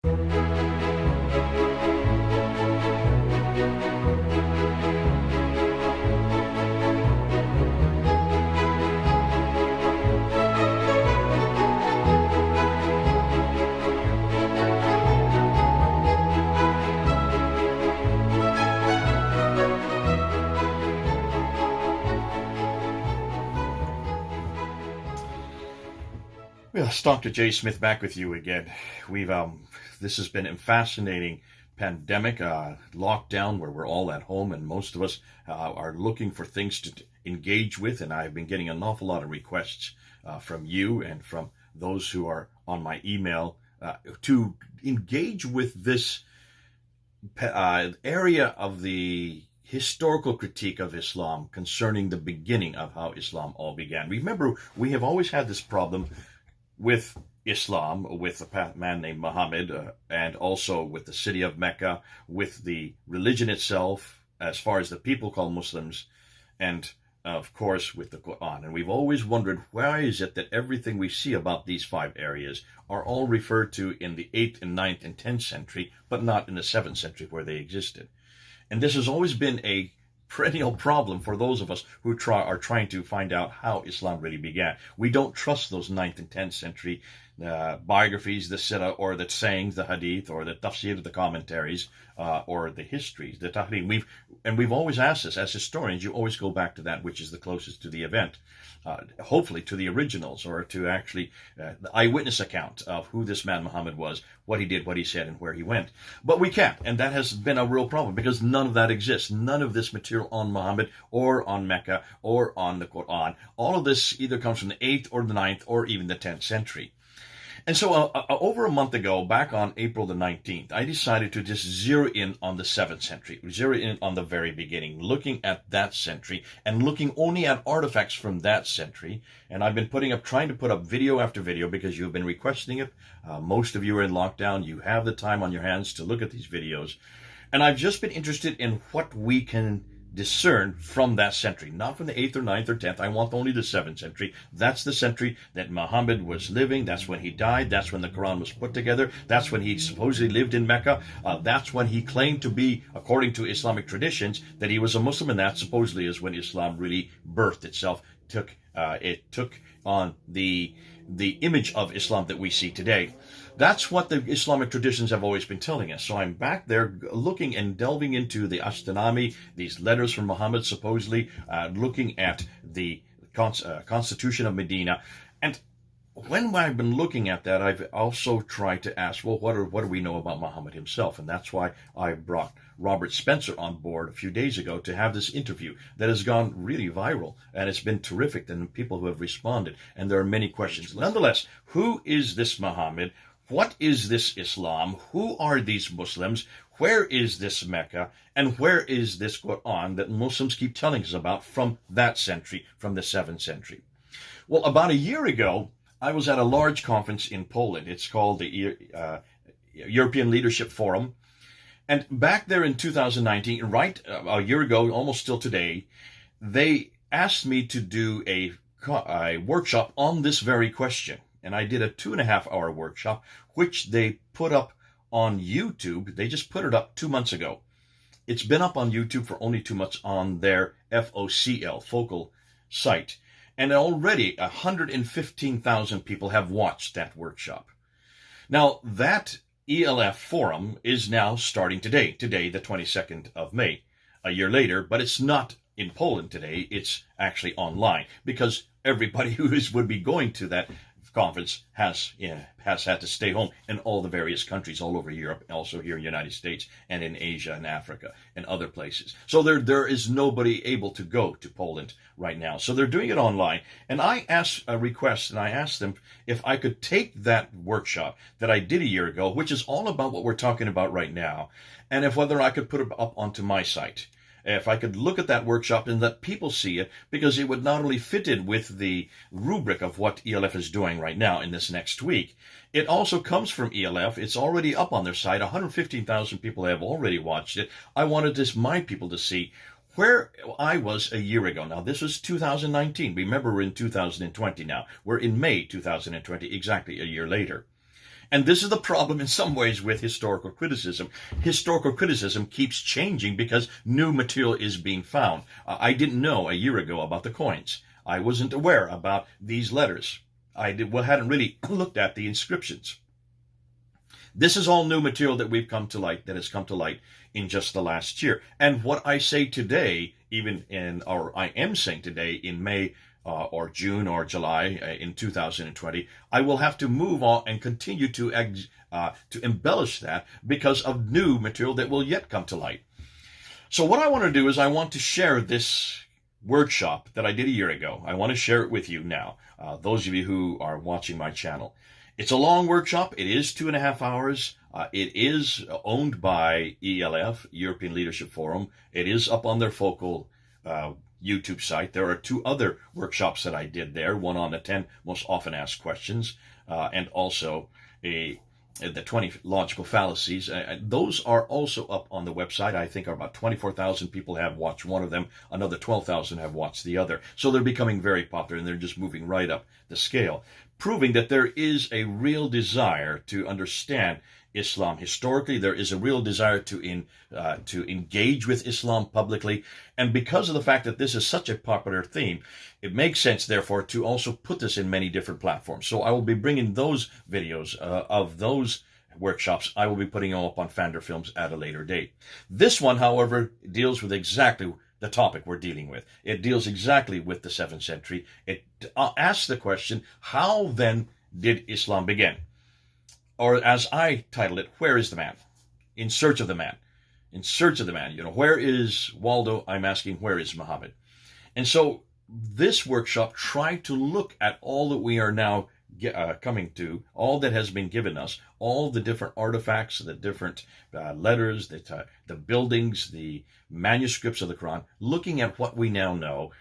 Well, it's Dr. J. Smith back with you again. We've This has been a fascinating pandemic, lockdown, where we're all at home, and most of us are looking for things to engage with. And I've been getting an awful lot of requests from you and from those who are on my email to engage with this area of the historical critique of Islam concerning the beginning of how Islam all began. Remember, we have always had this problem with Islam, with a man named Muhammad, and also with the city of Mecca, with the religion itself, as far as the people call Muslims, and of course with the Quran. And we've always wondered, why is it that everything we see about these five areas are all referred to in the 8th and 9th and 10th century, but not in the 7th century where they existed? And this has always been a perennial problem for those of us who are trying to find out how Islam really began. We don't trust those 9th and 10th century biographies, the sirah, or the sayings, the hadith, or the tafsir, the commentaries, or the histories, the tahrir. We've always asked this, as historians, you always go back to that which is the closest to the event, hopefully to the originals, or to actually the eyewitness account of who this man Muhammad was, what he did, what he said, and where he went. But we can't, and that has been a real problem, because none of that exists. None of this material on Muhammad, or on Mecca, or on the Quran. All of this either comes from the 8th or the 9th, or even the 10th century. And so over a month ago, back on April the 19th, I decided to just zero in on the 7th century, zero in on the very beginning, looking at that century and looking only at artifacts from that century. And I've been trying to put up video after video because you've been requesting it. Most of you are in lockdown. You have the time on your hands to look at these videos. And I've just been interested in what we can discern from that century, not from the 8th or 9th or 10th. I want only the 7th century. That's the century that Muhammad was living. That's when he died. That's when the Quran was put together. That's when he supposedly lived in Mecca. That's when he claimed to be, according to Islamic traditions, that he was a Muslim, and that supposedly is when Islam really birthed itself. It took on the image of Islam that we see today. That's what the Islamic traditions have always been telling us. So I'm back there looking and delving into the Ashtanami, these letters from Muhammad, supposedly looking at the Constitution of Medina. And when I've been looking at that, I've also tried to ask, well, what do we know about Muhammad himself? And that's why I brought Robert Spencer on board a few days ago to have this interview that has gone really viral, and it's been terrific, and people who have responded, and there are many questions. Nonetheless, who is this Muhammad? What is this Islam? Who are these Muslims? Where is this Mecca? And where is this Quran that Muslims keep telling us about from that century, from the 7th century? Well, about a year ago, I was at a large conference in Poland. It's called the European Leadership Forum. And back there in 2019, right a year ago, almost still today, they asked me to do a workshop on this very question. And I did a 2.5-hour workshop, which they put up on YouTube. They just put it up 2 months ago. It's been up on YouTube for only 2 months on their FOCL site. And already 115,000 people have watched that workshop. Now, that ELF forum is now starting today, the 22nd of May, a year later, but it's not in Poland today. It's actually online, because everybody who would be going to that conference has had to stay home in all the various countries all over Europe, also here in the United States and in Asia and Africa and other places. So there is nobody able to go to Poland right now. So they're doing it online. And I asked a request, and I asked them if I could take that workshop that I did a year ago, which is all about what we're talking about right now, and if whether I could put it up onto my site. If I could look at that workshop and let people see it, because it would not only fit in with the rubric of what ELF is doing right now in this next week, it also comes from ELF. It's already up on their site. 115,000 people have already watched it. I wanted my people to see where I was a year ago. Now, this was 2019. Remember, we're in 2020 now. We're in May 2020, exactly a year later. And this is the problem in some ways with historical criticism. Historical criticism keeps changing because new material is being found. I didn't know a year ago about the coins. I wasn't aware about these letters. Hadn't really looked at the inscriptions. This is all new material that has come to light in just the last year. And what I say today, I am saying today in May or June or July in 2020, I will have to move on and continue to embellish that because of new material that will yet come to light. So what I want to do is I want to share this workshop that I did a year ago. I want to share it with you now, those of you who are watching my channel. It's a long workshop. It is 2.5 hours. It is owned by ELF, European Leadership Forum. It is up on their FOCL YouTube site. There are 2 other workshops that I did there, one on the 10 most often asked questions, and also the 20 logical fallacies. Those are also up on the website. I think about 24,000 people have watched one of them. Another 12,000 have watched the other. So they're becoming very popular, and they're just moving right up the scale, proving that there is a real desire to understand Islam historically. There is a real desire to engage with Islam publicly. And because of the fact that this is such a popular theme, it makes sense, therefore, to also put this in many different platforms. So I will be bringing those videos of those workshops. I will be putting them up on Fander Films at a later date. This one, however, deals with exactly the topic we're dealing with. It deals exactly with the 7th century. It asks the question, how then did Islam begin? Or as I titled it, where is the man? In search of the man. In search of the man. Where is Waldo? I'm asking, where is Muhammad? And so this workshop tried to look at all that we are now coming to, all that has been given us, all the different artifacts, the different letters, the buildings, the manuscripts of the Quran, looking at what we now know.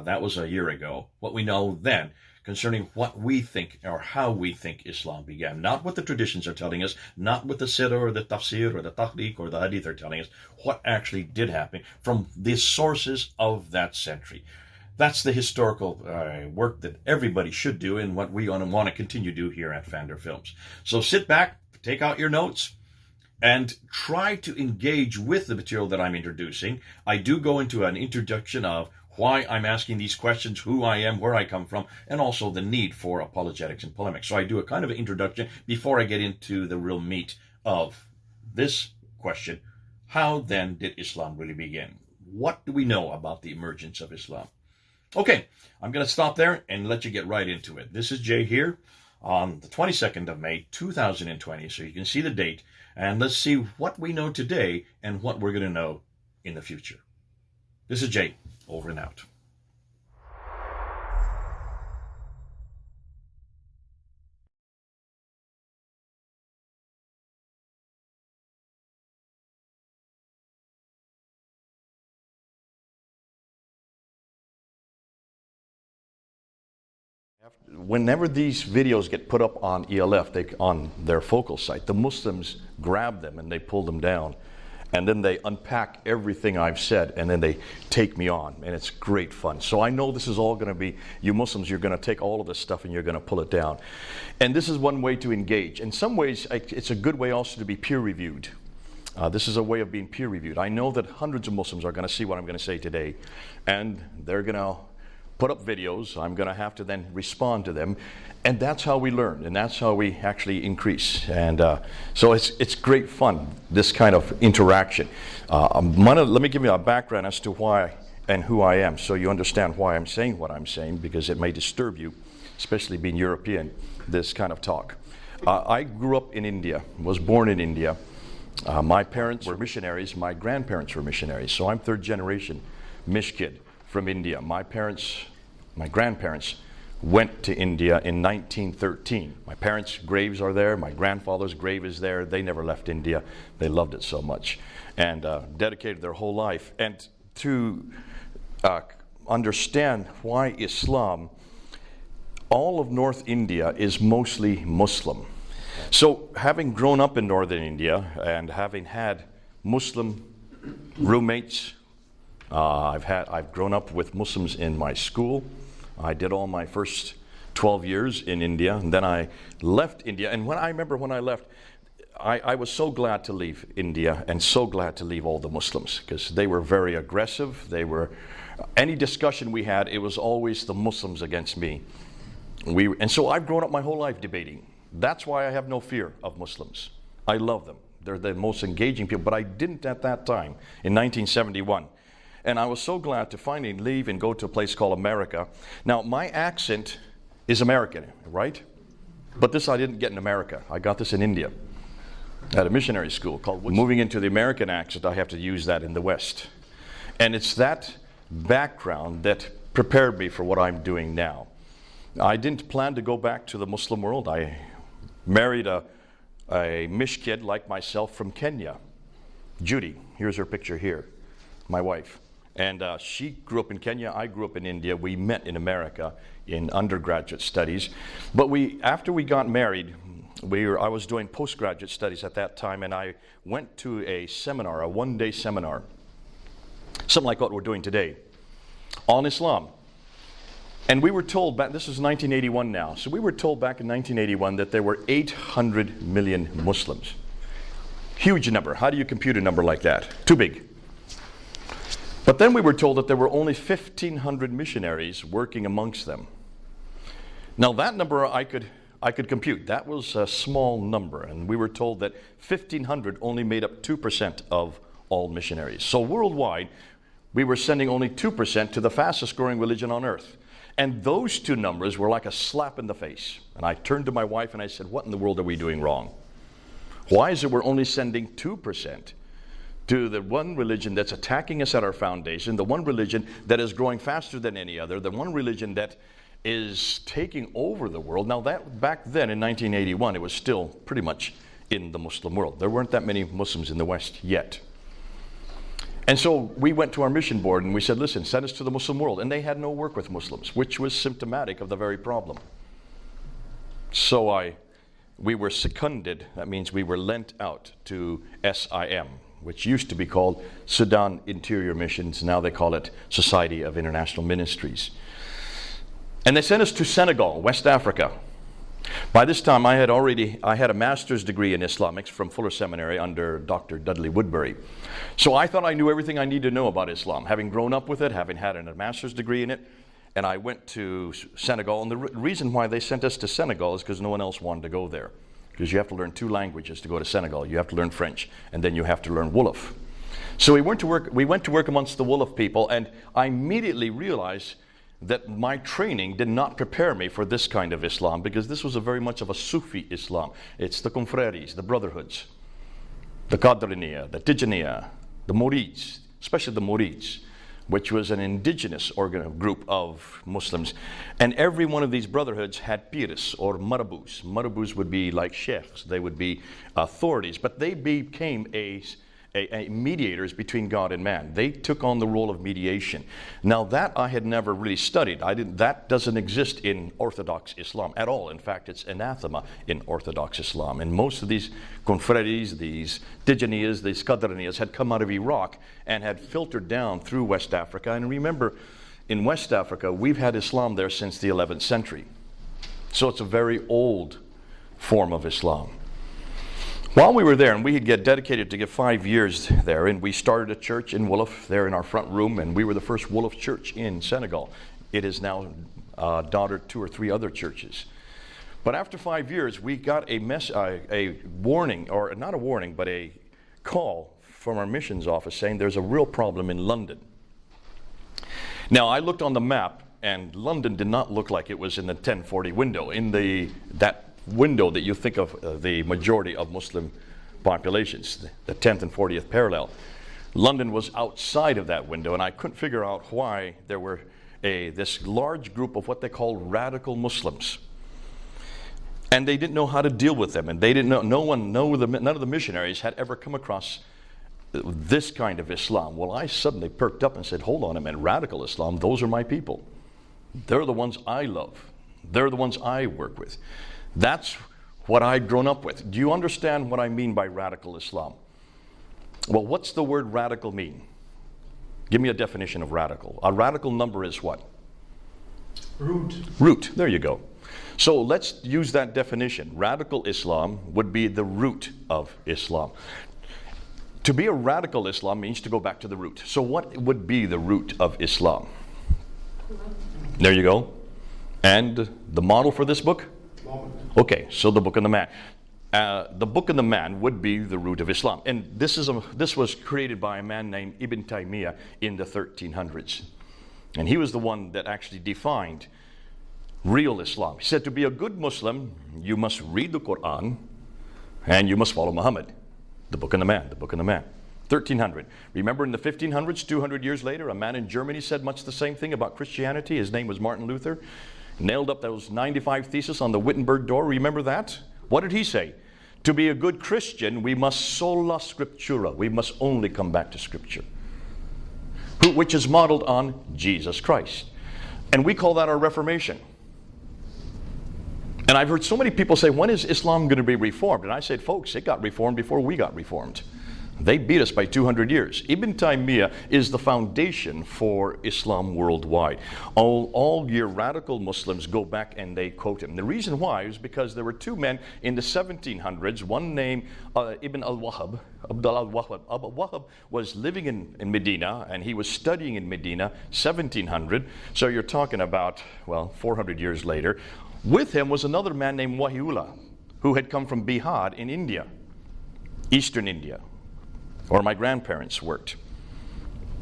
That was a year ago. What we know then concerning what we think or how we think Islam began. Not what the traditions are telling us, not what the Sirah or the Tafsir or the Tahriq or the Hadith are telling us, what actually did happen from the sources of that century. That's the historical work that everybody should do and what we want to continue to do here at Fander Films. So sit back, take out your notes, and try to engage with the material that I'm introducing. I do go into an introduction of why I'm asking these questions, who I am, where I come from, and also the need for apologetics and polemics. So I do a kind of an introduction before I get into the real meat of this question. How then did Islam really begin? What do we know about the emergence of Islam? Okay, I'm going to stop there and let you get right into it. This is Jay here on the 22nd of May, 2020, so you can see the date, and let's see what we know today and what we're going to know in the future. This is Jay, over and out. Whenever these videos get put up on ELF, on their FOCL site, the Muslims grab them and they pull them down. And then they unpack everything I've said, and then they take me on, and it's great fun. So I know this is all going to be, you Muslims, you're going to take all of this stuff and you're going to pull it down. And this is one way to engage. In some ways, it's a good way also to be peer-reviewed. This is a way of being peer-reviewed. I know that hundreds of Muslims are going to see what I'm going to say today, and they're going to put up videos. I'm going to have to then respond to them. And that's how we learn, and that's how we actually increase. And so it's great fun, this kind of interaction. Let me give you a background as to why and who I am, so you understand why I'm saying what I'm saying, because it may disturb you, especially being European, this kind of talk. I grew up in India, was born in India. My parents were missionaries, my grandparents were missionaries, so I'm third generation Mish kid from India. My grandparents went to India in 1913. My parents' graves are there, my grandfather's grave is there. They never left India. They loved it so much and dedicated their whole life. And to understand why Islam, all of North India is mostly Muslim. So having grown up in northern India and having had Muslim roommates, I've grown up with Muslims in my school. I did all my first 12 years in India, and then I left India. And when I remember when I left, I was so glad to leave India and so glad to leave all the Muslims, because they were very aggressive. Any discussion we had, it was always the Muslims against me. And so I've grown up my whole life debating. That's why I have no fear of Muslims. I love them. They're the most engaging people, but I didn't at that time in 1971. And I was so glad to finally leave and go to a place called America. Now, my accent is American, right? But this I didn't get in America. I got this in India at a missionary school called Woodstock. Moving into the American accent, I have to use that in the West. And it's that background that prepared me for what I'm doing now. I didn't plan to go back to the Muslim world. I married a Mish kid like myself from Kenya. Judy, here's her picture here, my wife. And she grew up in Kenya, I grew up in India. We met in America in undergraduate studies. But after we got married, I was doing postgraduate studies at that time, and I went to a seminar, a one-day seminar, something like what we're doing today, on Islam. And we were told back, this is 1981 now, so we were told back in 1981 that there were 800 million Muslims. Huge number. How do you compute a number like that? Too big. But then we were told that there were only 1,500 missionaries working amongst them. Now that number I could compute. That was a small number, and we were told that 1,500 only made up 2% of all missionaries. So worldwide, we were sending only 2% to the fastest growing religion on earth. And those two numbers were like a slap in the face. And I turned to my wife and I said, what in the world are we doing wrong? Why is it we're only sending 2% to the one religion that's attacking us at our foundation, the one religion that is growing faster than any other, the one religion that is taking over the world? Now that back then in 1981, it was still pretty much in the Muslim world. There weren't that many Muslims in the West yet. And so we went to our mission board and we said, listen, send us to the Muslim world. And they had no work with Muslims, which was symptomatic of the very problem. So we were seconded, that means we were lent out to SIM, which used to be called Sudan Interior Missions. Now they call it Society of International Ministries. And they sent us to Senegal, West Africa. By this time, I had a master's degree in Islamics from Fuller Seminary under Dr. Dudley Woodbury. So I thought I knew everything I needed to know about Islam, having grown up with it, having had a master's degree in it. And I went to Senegal, and the reason why they sent us to Senegal is because no one else wanted to go there. Because you have to learn 2 languages to go to Senegal. You have to learn French, and then you have to learn Wolof. So we went to work amongst the Wolof people, and I immediately realized that my training did not prepare me for this kind of Islam, because this was very much of a Sufi Islam. It's the confreries, the brotherhoods, the Qadriniya, the Tijaniya, the Murids, especially the Murids, which was an indigenous group of Muslims. And every one of these brotherhoods had pirs or marabouts. Marabouts would be like sheikhs, they would be authorities, but they became mediators between God and man. They took on the role of mediation. Now that I had never really studied. That doesn't exist in Orthodox Islam at all. In fact, it's anathema in Orthodox Islam. And most of these confreries, these Tijaniyas, these Qadraniyas had come out of Iraq and had filtered down through West Africa. And remember, in West Africa, we've had Islam there since the 11th century. So it's a very old form of Islam. While we were there, and we had get dedicated to get 5 years there, and we started a church in Wolof there in our front room, and we were the first Wolof church in Senegal. It is now daughter 2 or 3 other churches. But after 5 years, we got a warning, or not a warning, but a call from our missions office saying there's a real problem in London. Now, I looked on the map, and London did not look like it was in the 1040 window, in that window that you think of the majority of Muslim populations, the 10th and 40th parallel. London was outside of that window, and I couldn't figure out why there were this large group of what they call radical Muslims. And they didn't know how to deal with them, and they didn't know, none of the missionaries had ever come across this kind of Islam. Well, I suddenly perked up and said, hold on a minute, radical Islam, those are my people. They're the ones I love. They're the ones I work with. That's what I'd grown up with. Do you understand what I mean by radical Islam? Well, what's the word radical mean? Give me a definition of radical. A radical number is what? Root. Root, there you go. So let's use that definition. Radical Islam would be the root of Islam. To be a radical Islam means to go back to the root. So what would be the root of Islam? There you go. And the model for this book? Okay, so the Book of the Man. The Book of the Man would be the root of Islam. And this was created by a man named Ibn Taymiyyah in the 1300s. And he was the one that actually defined real Islam. He said, to be a good Muslim, you must read the Quran and you must follow Muhammad. The Book of the Man, the Book of the Man. 1300. Remember in the 1500s, 200 years later, a man in Germany said much the same thing about Christianity. His name was Martin Luther. Nailed up those 95 theses on the Wittenberg door. Remember that? What did he say? To be a good Christian, we must sola scriptura. We must only come back to Scripture, which is modeled on Jesus Christ. And we call that our Reformation. And I've heard so many people say, when is Islam going to be reformed? And I said, folks, it got reformed before we got reformed. They beat us by 200 years. Ibn Taymiyyah is the foundation for Islam worldwide. All your radical Muslims go back and they quote him. The reason why is because there were two men in the 1700s, one named Ibn al-Wahhab. Abdullah al-Wahhab. Al-Wahhab was living in Medina, and he was studying in Medina, 1700. So you're talking about, 400 years later. With him was another man named Wahiullah, who had come from Bihar in India, Eastern India, where my grandparents worked.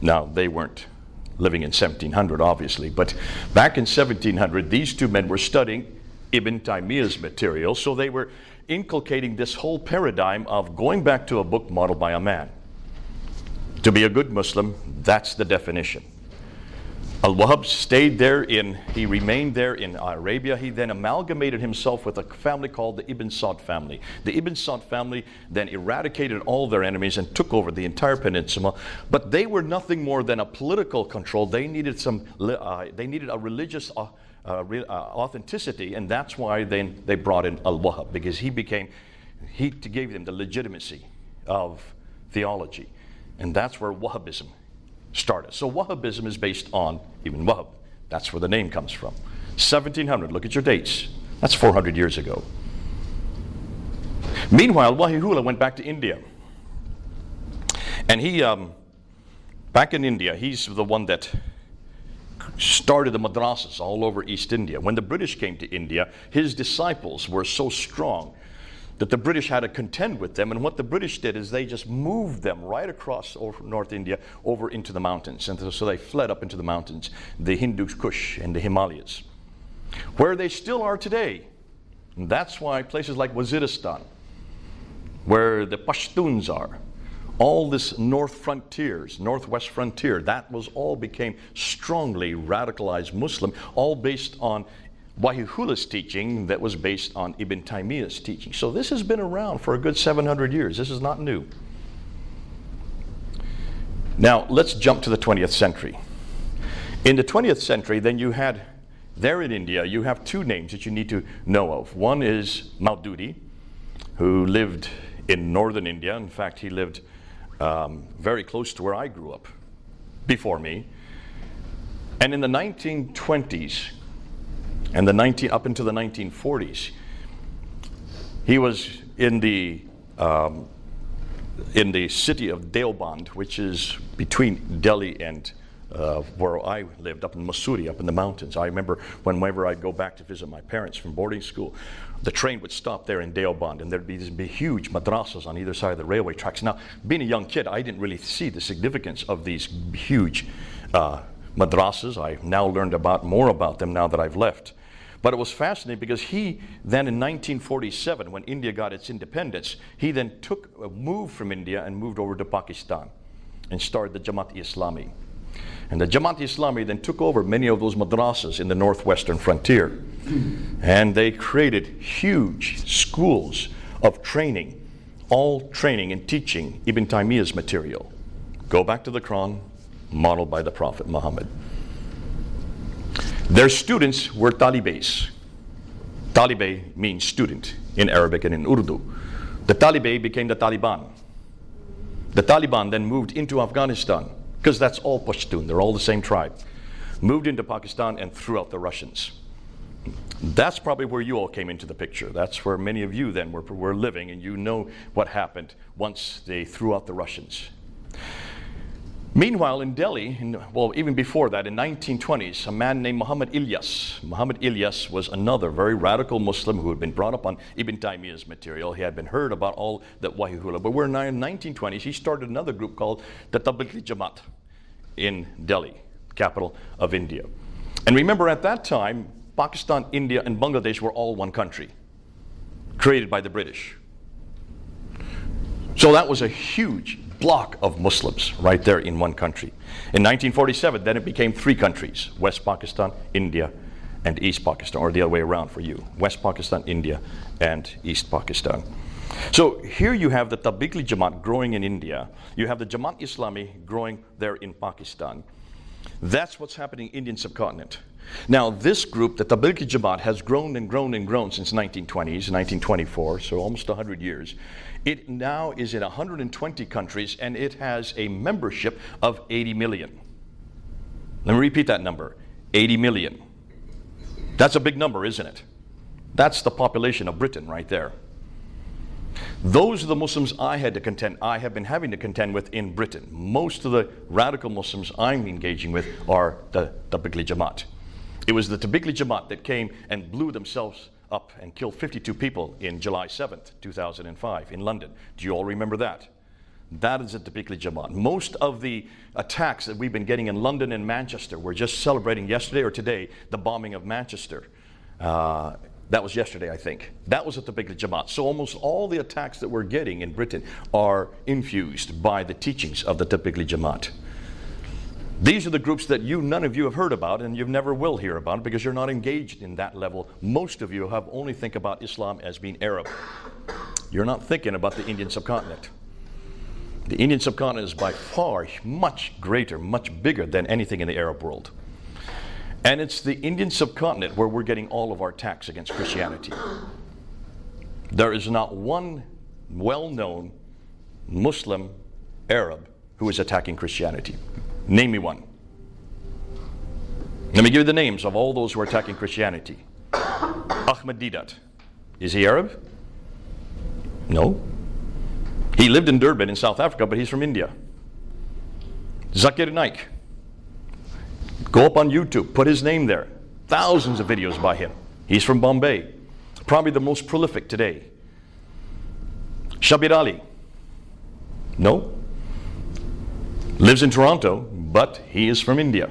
Now, they weren't living in 1700, obviously, but back in 1700, these two men were studying Ibn Taymiyyah's material, so they were inculcating this whole paradigm of going back to a book modeled by a man. To be a good Muslim, that's the definition. Al-Wahhab he remained there in Arabia. He then amalgamated himself with a family called the Ibn Saud family. The Ibn Saud family then eradicated all their enemies and took over the entire peninsula. But they were nothing more than a political control. They needed a religious authenticity, and that's why they brought in Al-Wahhab, because he gave them the legitimacy of theology. And that's where Wahhabism started. So Wahhabism is based on Ibn Wahhab. That's where the name comes from. 1700, look at your dates. That's 400 years ago. Meanwhile, Wahiullah went back to India. And he, back in India, he's the one that started the madrasas all over East India. When the British came to India, his disciples were so strong that the British had to contend with them. And what the British did is they just moved them right across North India over into the mountains. And so they fled up into the mountains, the Hindu Kush and the Himalayas, where they still are today. And that's why places like Waziristan, where the Pashtuns are, all this northwest frontier, that became strongly radicalized Muslim, all based on Wahiullah's teaching that was based on Ibn Taymiyyah's teaching. So this has been around for a good 700 years. This is not new. Now, let's jump to the 20th century. In the 20th century, then you had, there in India, you have two names that you need to know of. One is Maududi, who lived in northern India. In fact, he lived very close to where I grew up before me. And in the 1920s, and up into the 1940s, he was in the city of Deoband, which is between Delhi and where I lived, up in Mussoorie, up in the mountains. I remember whenever I'd go back to visit my parents from boarding school, the train would stop there in Deoband, and there'd be these huge madrasas on either side of the railway tracks. Now, being a young kid, I didn't really see the significance of these huge madrasas. I've now learned more about them now that I've left. But it was fascinating because he then in 1947, when India got its independence, he then moved from India and moved over to Pakistan and started the Jamaat-e-Islami. And the Jamaat-e-Islami then took over many of those madrasas in the northwestern frontier. And they created huge schools of training, all training and teaching Ibn Taymiyyah's material. Go back to the Quran, modeled by the Prophet Muhammad. Their students were talibés. Talibé means student in Arabic and in Urdu. The talibé became the Taliban. The Taliban then moved into Afghanistan, because that's all Pashtun, they're all the same tribe. Moved into Pakistan and threw out the Russians. That's probably where you all came into the picture. That's where many of you then were living, and you know what happened once they threw out the Russians. Meanwhile, in Delhi, even before that, in 1920s, a man named Muhammad Ilyas. Muhammad Ilyas was another very radical Muslim who had been brought up on Ibn Taymiyyah's material. He had been heard about all that Wahihullah. But we're now in 1920s. He started another group called the Tablighi Jamaat in Delhi, capital of India. And remember, at that time, Pakistan, India, and Bangladesh were all one country, created by the British. So that was a huge block of Muslims right there in one country. In 1947, then it became 3 countries: West Pakistan, India, and East Pakistan, or the other way around for you: West Pakistan, India, and East Pakistan. So here you have the Tablighi Jamaat growing in India. You have the Jamaat Islami growing there in Pakistan. That's what's happening in the Indian subcontinent. Now, this group, the Tablighi Jamaat, has grown and grown and grown since 1920s, 1924, so almost 100 years. It now is in 120 countries, and it has a membership of 80 million. Let me repeat that number, 80 million. That's a big number, isn't it? That's the population of Britain right there. Those are the Muslims I have been having to contend with in Britain. Most of the radical Muslims I'm engaging with are the Tablighi Jamaat. It was the Tablighi Jamaat that came and blew themselves up and killed 52 people in July 7th, 2005 in London. Do you all remember that? That is the Tablighi Jamaat. Most of the attacks that we've been getting in London and Manchester, we're just celebrating yesterday or today the bombing of Manchester. That was yesterday, I think. That was at the Tablighi Jamaat. So almost all the attacks that we're getting in Britain are infused by the teachings of the Tablighi Jamaat. These are the groups that none of you have heard about, and you never will hear about because you're not engaged in that level. Most of you have only think about Islam as being Arab. You're not thinking about the Indian subcontinent. The Indian subcontinent is by far much greater, much bigger than anything in the Arab world. And it's the Indian subcontinent where we're getting all of our attacks against Christianity. There is not one well-known Muslim Arab who is attacking Christianity. Name me one. Let me give you the names of all those who are attacking Christianity. Ahmed Deedat. Is he Arab? No. He lived in Durban in South Africa, but he's from India. Zakir Naik. Go up on YouTube, put his name there. Thousands of videos by him. He's from Bombay. Probably the most prolific today. Shabir Ali. No. Lives in Toronto, but he is from India.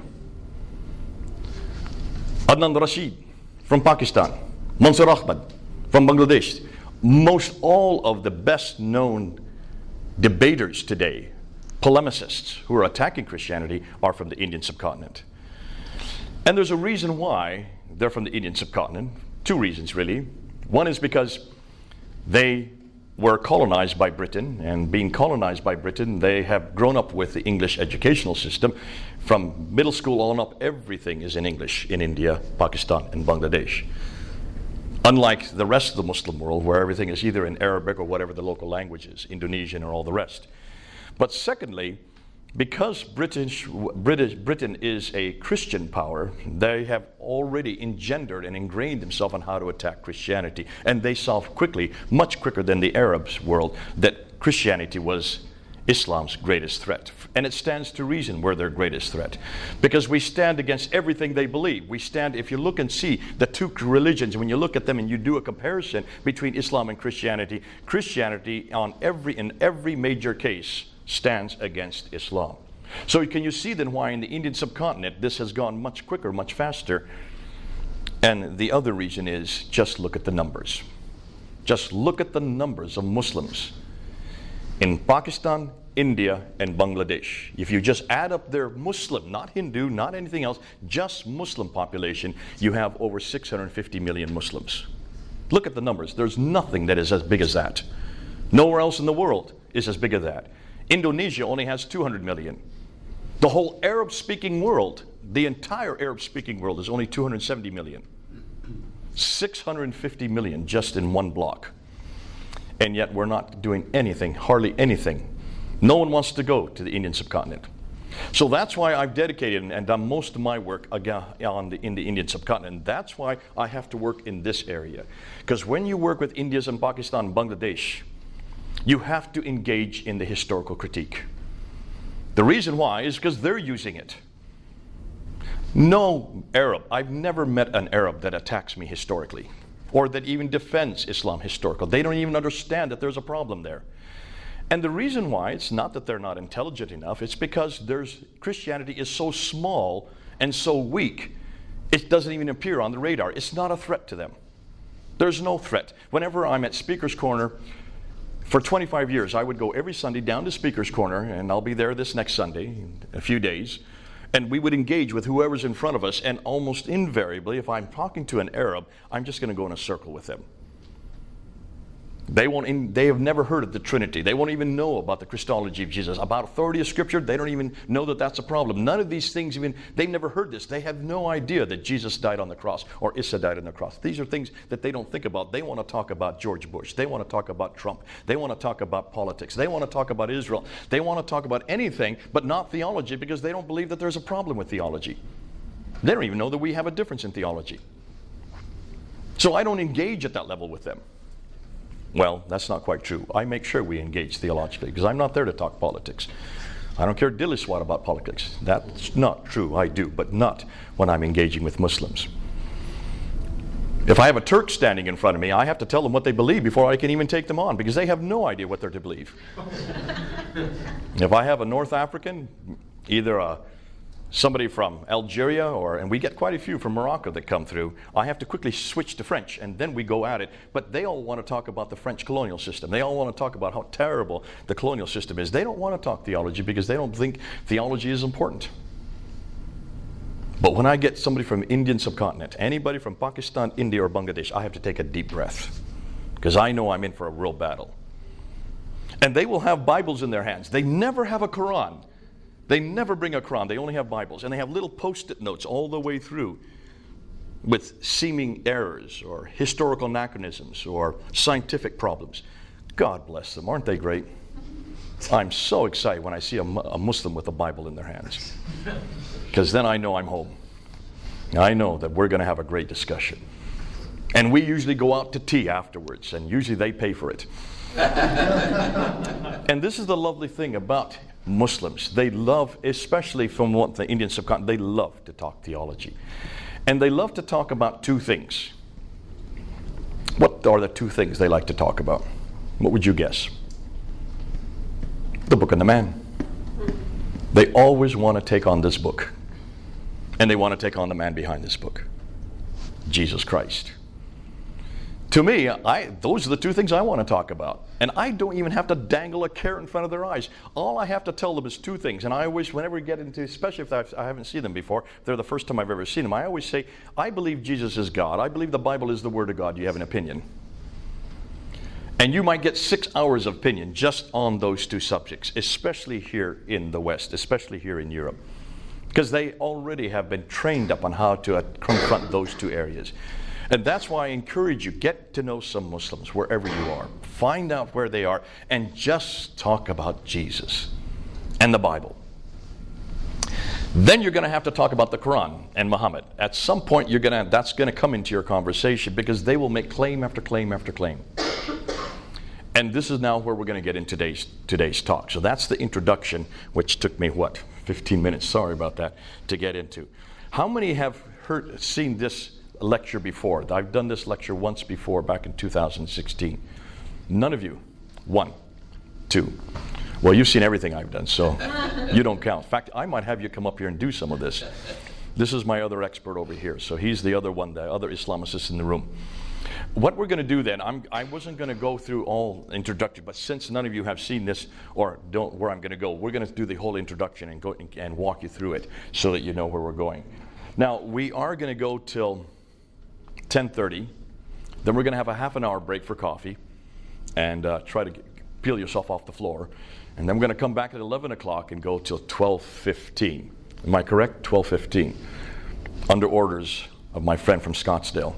Adnan Rashid from Pakistan. Mansur Ahmad from Bangladesh. Most all of the best known debaters today, polemicists who are attacking Christianity, are from the Indian subcontinent. And there's a reason why they're from the Indian subcontinent. 2 reasons really. One is because they were colonized by Britain, and being colonized by Britain, they have grown up with the English educational system. From middle school on up, everything is in English in India, Pakistan, and Bangladesh. Unlike the rest of the Muslim world, where everything is either in Arabic or whatever the local language is, Indonesian or all the rest. But secondly, because Britain is a Christian power, they have already engendered and ingrained themselves on how to attack Christianity. And they saw quickly, much quicker than the Arab world, that Christianity was Islam's greatest threat. And it stands to reason we're their greatest threat. Because we stand against everything they believe. We stand, if you look and see the 2 religions, when you look at them and you do a comparison between Islam and Christianity, Christianity in every major case stands against Islam. So can you see then why in the Indian subcontinent this has gone much quicker, much faster? And the other reason is, just look at the numbers. Just look at the numbers of Muslims in Pakistan, India, and Bangladesh. If you just add up their Muslim, not Hindu, not anything else, just Muslim population, you have over 650 million Muslims. Look at the numbers. There's nothing that is as big as that. Nowhere else in the world is as big as that. Indonesia only has 200 million. The whole Arab-speaking world, the entire Arab-speaking world, is only 270 million. 650 million just in one block. And yet we're not doing anything, hardly anything. No one wants to go to the Indian subcontinent. So that's why I've dedicated and done most of my work again in the Indian subcontinent. That's why I have to work in this area. Because when you work with Indians and Pakistan and Bangladesh, you have to engage in the historical critique. The reason why is because they're using it. No Arab, I've never met an Arab that attacks me historically or that even defends Islam historical. They don't even understand that there's a problem there. And the reason why, it's not that they're not intelligent enough, it's because Christianity is so small and so weak, it doesn't even appear on the radar. It's not a threat to them. There's no threat. Whenever I'm at Speaker's Corner, for 25 years, I would go every Sunday down to Speaker's Corner, and I'll be there this next Sunday, in a few days, and we would engage with whoever's in front of us, and almost invariably, if I'm talking to an Arab, I'm just going to go in a circle with them. They have never heard of the Trinity. They won't even know about the Christology of Jesus. About authority of Scripture, they don't even know that that's a problem. None of these things they've never heard this. They have no idea that Jesus died on the cross or Issa died on the cross. These are things that they don't think about. They want to talk about George Bush. They want to talk about Trump. They want to talk about politics. They want to talk about Israel. They want to talk about anything but not theology, because they don't believe that there's a problem with theology. They don't even know that we have a difference in theology. So I don't engage at that level with them. Well, that's not quite true. I make sure we engage theologically, because I'm not there to talk politics. I don't care dilly swat about politics. That's not true. I do, but not when I'm engaging with Muslims. If I have a Turk standing in front of me, I have to tell them what they believe before I can even take them on, because they have no idea what they're to believe. If I have a North African, either somebody from Algeria, and we get quite a few from Morocco that come through, I have to quickly switch to French, and then we go at it. But they all want to talk about the French colonial system. They all want to talk about how terrible the colonial system is. They don't want to talk theology because they don't think theology is important. But when I get somebody from Indian subcontinent, anybody from Pakistan, India, or Bangladesh, I have to take a deep breath, because I know I'm in for a real battle. And they will have Bibles in their hands. They never have a Quran. They never bring a Quran. They only have Bibles. And they have little post-it notes all the way through with seeming errors or historical anachronisms or scientific problems. God bless them. Aren't they great? I'm so excited when I see a Muslim with a Bible in their hands, because then I know I'm home. I know that we're going to have a great discussion. And we usually go out to tea afterwards, and usually they pay for it. And this is the lovely thing about Muslims. They love, especially from the Indian subcontinent, they love to talk theology. And they love to talk about two things. What are the two things they like to talk about? What would you guess? The book and the man. They always want to take on this book. And they want to take on the man behind this book, Jesus Christ. To me, those are the two things I want to talk about. And I don't even have to dangle a carrot in front of their eyes. All I have to tell them is two things. And I always, whenever we get into, especially if I haven't seen them before, if they're the first time I've ever seen them, I always say, I believe Jesus is God. I believe the Bible is the Word of God. Do you have an opinion? And you might get 6 hours of opinion just on those two subjects, especially here in the West, especially here in Europe. Because they already have been trained up on how to confront those two areas. And that's why I encourage you, get to know some Muslims wherever you are. Find out where they are and just talk about Jesus and the Bible. Then you're going to have to talk about the Quran and Muhammad. At some point, that's going to come into your conversation, because they will make claim after claim after claim. And this is now where we're going to get in today's talk. So that's the introduction, which took me, 15 minutes, sorry about that, to get into. How many have seen this lecture before? I've done this lecture once before, back in 2016. None of you? 1, 2. Well, you've seen everything I've done, so you don't count. In fact, I might have you come up here and do some of this. This is my other expert over here, so he's the other one, the other Islamicist in the room. What we're going to do then, I wasn't going to go through all introductory, but since none of you have seen this or don't where I'm going to go, we're going to do the whole introduction and go and walk you through it so that you know where we're going. Now, we are going to go till 10:30. Then we're going to have a half an hour break for coffee and try to peel yourself off the floor. And then we're going to come back at 11 o'clock and go till 12:15. Am I correct? 12:15. Under orders of my friend from Scottsdale.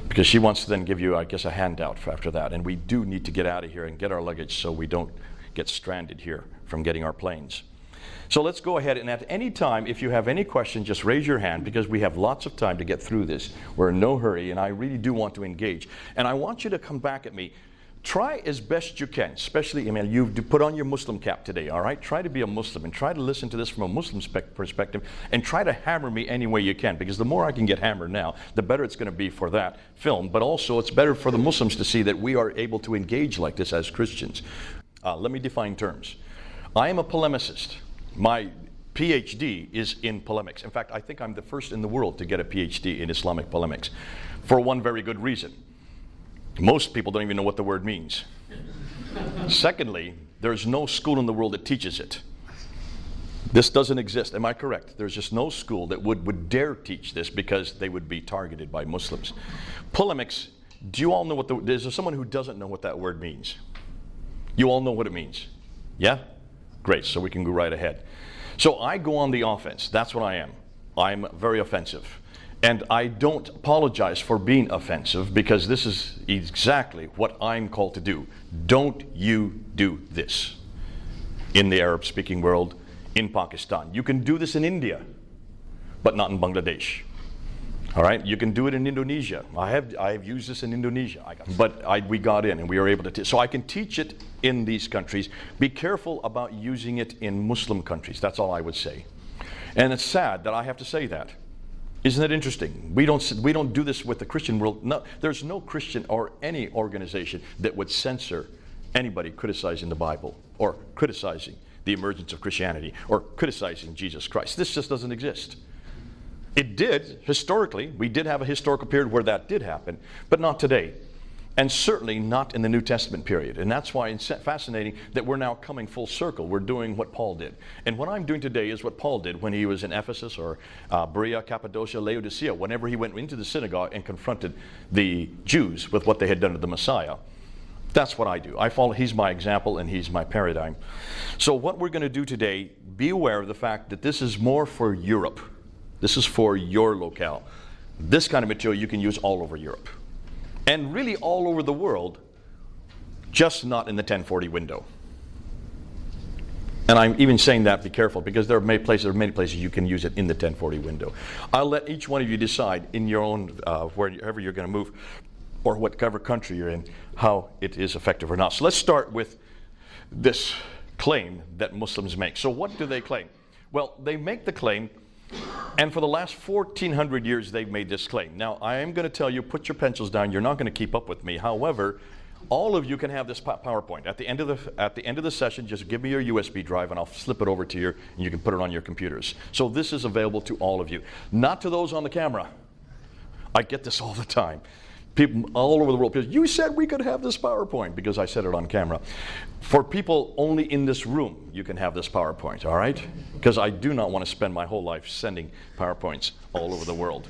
Because she wants to then give you, I guess, a handout for after that. And we do need to get out of here and get our luggage so we don't get stranded here from getting our planes. So let's go ahead, and at any time, if you have any question, just raise your hand, because we have lots of time to get through this. We're in no hurry, and I really do want to engage. And I want you to come back at me. Try as best you can, especially, you put on your Muslim cap today, all right? Try to be a Muslim and try to listen to this from a Muslim perspective, and try to hammer me any way you can, because the more I can get hammered now, the better it's going to be for that film. But also, it's better for the Muslims to see that we are able to engage like this as Christians. Let me define terms. I am a polemicist. My PhD is in polemics. In fact, I think I'm the first in the world to get a PhD in Islamic polemics, for one very good reason. Most people don't even know what the word means. Secondly, there's no school in the world that teaches it. This doesn't exist. Am I correct? There's just no school that would dare teach this, because they would be targeted by Muslims. Polemics, do you all know what is there someone who doesn't know what that word means? You all know what it means? Yeah? Great, so we can go right ahead. So I go on the offense. That's what I am. I'm very offensive. And I don't apologize for being offensive, because this is exactly what I'm called to do. Don't you do this in the Arab-speaking world, in Pakistan. You can do this in India, but not in Bangladesh. All right, you can do it in Indonesia. I have used this in Indonesia, we got in and we were able to. So I can teach it in these countries. Be careful about using it in Muslim countries. That's all I would say. And it's sad that I have to say that. Isn't it interesting? We don't do this with the Christian world. No, there's no Christian or any organization that would censor anybody criticizing the Bible, or criticizing the emergence of Christianity, or criticizing Jesus Christ. This just doesn't exist. It did, historically. We did have a historical period where that did happen, but not today. And certainly not in the New Testament period. And that's why it's fascinating that we're now coming full circle. We're doing what Paul did. And what I'm doing today is what Paul did when he was in Ephesus, or Berea, Cappadocia, Laodicea, whenever he went into the synagogue and confronted the Jews with what they had done to the Messiah. That's what I do. I follow. He's my example, and he's my paradigm. So what we're going to do today, be aware of the fact that this is more for Europe. This is for your locale. This kind of material you can use all over Europe. And really all over the world, just not in the 1040 window. And I'm even saying that, be careful, because there are many places you can use it in the 1040 window. I'll let each one of you decide in your own, wherever you're going to move, or whatever country you're in, how it is effective or not. So let's start with this claim that Muslims make. So what do they claim? Well, they make the claim, and for the last 1,400 years, they've made this claim. Now, I am going to tell you, put your pencils down. You're not going to keep up with me. However, all of you can have this PowerPoint. At the end of the session, just give me your USB drive, and I'll slip it over to you, and you can put it on your computers. So this is available to all of you, not to those on the camera. I get this all the time. People all over the world, because you said we could have this PowerPoint, because I said it on camera. For people only in this room, you can have this PowerPoint, all right? Because I do not want to spend my whole life sending PowerPoints all over the world.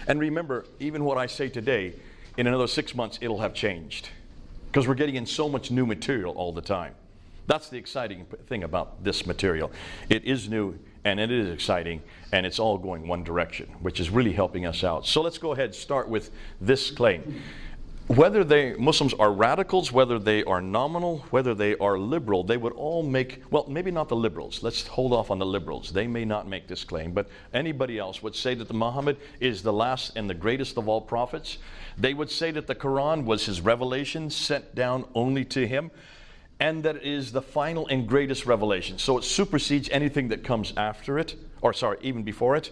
And remember, even what I say today, in another 6 months, it'll have changed. Because we're getting in so much new material all the time. That's the exciting thing about this material. It is new, and it is exciting, and it's all going one direction, which is really helping us out. So let's go ahead and start with this claim. Whether Muslims are radicals, whether they are nominal, whether they are liberal, they would all make, well, maybe not the liberals. Let's hold off on the liberals. They may not make this claim, but anybody else would say that Muhammad is the last and the greatest of all prophets. They would say that the Quran was his revelation sent down only to him, and that it is the final and greatest revelation. So it supersedes anything that comes after it, or sorry, even before it.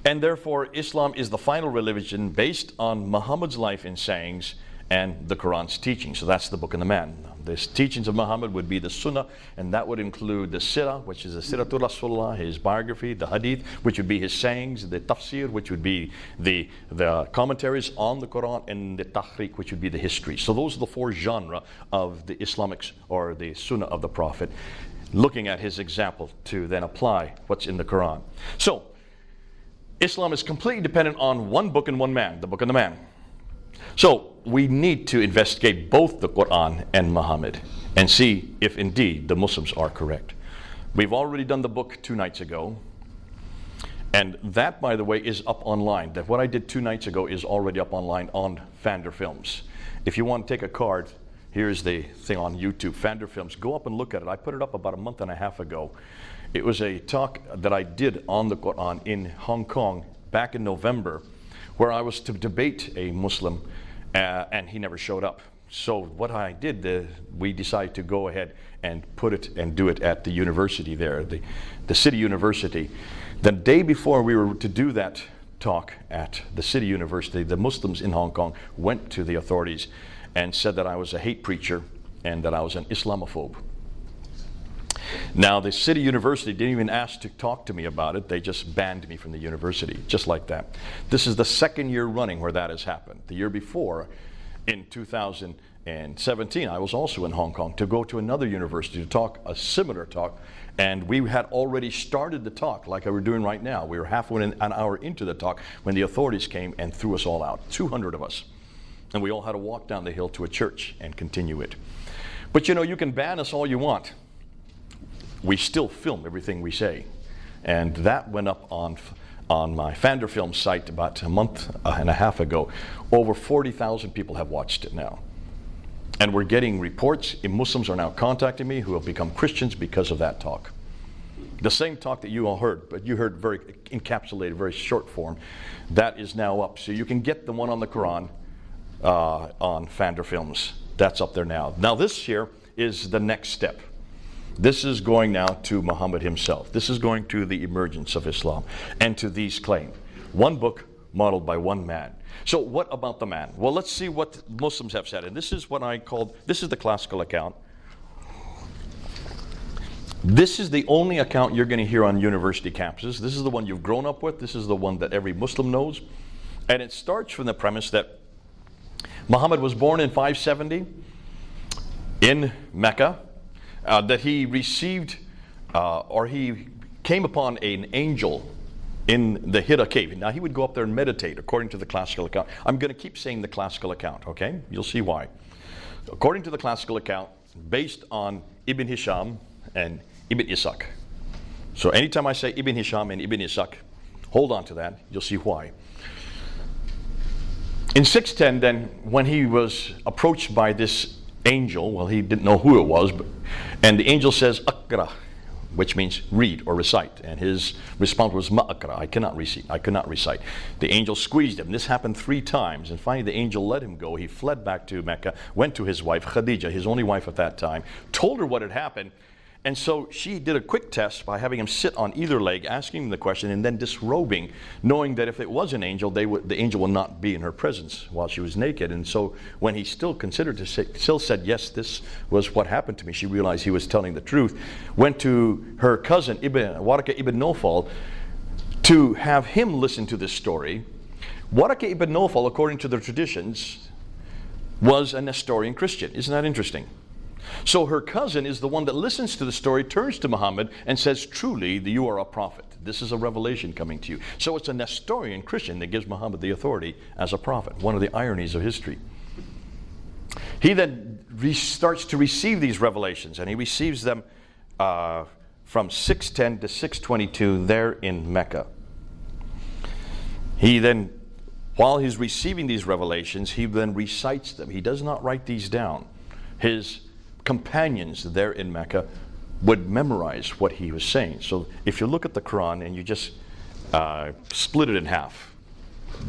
And therefore, Islam is the final religion based on Muhammad's life and sayings and the Quran's teaching. So that's the book and the man. The teachings of Muhammad would be the Sunnah, and that would include the Sirah, which is the Siratul Rasulullah, his biography, the Hadith, which would be his sayings, the Tafsir, which would be the commentaries on the Quran, and the Tahriq, which would be the history. So those are the four genres of the Islamics, or the Sunnah of the Prophet, looking at his example to then apply what's in the Quran. So, Islam is completely dependent on one book and one man, the book and the man. So we need to investigate both the Quran and Muhammad and see if indeed the Muslims are correct. We've already done the book 2 nights ago, and that, by the way, is up online. That what I did 2 nights ago is already up online on Fander Films. If you want to take a card Here's the thing on YouTube, Fander Films. Go up and look at it. I put it up about a month and a half ago. It was a talk that I did on the Quran in Hong Kong back in November, where I was to debate a Muslim, and he never showed up. So what I did, we decided to go ahead and put it and do it at the university there, the city university. The day before we were to do that talk at the city university, the Muslims in Hong Kong went to the authorities and said that I was a hate preacher and that I was an Islamophobe. Now, the city university didn't even ask to talk to me about it. They just banned me from the university, just like that. This is the second year running where that has happened. The year before, in 2017, I was also in Hong Kong to go to another university to talk a similar talk, and we had already started the talk like we're doing right now. We were halfway an hour into the talk when the authorities came and threw us all out, 200 of us. And we all had to walk down the hill to a church and continue it. But you know, you can ban us all you want. We still film everything we say. And that went up on my Fander Film site about a month and a half ago. Over 40,000 people have watched it now. And we're getting reports. Muslims are now contacting me who have become Christians because of that talk. The same talk that you all heard, but you heard very encapsulated, very short form, that is now up. So you can get the one on the Quran on Fander Films. That's up there now. Now this here is the next step. This is going now to Muhammad himself. This is going to the emergence of Islam and to these claims. One book modeled by one man. So what about the man? Well, let's see what Muslims have said. And this is what I called, this is the classical account. This is the only account you're going to hear on university campuses. This is the one you've grown up with. This is the one that every Muslim knows. And it starts from the premise that Muhammad was born in 570 in Mecca, that he received, or he came upon an angel in the Hira cave. Now he would go up there and meditate according to the classical account. I'm going to keep saying the classical account, okay? You'll see why. According to the classical account, based on Ibn Hisham and Ibn Ishaq. So anytime I say Ibn Hisham and Ibn Ishaq, hold on to that, you'll see why. In 610 then, when he was approached by this angel, well, he didn't know who it was, and the angel says, Aqra, which means read or recite. And his response was, Ma'aqra, I cannot recite. The angel squeezed him. This happened 3 times, and finally the angel let him go. He fled back to Mecca, went to his wife, Khadija, his only wife at that time, told her what had happened. And so she did a quick test by having him sit on either leg, asking him the question, and then disrobing, knowing that if it was an angel, the angel would not be in her presence while she was naked. And so when he still considered to say, still said, yes, this was what happened to me, she realized he was telling the truth, went to her cousin, Waraka ibn Nawfal, to have him listen to this story. Waraka ibn Nawfal, according to the traditions, was a Nestorian Christian. Isn't that interesting? So her cousin is the one that listens to the story, turns to Muhammad and says, truly, you are a prophet. This is a revelation coming to you. So it's a Nestorian Christian that gives Muhammad the authority as a prophet, one of the ironies of history. He then starts to receive these revelations, and he receives them from 610 to 622 there in Mecca. He then, while he's receiving these revelations, he then recites them. He does not write these down. His companions there in Mecca would memorize what he was saying. So if you look at the Quran and you just split it in half.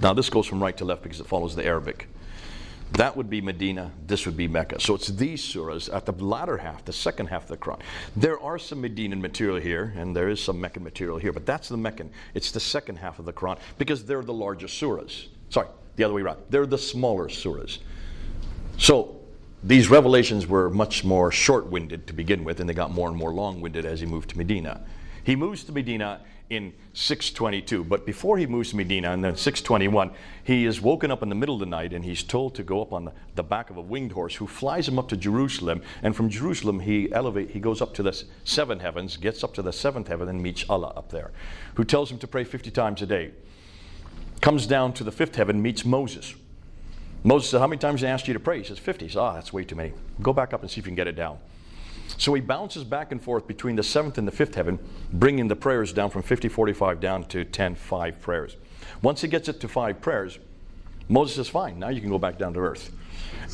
Now this goes from right to left because it follows the Arabic. That would be Medina, this would be Mecca. So it's these surahs at the latter half, the second half of the Quran. There are some Medinan material here, and there is some Meccan material here, but that's the Meccan. It's the second half of the Quran because they're the largest surahs. Sorry, the other way around. They're the smaller surahs. So these revelations were much more short-winded to begin with, and they got more and more long-winded as he moved to Medina. He moves to Medina in 622, but before he moves to Medina, and then 621, he is woken up in the middle of the night, and he's told to go up on the back of a winged horse who flies him up to Jerusalem, and from Jerusalem he goes up to the 7 heavens, gets up to the 7th heaven, and meets Allah up there, who tells him to pray 50 times a day. Comes down to the 5th heaven, meets Moses. Moses said, how many times did I ask you to pray? He says, 50. He says, that's way too many. Go back up and see if you can get it down. So he bounces back and forth between the 7th and the 5th heaven, bringing the prayers down from 50, 45 down to 10, 5 prayers. Once he gets it to 5 prayers, Moses says, fine, now you can go back down to earth.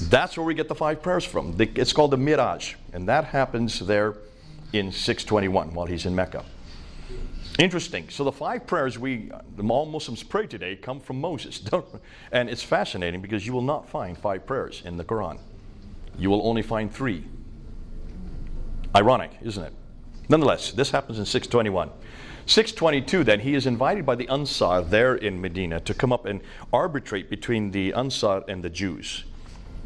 That's where we get the 5 prayers from. It's called the Miraj, and that happens there in 621 while he's in Mecca. Interesting. So the 5 prayers all Muslims pray today come from Moses. And it's fascinating because you will not find 5 prayers in the Quran. You will only find 3. Ironic, isn't it? Nonetheless, this happens in 621. 622 then, he is invited by the Ansar there in Medina to come up and arbitrate between the Ansar and the Jews.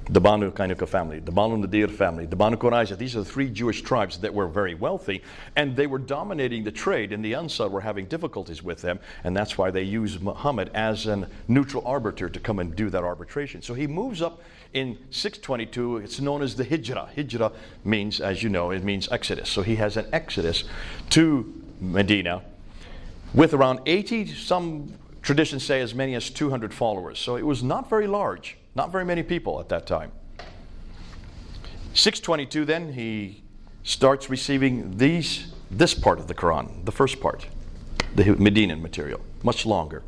The Banu Kainuka family, the Banu Nadir family, the Banu Qurayza. These are the 3 Jewish tribes that were very wealthy, and they were dominating the trade, and the Ansar were having difficulties with them, and that's why they used Muhammad as a neutral arbiter to come and do that arbitration. So he moves up in 622. It's known as the Hijrah. Hijrah means, as you know, it means exodus. So he has an exodus to Medina with around 80, some traditions say as many as 200 followers. So it was not very large. Not very many people at that time. 622 then, he starts receiving this part of the Quran, the first part, the Medinan material, much longer,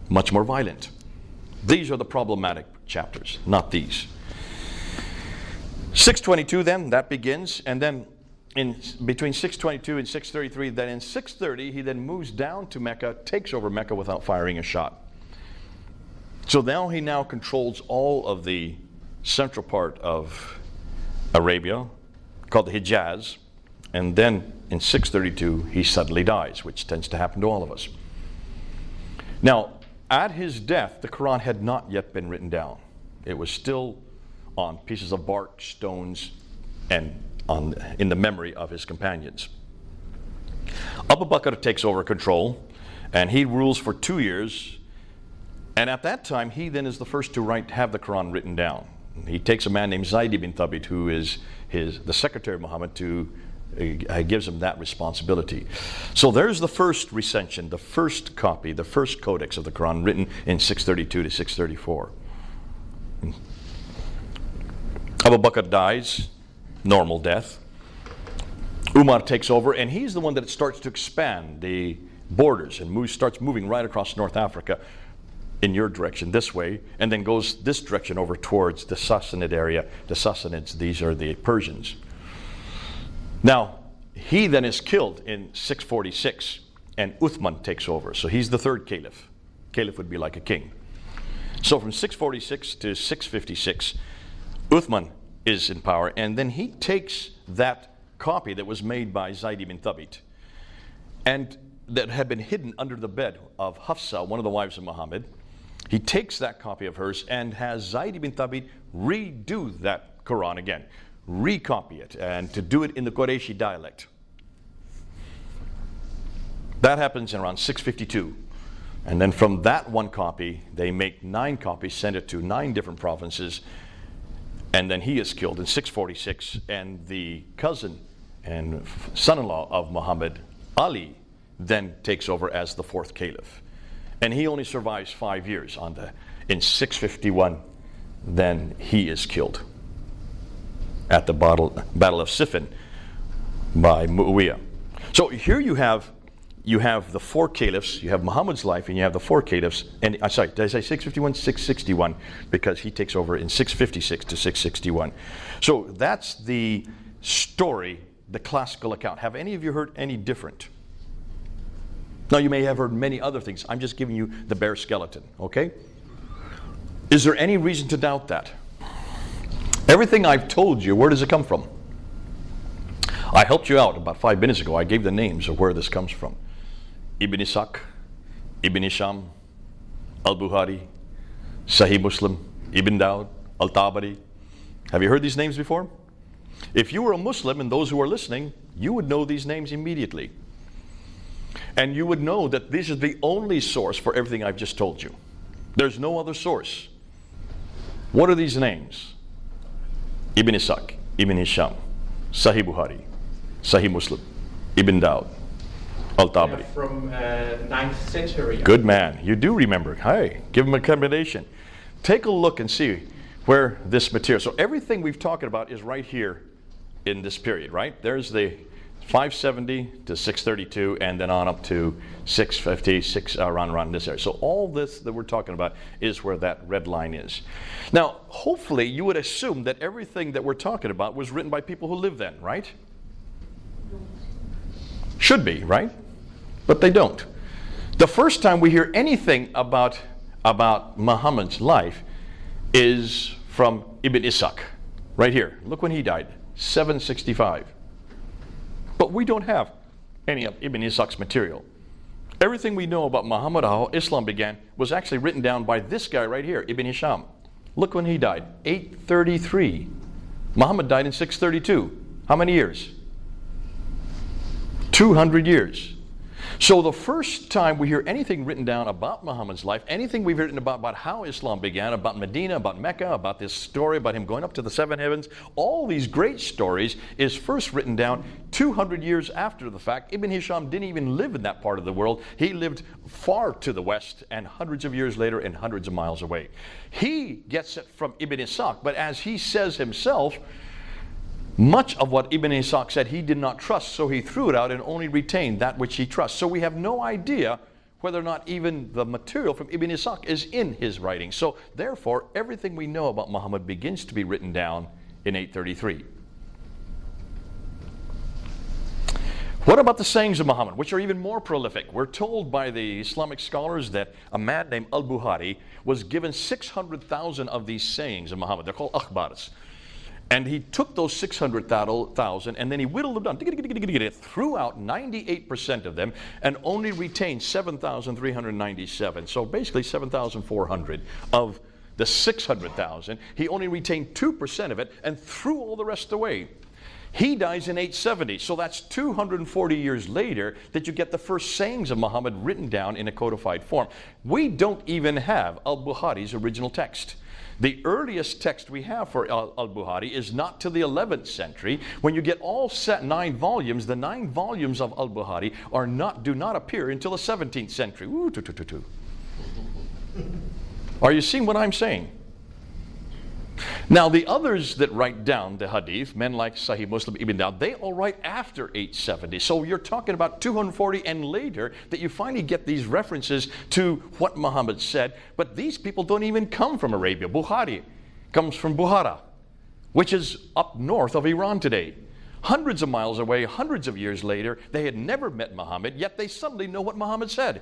much more violent. These are the problematic chapters, not these. 622 then, that begins, and then between 622 and 633, then in 630, he then moves down to Mecca, takes over Mecca without firing a shot. So now he controls all of the central part of Arabia, called the Hijaz, and then in 632 he suddenly dies, which tends to happen to all of us. Now, at his death, the Quran had not yet been written down. It was still on pieces of bark, stones, and in the memory of his companions. Abu Bakr takes over control, and he rules for 2 years. And at that time, he then is the first to have the Quran written down. He takes a man named Zayd ibn Thabit, who is the secretary of Muhammad, gives him that responsibility. So there's the first recension, the first copy, the first codex of the Quran written in 632 to 634. Abu Bakr dies, normal death. Umar takes over, and he's the one that starts to expand the borders and starts moving right across North Africa in your direction this way, and then goes this direction over towards the Sassanid area. The Sassanids, these are the Persians. Now, he then is killed in 646, and Uthman takes over. So he's the 3rd caliph. Caliph would be like a king. So from 646 to 656, Uthman is in power, and then he takes that copy that was made by Zayd ibn Thabit, and that had been hidden under the bed of Hafsa, one of the wives of Muhammad. He takes that copy of hers and has Zayd ibn Thabit redo that Quran again, recopy it, and to do it in the Qurayshi dialect. That happens in around 652. And then from that one copy, they make 9 copies, send it to 9 different provinces, and then he is killed in 646, and the cousin and son-in-law of Muhammad, Ali, then takes over as the 4th caliph. And he only survives 5 years in 651, then he is killed at the Battle of Siffin by Muawiyah. So here you have the 4 caliphs, you have Muhammad's life, and you have the 4 caliphs, and I'm sorry, did I say 651? 661, because he takes over in 656 to 661. So that's the story, the classical account. Have any of you heard any different? Now, you may have heard many other things. I'm just giving you the bare skeleton, okay? Is there any reason to doubt that? Everything I've told you, where does it come from? I helped you out about 5 minutes ago. I gave the names of where this comes from. Ibn Ishaq, Ibn Hisham, Al-Bukhari, Sahih Muslim, Ibn Dawud, Al-Tabari. Have you heard these names before? If you were a Muslim, and those who are listening, you would know these names immediately. And you would know that this is the only source for everything I've just told you. There's no other source. What are these names? Ibn Ishaq, Ibn Hisham, Sahih Bukhari, Sahih Muslim, Ibn Dawud, Al-Tabari. From 9th century. Good man. You do remember. Hey, give him a commendation. Take a look and see where this material. So everything we've talked about is right here in this period, right? There's the 570 to 632, and then on up to 650, around this area. So all this that we're talking about is where that red line is. Now, hopefully you would assume that everything that we're talking about was written by people who lived then, right? Should be, right? But they don't. The first time we hear anything about Muhammad's life is from Ibn Ishaq, right here. Look when he died, 765. But we don't have any of Ibn Ishaq's material. Everything we know about Muhammad, how Islam began, was actually written down by this guy right here, Ibn Hisham. Look when he died, 833. Muhammad died in 632. How many years? 200 years. So the first time we hear anything written down about Muhammad's life, anything we've written about how Islam began, about Medina, about Mecca, about this story about him going up to the seven heavens, all these great stories is first written down 200 years after the fact. Ibn Hisham didn't even live in that part of the world. He lived far to the west and hundreds of years later and hundreds of miles away. He gets it from Ibn Ishaq, but as he says himself, much of what Ibn Ishaq said he did not trust, so he threw it out and only retained that which he trusts. So we have no idea whether or not even the material from Ibn Ishaq is in his writing. So therefore, everything we know about Muhammad begins to be written down in 833. What about the sayings of Muhammad, which are even more prolific? We're told by the Islamic scholars that a man named Al-Bukhari was given 600,000 of these sayings of Muhammad. They're called akhbars. And he took those 600,000 and then he whittled them down, threw out 98% of them, and only retained 7,397. So basically 7,400 of the 600,000. He only retained 2% of it and threw all the rest away. He dies in 870, so that's 240 years later that you get the first sayings of Muhammad written down in a codified form. We don't even have Al-Bukhari's original text. The earliest text we have for Al-Bukhari is not till the 11th century. When you get all 9 volumes, the 9 volumes of Al-Bukhari do not appear until the 17th century. Ooh, Are you seeing what I'm saying? Now, the others that write down the hadith, men like Sahih Muslim, Ibn Dawud, they all write after 870. So you're talking about 240 and later that you finally get these references to what Muhammad said. But these people don't even come from Arabia. Bukhari comes from Buhara, which is up north of Iran today. Hundreds of miles away, hundreds of years later, they had never met Muhammad, yet they suddenly know what Muhammad said.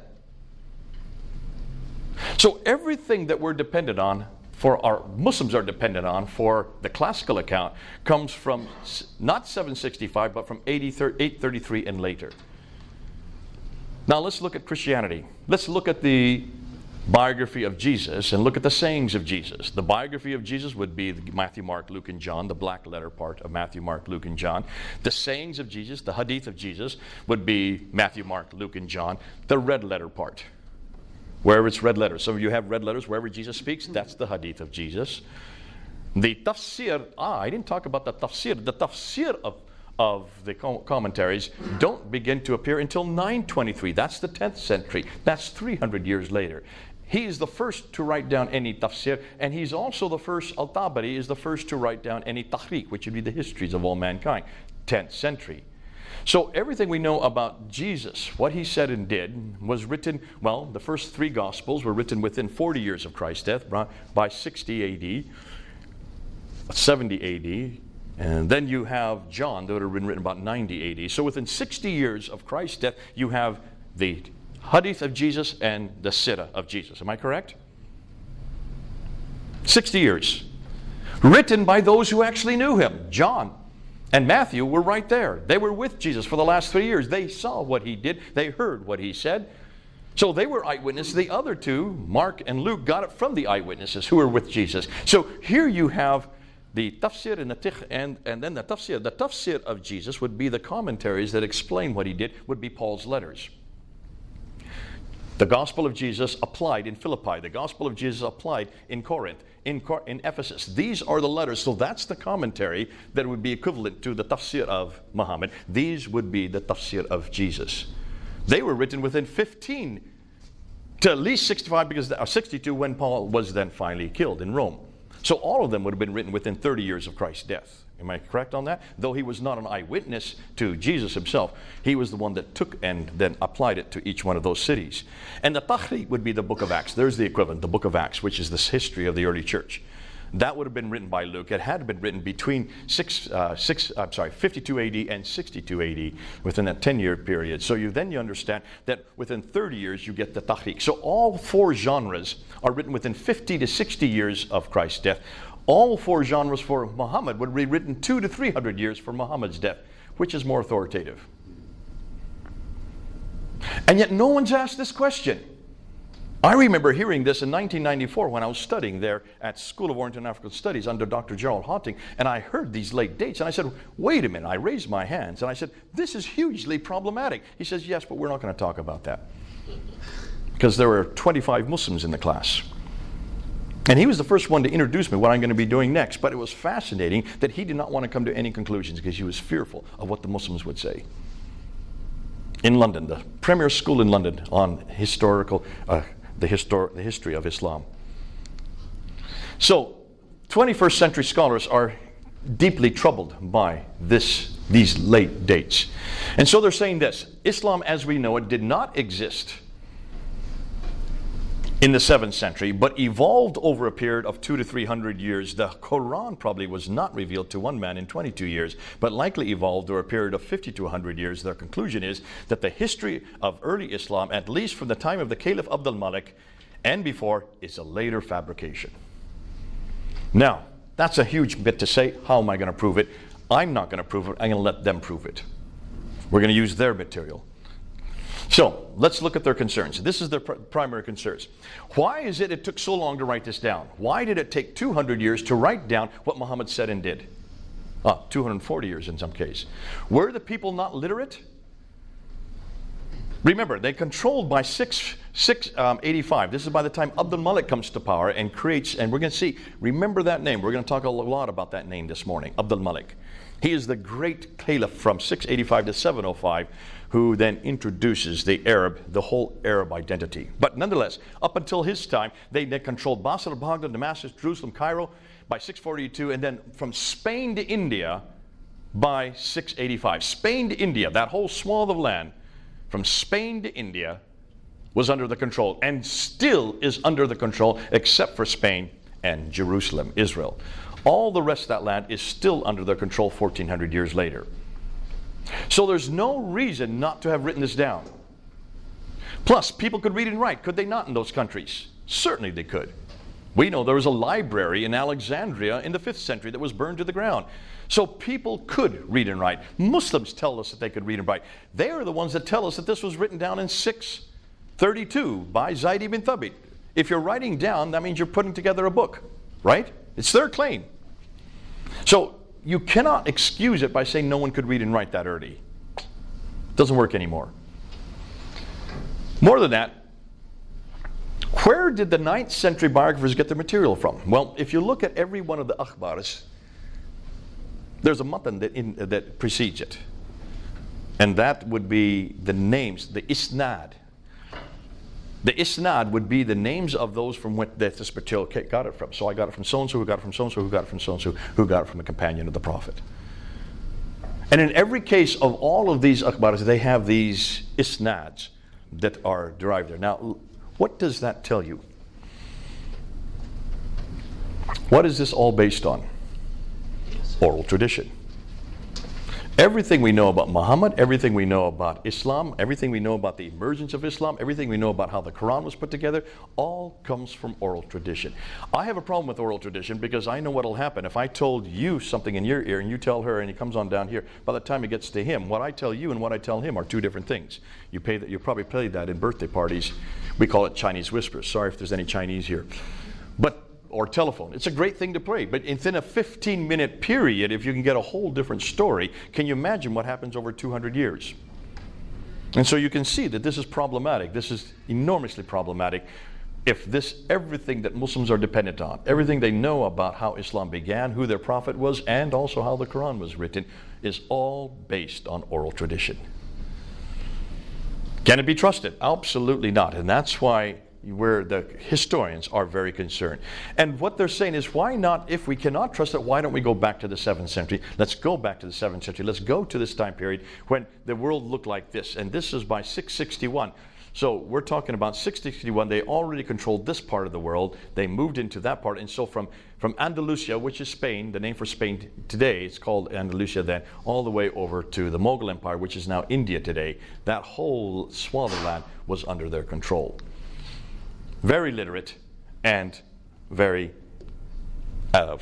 So everything that we're dependent on, for our Muslims are dependent on for the classical account, comes from not 765 but from 833 and later. Now let's look at Christianity. Let's look at the biography of Jesus and look at the sayings of Jesus. The biography of Jesus would be Matthew, Mark, Luke, and John, the black letter part of Matthew, Mark, Luke, and John. The sayings of Jesus, the hadith of Jesus, would be Matthew, Mark, Luke, and John, the red letter part. Wherever it's red letters. Some of you have red letters wherever Jesus speaks. That's the hadith of Jesus. The tafsir, I didn't talk about the tafsir. The tafsir of the commentaries don't begin to appear until 923. That's the 10th century. That's 300 years later. He's the first to write down any tafsir, and he's also the first, Al-Tabari is the first to write down any tahriq, which would be the histories of all mankind, 10th century. So everything we know about Jesus, what he said and did, was written, well, the first 3 Gospels were written within 40 years of Christ's death, by 60 AD, 70 AD, and then you have John that would have been written about 90 AD. So within 60 years of Christ's death, you have the hadith of Jesus and the sirah of Jesus. Am I correct? 60 years. Written by those who actually knew him. John and Matthew were right there. They were with Jesus for the last 3 years. They saw what he did. They heard what he said. So they were eyewitnesses. The other 2, Mark and Luke, got it from the eyewitnesses who were with Jesus. So here you have the tafsir and the tikh, and then the tafsir. The tafsir of Jesus would be the commentaries that explain what he did, would be Paul's letters. The gospel of Jesus applied in Philippi. The gospel of Jesus applied in Corinth, in Ephesus. These are the letters. So that's the commentary that would be equivalent to the tafsir of Muhammad. These would be the tafsir of Jesus. They were written within 15 to at least 65, or 62 when Paul was then finally killed in Rome. So all of them would have been written within 30 years of Christ's death. Am I correct on that? Though he was not an eyewitness to Jesus himself, he was the one that took and then applied it to each one of those cities. And the Tahriq would be the book of Acts. There's the equivalent, the book of Acts, which is this history of the early church. That would have been written by Luke. It had been written between 52 AD and 62 AD, within that 10-year period. So you understand that within 30 years you get the Tahriq. So all four genres are written within 50 to 60 years of Christ's death. All four genres for Muhammad would be written 200 to 300 years for Muhammad's death. Which is more authoritative? And yet no one's asked this question. I remember hearing this in 1994 when I was studying there at School of Oriental and African Studies under Dr. Gerald Hotting, and I heard these late dates, and I said, wait a minute. I raised my hands, and I said, this is hugely problematic. He says, yes, but we're not going to talk about that. Because there were 25 Muslims in the class. And he was the first one to introduce me what I'm going to be doing next, but it was fascinating that he did not want to come to any conclusions because he was fearful of what the Muslims would say. In London, the premier school in London on the history of Islam. So, 21st century scholars are deeply troubled by these late dates. And so they're saying this: Islam as we know it did not exist in the 7th century, but evolved over a period of 200 to 300 years. The Quran probably was not revealed to one man in 22 years, but likely evolved over a period of 50 to 100 years. Their conclusion is that the history of early Islam, at least from the time of the Caliph Abdul Malik and before, is a later fabrication. Now, that's a huge bit to say. How am I going to prove it? I'm not going to prove it. I'm going to let them prove it. We're going to use their material. So, let's look at their concerns. This is their primary concerns. Why is it took so long to write this down? Why did it take 200 years to write down what Muhammad said and did? 240 years in some case. Were the people not literate? Remember, they controlled by 685. This is by the time Abdul Malik comes to power and creates, and we're going to see, remember that name. We're going to talk a lot about that name this morning, Abdul Malik. He is the great caliph from 685 to 705, who then introduces the whole Arab identity. But nonetheless, up until his time, they controlled Basra, Baghdad, Damascus, Jerusalem, Cairo by 642, and then from Spain to India by 685. Spain to India, that whole swath of land, from Spain to India, was under the control, and still is under the control, except for Spain and Jerusalem, Israel. All the rest of that land is still under their control 1,400 years later. So there's no reason not to have written this down. Plus, people could read and write, could they not, in those countries? Certainly they could. We know there was a library in Alexandria in the 5th century that was burned to the ground. So people could read and write. Muslims tell us that they could read and write. They are the ones that tell us that this was written down in 632 by Zayd ibn Thabit. If you're writing down, that means you're putting together a book, right? It's their claim. So you cannot excuse it by saying no one could read and write that early. It doesn't work anymore. More than that, where did the 9th century biographers get their material from? Well, if you look at every one of the akhbars, there's a matan that precedes it. And that would be the names, the isnad. The isnad would be the names of those from what this material got it from. So I got it from so-and-so, who got it from so-and-so, who got it from so-and-so, who got it from a companion of the Prophet. And in every case of all of these akhbars, they have these isnads that are derived there. Now, what does that tell you? What is this all based on? Oral tradition. Everything we know about Muhammad, everything we know about Islam, everything we know about the emergence of Islam, everything we know about how the Quran was put together, all comes from oral tradition. I have a problem with oral tradition because I know what will happen. If I told you something in your ear and you tell her and it comes on down here, by the time it gets to him, what I tell you and what I tell him are two different things. You probably play that in birthday parties. We call it Chinese whispers. Sorry if there's any Chinese here. Or telephone. It's a great thing to play, but within a 15-minute period, if you can get a whole different story, can you imagine what happens over 200 years? And so you can see that this is problematic. This is enormously problematic if everything that Muslims are dependent on, everything they know about how Islam began, who their prophet was, and also how the Quran was written, is all based on oral tradition. Can it be trusted? Absolutely not. And that's why where the historians are very concerned. And what they're saying is, why not, if we cannot trust it, why don't we go back to the 7th century? Let's go back to the 7th century. Let's go to this time period when the world looked like this. And this is by 661. So we're talking about 661. They already controlled this part of the world. They moved into that part. And so from Andalusia, which is Spain, the name for Spain today, it's called Andalusia then, all the way over to the Mughal Empire, which is now India today, that whole swath of land was under their control. Very literate and very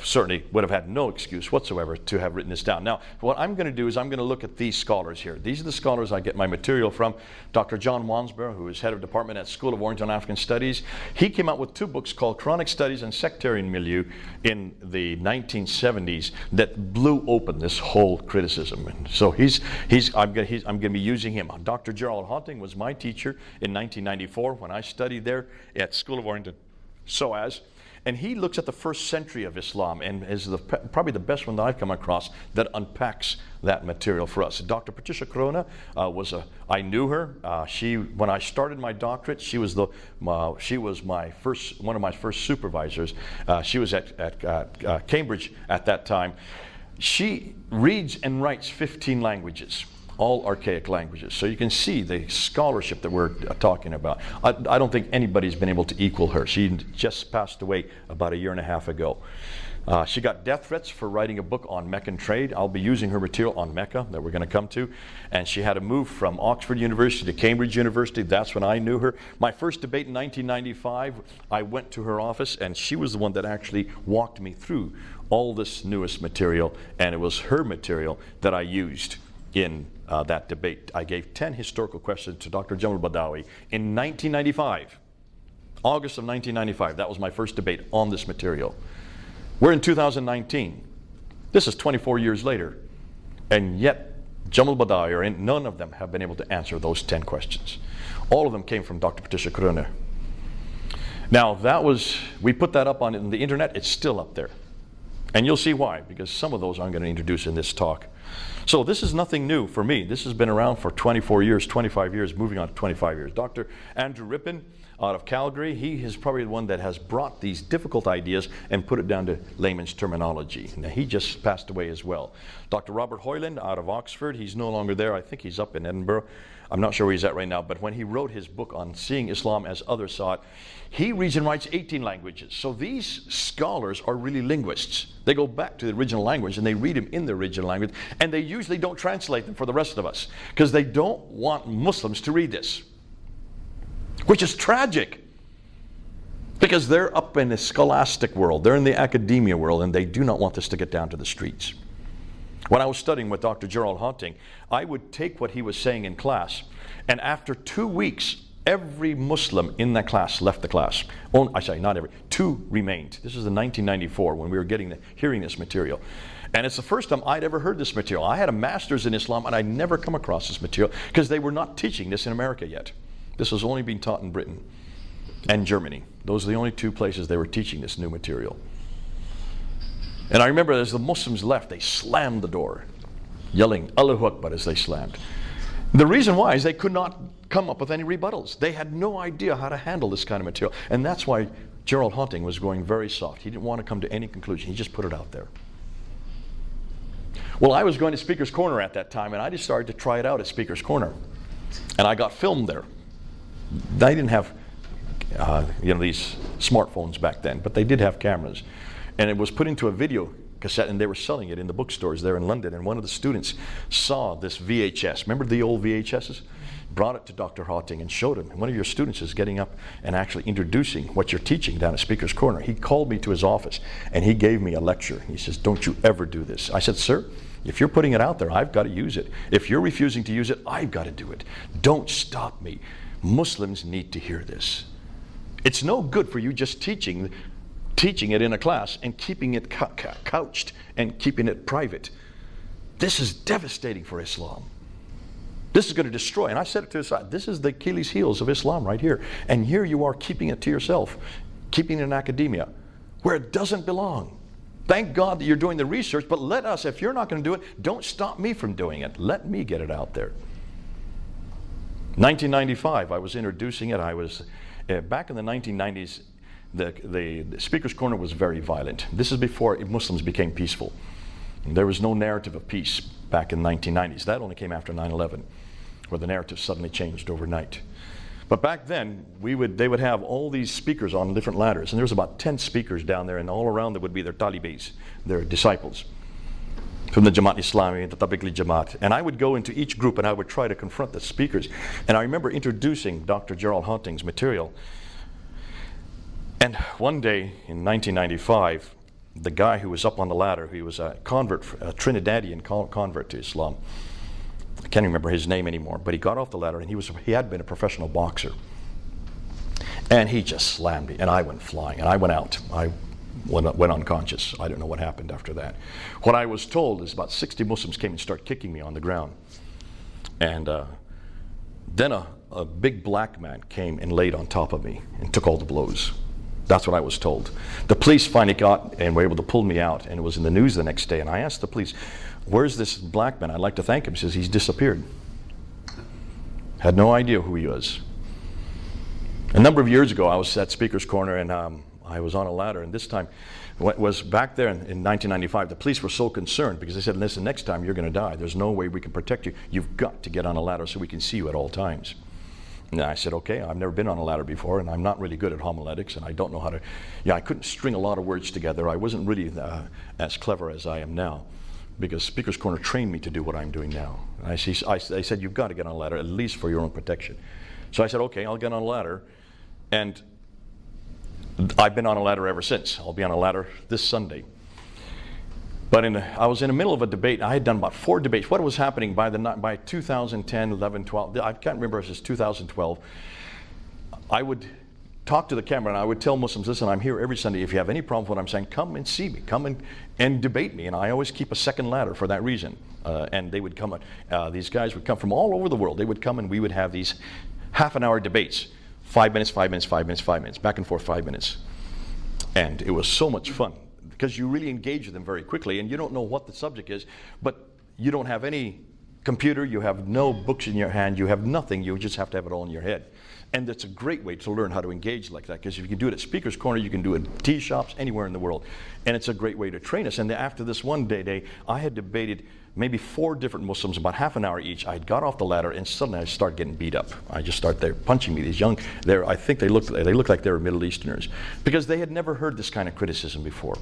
certainly would have had no excuse whatsoever to have written this down. Now, what I'm going to do is I'm going to look at these scholars here. These are the scholars I get my material from. Dr. John Wansborough, who is head of department at School of Oriental and African Studies, he came out with 2 books called Quranic Studies and Sectarian Milieu in the 1970s that blew open this whole criticism. And so I'm going to be using him. Dr. Gerald Hotting was my teacher in 1994 when I studied there at School of Oriental SOAS. And he looks at the 1st century of Islam and is probably the best one that I've come across that unpacks that material for us. Dr. Patricia Corona I knew her. When I started my doctorate, she was one of my first supervisors. She was at Cambridge at that time. She reads and writes 15 languages. All archaic languages. So you can see the scholarship that we're talking about. I don't think anybody's been able to equal her. She just passed away about 1.5 years ago. She got death threats for writing a book on Meccan trade. I'll be using her material on Mecca that we're going to come to. And she had to move from Oxford University to Cambridge University. That's when I knew her. My first debate in 1995, I went to her office and she was the one that actually walked me through all this newest material. And it was her material that I used in that debate. I gave 10 historical questions to Dr. Jamal Badawi in 1995, August of 1995. That was my first debate on this material. We're in 2019. This is 24 years later, and yet Jamal Badawi, none of them have been able to answer those 10 questions. All of them came from Dr. Patricia Corona. Now we put that up on the internet. It's still up there. And you'll see why, because some of those I'm going to introduce in this talk. So this is nothing new for me. This has been around for 24 years, 25 years, moving on to 25 years. Dr. Andrew Rippin out of Calgary, he is probably the one that has brought these difficult ideas and put it down to layman's terminology. Now, he just passed away as well. Dr. Robert Hoyland out of Oxford, he's no longer there. I think he's up in Edinburgh. I'm not sure where he's at right now, but when he wrote his book on Seeing Islam as Others Saw It, he reads and writes 18 languages. So these scholars are really linguists. They go back to the original language and they read them in the original language, and they usually don't translate them for the rest of us because they don't want Muslims to read this, which is tragic because they're up in the scholastic world, they're in the academia world, and they do not want this to get down to the streets. When I was studying with Dr. Gerald Hotting, I would take what he was saying in class, and after 2 weeks, every Muslim in that class left the class. Not every, 2 remained. This is in 1994 when we were hearing this material. And it's the first time I'd ever heard this material. I had a master's in Islam, and I'd never come across this material because they were not teaching this in America yet. This was only being taught in Britain and Germany. Those are the only 2 places they were teaching this new material. And I remember as the Muslims left, they slammed the door, yelling Allahu Akbar as they slammed. The reason why is they could not come up with any rebuttals. They had no idea how to handle this kind of material. And that's why Gerald Hotting was going very soft. He didn't want to come to any conclusion. He just put it out there. Well, I was going to Speaker's Corner at that time, and I just started to try it out at Speaker's Corner. And I got filmed there. They didn't have these smartphones back then, but they did have cameras. And it was put into a video cassette, and they were selling it in the bookstores there in London. And one of the students saw this VHS. Remember the old VHSs? Brought it to Dr. Hotting and showed him. And one of your students is getting up and actually introducing what you're teaching down at Speaker's Corner. He called me to his office, and he gave me a lecture. He says, "Don't you ever do this." I said, "Sir, if you're putting it out there, I've got to use it. If you're refusing to use it, I've got to do it. Don't stop me. Muslims need to hear this. It's no good for you just teaching it in a class and keeping it couched and keeping it private. This is devastating for Islam. This is going to destroy." And I said it to his side. This is the Achilles heels of Islam right here. And here you are keeping it to yourself, keeping it in academia, where it doesn't belong. Thank God that you're doing the research, but let us, if you're not going to do it, don't stop me from doing it. Let me get it out there. 1995, I was introducing it. I was back in the 1990s, the Speaker's Corner was very violent. This is before Muslims became peaceful. There was no narrative of peace back in the 1990s. That only came after 9/11, where the narrative suddenly changed overnight. But back then, they would have all these speakers on different ladders, and there was about 10 speakers down there, and all around there would be their talibis, their disciples, from the Jamaat Islami, the Tablighi Jamaat. And I would go into each group and I would try to confront the speakers. And I remember introducing Dr. Gerald Haunting's material. And one day in 1995, the guy who was up on the ladder, he was a convert, a Trinidadian convert to Islam. I can't remember his name anymore, but he got off the ladder and he had been a professional boxer. And he just slammed me and I went flying and I went out. I went unconscious. I don't know what happened after that. What I was told is about 60 Muslims came and started kicking me on the ground. And then a big black man came and laid on top of me and took all the blows. That's what I was told. The police finally got and were able to pull me out, and it was in the news the next day. And I asked the police, "Where's this black man? I'd like to thank him." He says, "He's disappeared." Had no idea who he was. A number of years ago, I was at Speaker's Corner, and I was on a ladder, and this time, what was back there in 1995, the police were so concerned because they said, "Listen, next time you're going to die. There's no way we can protect you. You've got to get on a ladder so we can see you at all times." And I said, "Okay, I've never been on a ladder before, and I'm not really good at homiletics, and I don't know how to, I couldn't string a lot of words together. I wasn't really as clever as I am now, because Speaker's Corner trained me to do what I'm doing now." And they said, "You've got to get on a ladder, at least for your own protection." So I said, "Okay, I'll get on a ladder," and I've been on a ladder ever since. I'll be on a ladder this Sunday. But I was in the middle of a debate. I had done about 4 debates. What was happening by 2010, 11, 12, I can't remember if it was 2012, I would talk to the camera and I would tell Muslims, "Listen, I'm here every Sunday. If you have any problem with what I'm saying, come and see me. Come and debate me." And I always keep a second ladder for that reason. And they would come, these guys would come from all over the world. They would come and we would have these half-an-hour debates. 5 minutes, 5 minutes, 5 minutes, 5 minutes, back and forth 5 minutes. And it was so much fun because you really engage with them very quickly and you don't know what the subject is, but you don't have any computer, you have no books in your hand, you have nothing, you just have to have it all in your head. And it's a great way to learn how to engage like that, because if you can do it at Speaker's Corner, you can do it in tea shops, anywhere in the world. And it's a great way to train us. And after this one day, I had debated maybe 4 different Muslims, about half an hour each. I got off the ladder and suddenly I started getting beat up. I just started, they're punching me, these young, I think they looked like they were Middle Easterners, because they had never heard this kind of criticism before.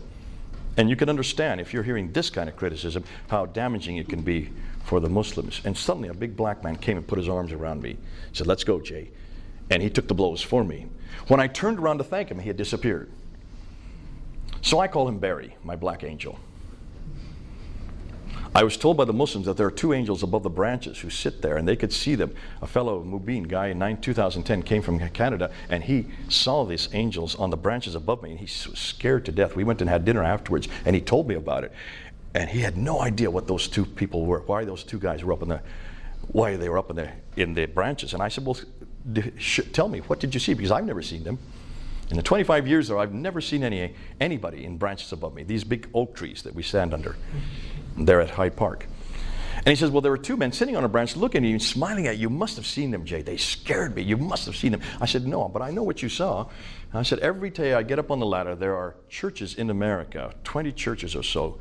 And you can understand, if you're hearing this kind of criticism, how damaging it can be for the Muslims. And suddenly a big black man came and put his arms around me, said, "Let's go, Jay." And he took the blows for me. When I turned around to thank him, he had disappeared. So I call him Barry, my black angel. I was told by the Muslims that there are 2 angels above the branches who sit there, and they could see them. A fellow Mubin guy in 2010 came from Canada, and he saw these angels on the branches above me, and he was scared to death. We went and had dinner afterwards, and he told me about it. And he had no idea what those 2 people were, why those 2 guys were why they were up in the branches. And I said, "Well, tell me, what did you see? Because I've never seen them. In the 25 years there, I've never seen anybody in branches above me, these big oak trees that we stand under there at Hyde Park." And he says, "Well, there were 2 men sitting on a branch looking at you and smiling at you. You must have seen them, Jay. They scared me. You must have seen them." I said, "No, but I know what you saw." And I said, "Every day I get up on the ladder, there are churches in America, 20 churches or so.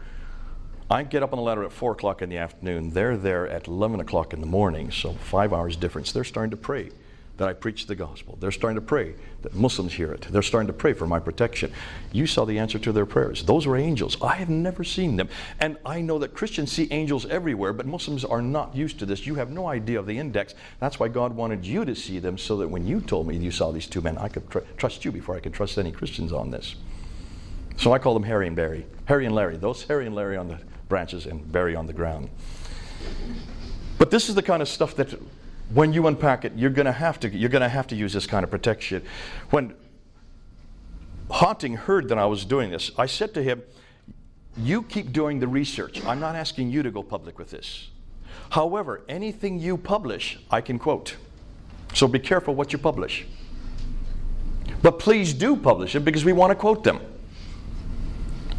I get up on the ladder at 4 o'clock in the afternoon. They're there at 11 o'clock in the morning, so 5 hours difference. They're starting to pray that I preach the gospel. They're starting to pray that Muslims hear it. They're starting to pray for my protection." You saw the answer to their prayers. Those were angels. I have never seen them. And I know that Christians see angels everywhere, but Muslims are not used to this. You have no idea of the index. That's why God wanted you to see them, so that when you told me you saw these 2 men, I could trust you before I could trust any Christians on this. So I call them Harry and Barry. Harry and Larry. Those Harry and Larry on the branches and Barry on the ground. But this is the kind of stuff that when you unpack it, you're going to have to use this kind of protection. When Haunting heard that I was doing this, I said to him, "You keep doing the research. I'm not asking you to go public with this. However, anything you publish, I can quote. So be careful what you publish. But please do publish it, because we want to quote them."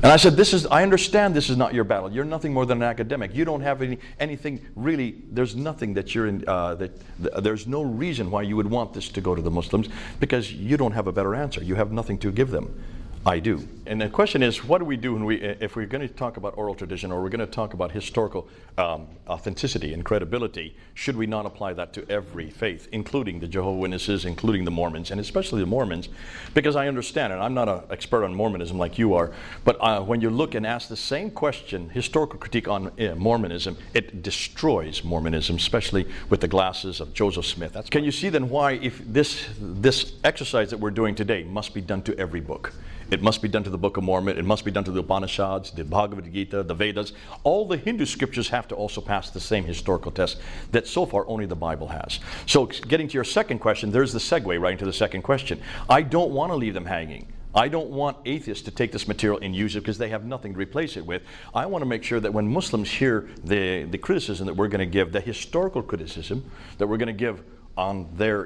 And I said, I understand this is not your battle. You're nothing more than an academic. You don't have anything really, there's nothing that you're in, there's no reason why you would want this to go to the Muslims, because you don't have a better answer. You have nothing to give them. I do. And the question is, what do we do if we're going to talk about oral tradition, or we're going to talk about historical authenticity and credibility? Should we not apply that to every faith, including the Jehovah's Witnesses, including the Mormons, and especially the Mormons? Because I understand, and I'm not an expert on Mormonism like you are, but when you look and ask the same question, historical critique on Mormonism, it destroys Mormonism, especially with the glasses of Joseph Smith. Can you see then why, if this exercise that we're doing today must be done to every book? It must be done to the Book of Mormon. It must be done to the Upanishads, the Bhagavad Gita, the Vedas. All the Hindu scriptures have to also pass the same historical test that so far only the Bible has. So getting to your second question, there's the segue right into the second question. I don't want to leave them hanging. I don't want atheists to take this material and use it because they have nothing to replace it with. I want to make sure that when Muslims hear the criticism that we're going to give, the historical criticism that we're going to give on the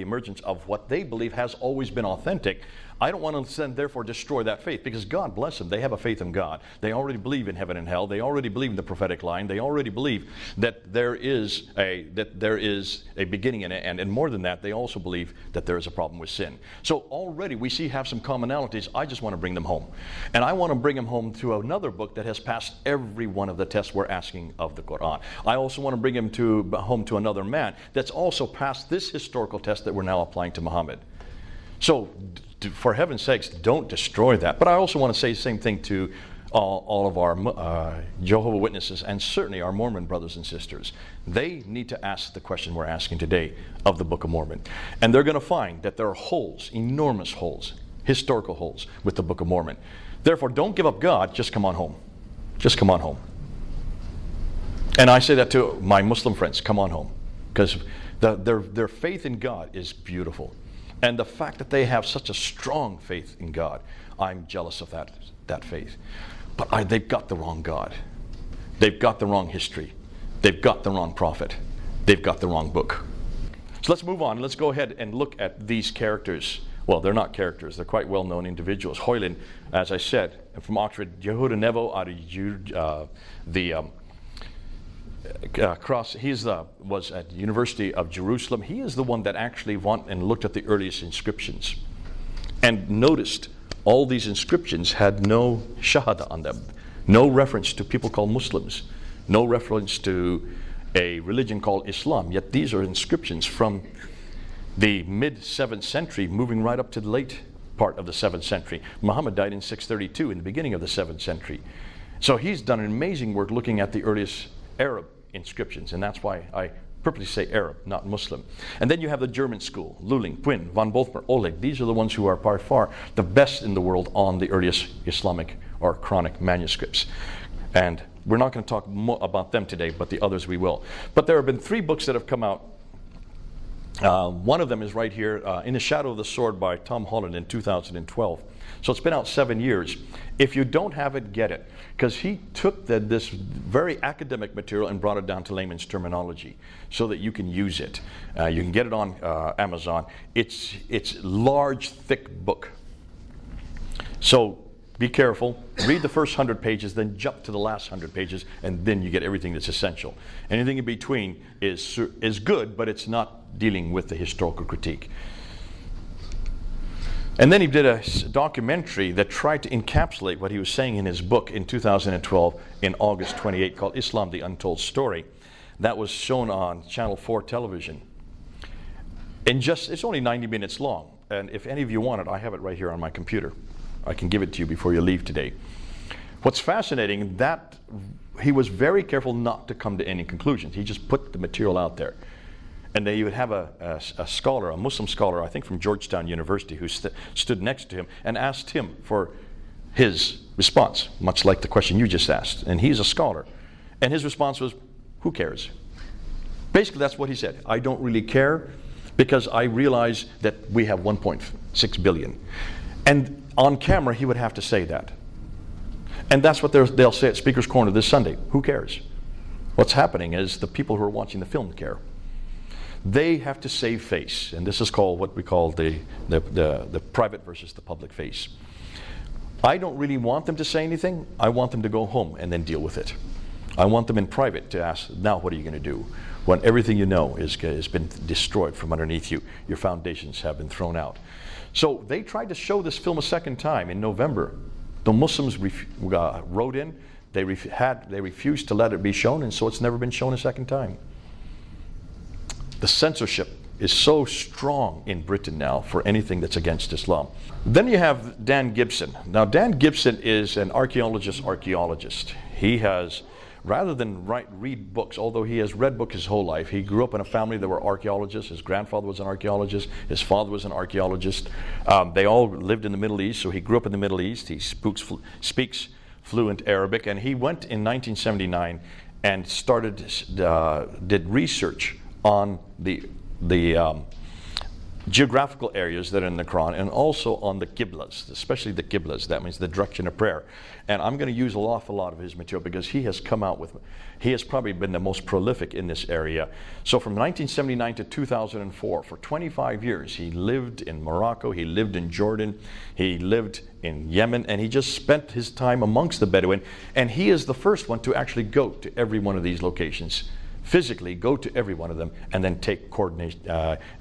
emergence of what they believe has always been authentic, I don't want to therefore destroy that faith, because God bless them. They have a faith in God. They already believe in heaven and hell. They already believe in the prophetic line. They already believe that there is a beginning and an end. And more than that, they also believe that there is a problem with sin. So already we have some commonalities. I just want to bring them home. And I want to bring them home through another book that has passed every one of the tests we're asking of the Quran. I also want to bring them home to another man that's also passed this historical test that we're now applying to Muhammad. So, for heaven's sakes, don't destroy that. But I also want to say the same thing to all of our Jehovah's Witnesses, and certainly our Mormon brothers and sisters. They need to ask the question we're asking today of the Book of Mormon. And they're going to find that there are holes, enormous holes, historical holes with the Book of Mormon. Therefore, don't give up God, just come on home. Just come on home. And I say that to my Muslim friends, come on home. Because their faith in God is beautiful. And the fact that they have such a strong faith in God, I'm jealous of that faith. But they've got the wrong God. They've got the wrong history. They've got the wrong prophet. They've got the wrong book. So let's move on. Let's go ahead and look at these characters. Well, they're not characters. They're quite well-known individuals. Hoyland, as I said, from Oxford. Yehuda Nevo out of was at the University of Jerusalem. He is the one that actually went and looked at the earliest inscriptions and noticed all these inscriptions had no shahada on them, no reference to people called Muslims, no reference to a religion called Islam. Yet these are inscriptions from the mid-7th century, moving right up to the late part of the 7th century. Muhammad died in 632, in the beginning of the 7th century. So he's done an amazing work looking at the earliest Arab inscriptions, and that's why I purposely say Arab, not Muslim. And then you have the German school, Luling, Puin, von Bolfmer, Oleg. These are the ones who are by far the best in the world on the earliest Islamic or Quranic manuscripts. And we're not going to talk more about them today, but the others we will. But there have been 3 books that have come out. One of them is right here, In the Shadow of the Sword by Tom Holland in 2012. So it's been out 7 years. If you don't have it, get it. Because he took this very academic material and brought it down to layman's terminology so that you can use it. You can get it on Amazon. It's large, thick book. So be careful. Read the first 100 pages, then jump to the last 100 pages, and then you get everything that's essential. Anything in between is good, but it's not dealing with the historical critique. And then he did a documentary that tried to encapsulate what he was saying in his book in 2012 in August 28 called Islam, the Untold Story. That was shown on Channel 4 television. And it's only 90 minutes long. And if any of you want it, I have it right here on my computer. I can give it to you before you leave today. What's fascinating, that he was very careful not to come to any conclusions. He just put the material out there. And then you would have a scholar, a Muslim scholar, I think from Georgetown University, who stood next to him and asked him for his response, much like the question you just asked. And he's a scholar. And his response was, who cares? Basically, that's what he said. I don't really care because I realize that we have 1.6 billion. And on camera, he would have to say that. And that's what they'll say at Speaker's Corner this Sunday. Who cares? What's happening is the people who are watching the film care. They have to save face, and this is called what we call the private versus the public face. I don't really want them to say anything. I want them to go home and then deal with it. I want them in private to ask, now what are you going to do? When everything you know has been destroyed from underneath you. Your foundations have been thrown out. So they tried to show this film a second time in November. The Muslims wrote in. They refused to let it be shown, and so it's never been shown a second time. The censorship is so strong in Britain now for anything that's against Islam. Then you have Dan Gibson. Now Dan Gibson is an archaeologist. He has, rather than read books, although he has read books his whole life, he grew up in a family that were archaeologists. His grandfather was an archaeologist. His father was an archaeologist. They all lived in the Middle East, so he grew up in the Middle East. He speaks fluent Arabic, and he went in 1979 and did research on the geographical areas that are in the Quran, and also on the Qiblas, especially the Qiblas. That means the direction of prayer. And I'm going to use an awful lot of his material because he has probably been the most prolific in this area. So from 1979 to 2004, for 25 years, he lived in Morocco, he lived in Jordan, he lived in Yemen, and he just spent his time amongst the Bedouin. And he is the first one to actually go to every one of these locations. Physically go to every one of them and then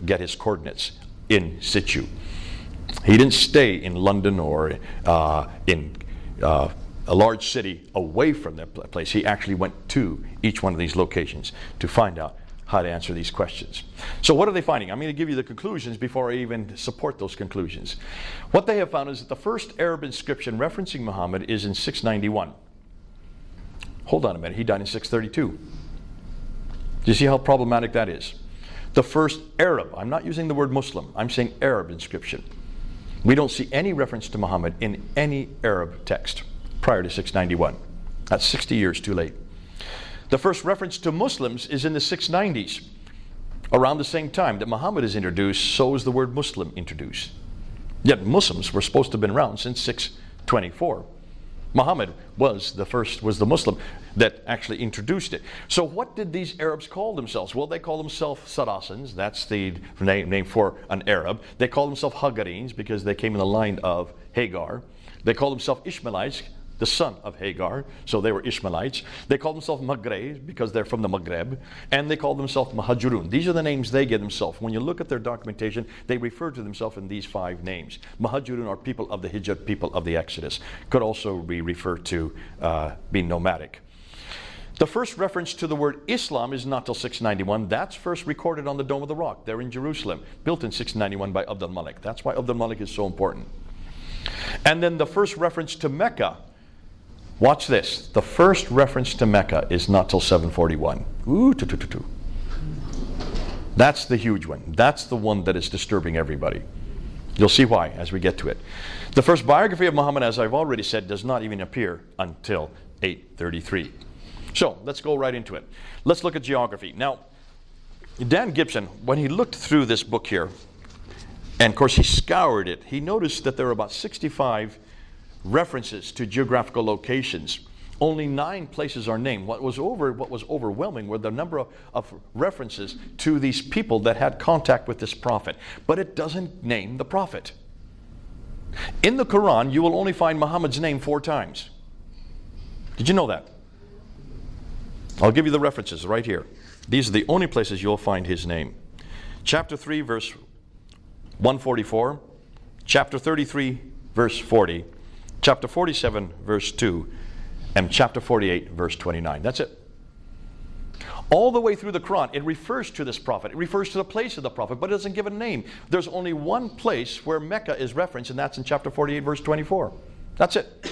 get his coordinates in situ. He didn't stay in London or in a large city away from that place. He actually went to each one of these locations to find out how to answer these questions. So what are they finding? I'm going to give you the conclusions before I even support those conclusions. What they have found is that the first Arab inscription referencing Muhammad is in 691. Hold on a minute, he died in 632. Do you see how problematic that is? The first Arab, I'm not using the word Muslim, I'm saying Arab inscription. We don't see any reference to Muhammad in any Arab text prior to 691. That's 60 years too late. The first reference to Muslims is in the 690s. Around the same time that Muhammad is introduced, so is the word Muslim introduced. Yet Muslims were supposed to have been around since 624. Muhammad was the Muslim that actually introduced it. So what did these Arabs call themselves? Well, they call themselves Saracens. That's the name for an Arab. They call themselves Hagarenes because they came in the line of Hagar. They call themselves Ishmaelites, the son of Hagar, so they were Ishmaelites. They call themselves Maghreb because they're from the Maghreb, and they call themselves Muhajirun. These are the names they give themselves. When you look at their documentation, they refer to themselves in these 5 names. Muhajirun are people of the Hijr, people of the Exodus. Could also be referred to being nomadic. The first reference to the word Islam is not till 691. That's first recorded on the Dome of the Rock there in Jerusalem, built in 691 by Abd al-Malik. That's why Abd al-Malik is so important. And then the first reference to Mecca, watch this. The first reference to Mecca is not till 741. That's the huge one. That's the one that is disturbing everybody. You'll see why as we get to it. The first biography of Muhammad, as I've already said, does not even appear until 833. So let's go right into it. Let's look at geography. Now, Dan Gibson, when he looked through this book here, and of course he scoured it, he noticed that there are about 65 references to geographical locations. Only 9 places are named. What was overwhelming were the number of references to these people that had contact with this prophet. But it doesn't name the prophet. In the Quran, you will only find Muhammad's name 4 times. Did you know that? I'll give you the references right here. These are the only places you'll find his name. Chapter 3, verse 144. Chapter 33, verse 40. Chapter 47, verse 2, and chapter 48, verse 29. That's it. All the way through the Quran, it refers to this prophet. It refers to the place of the prophet, but it doesn't give a name. There's only one place where Mecca is referenced, and that's in chapter 48, verse 24. That's it.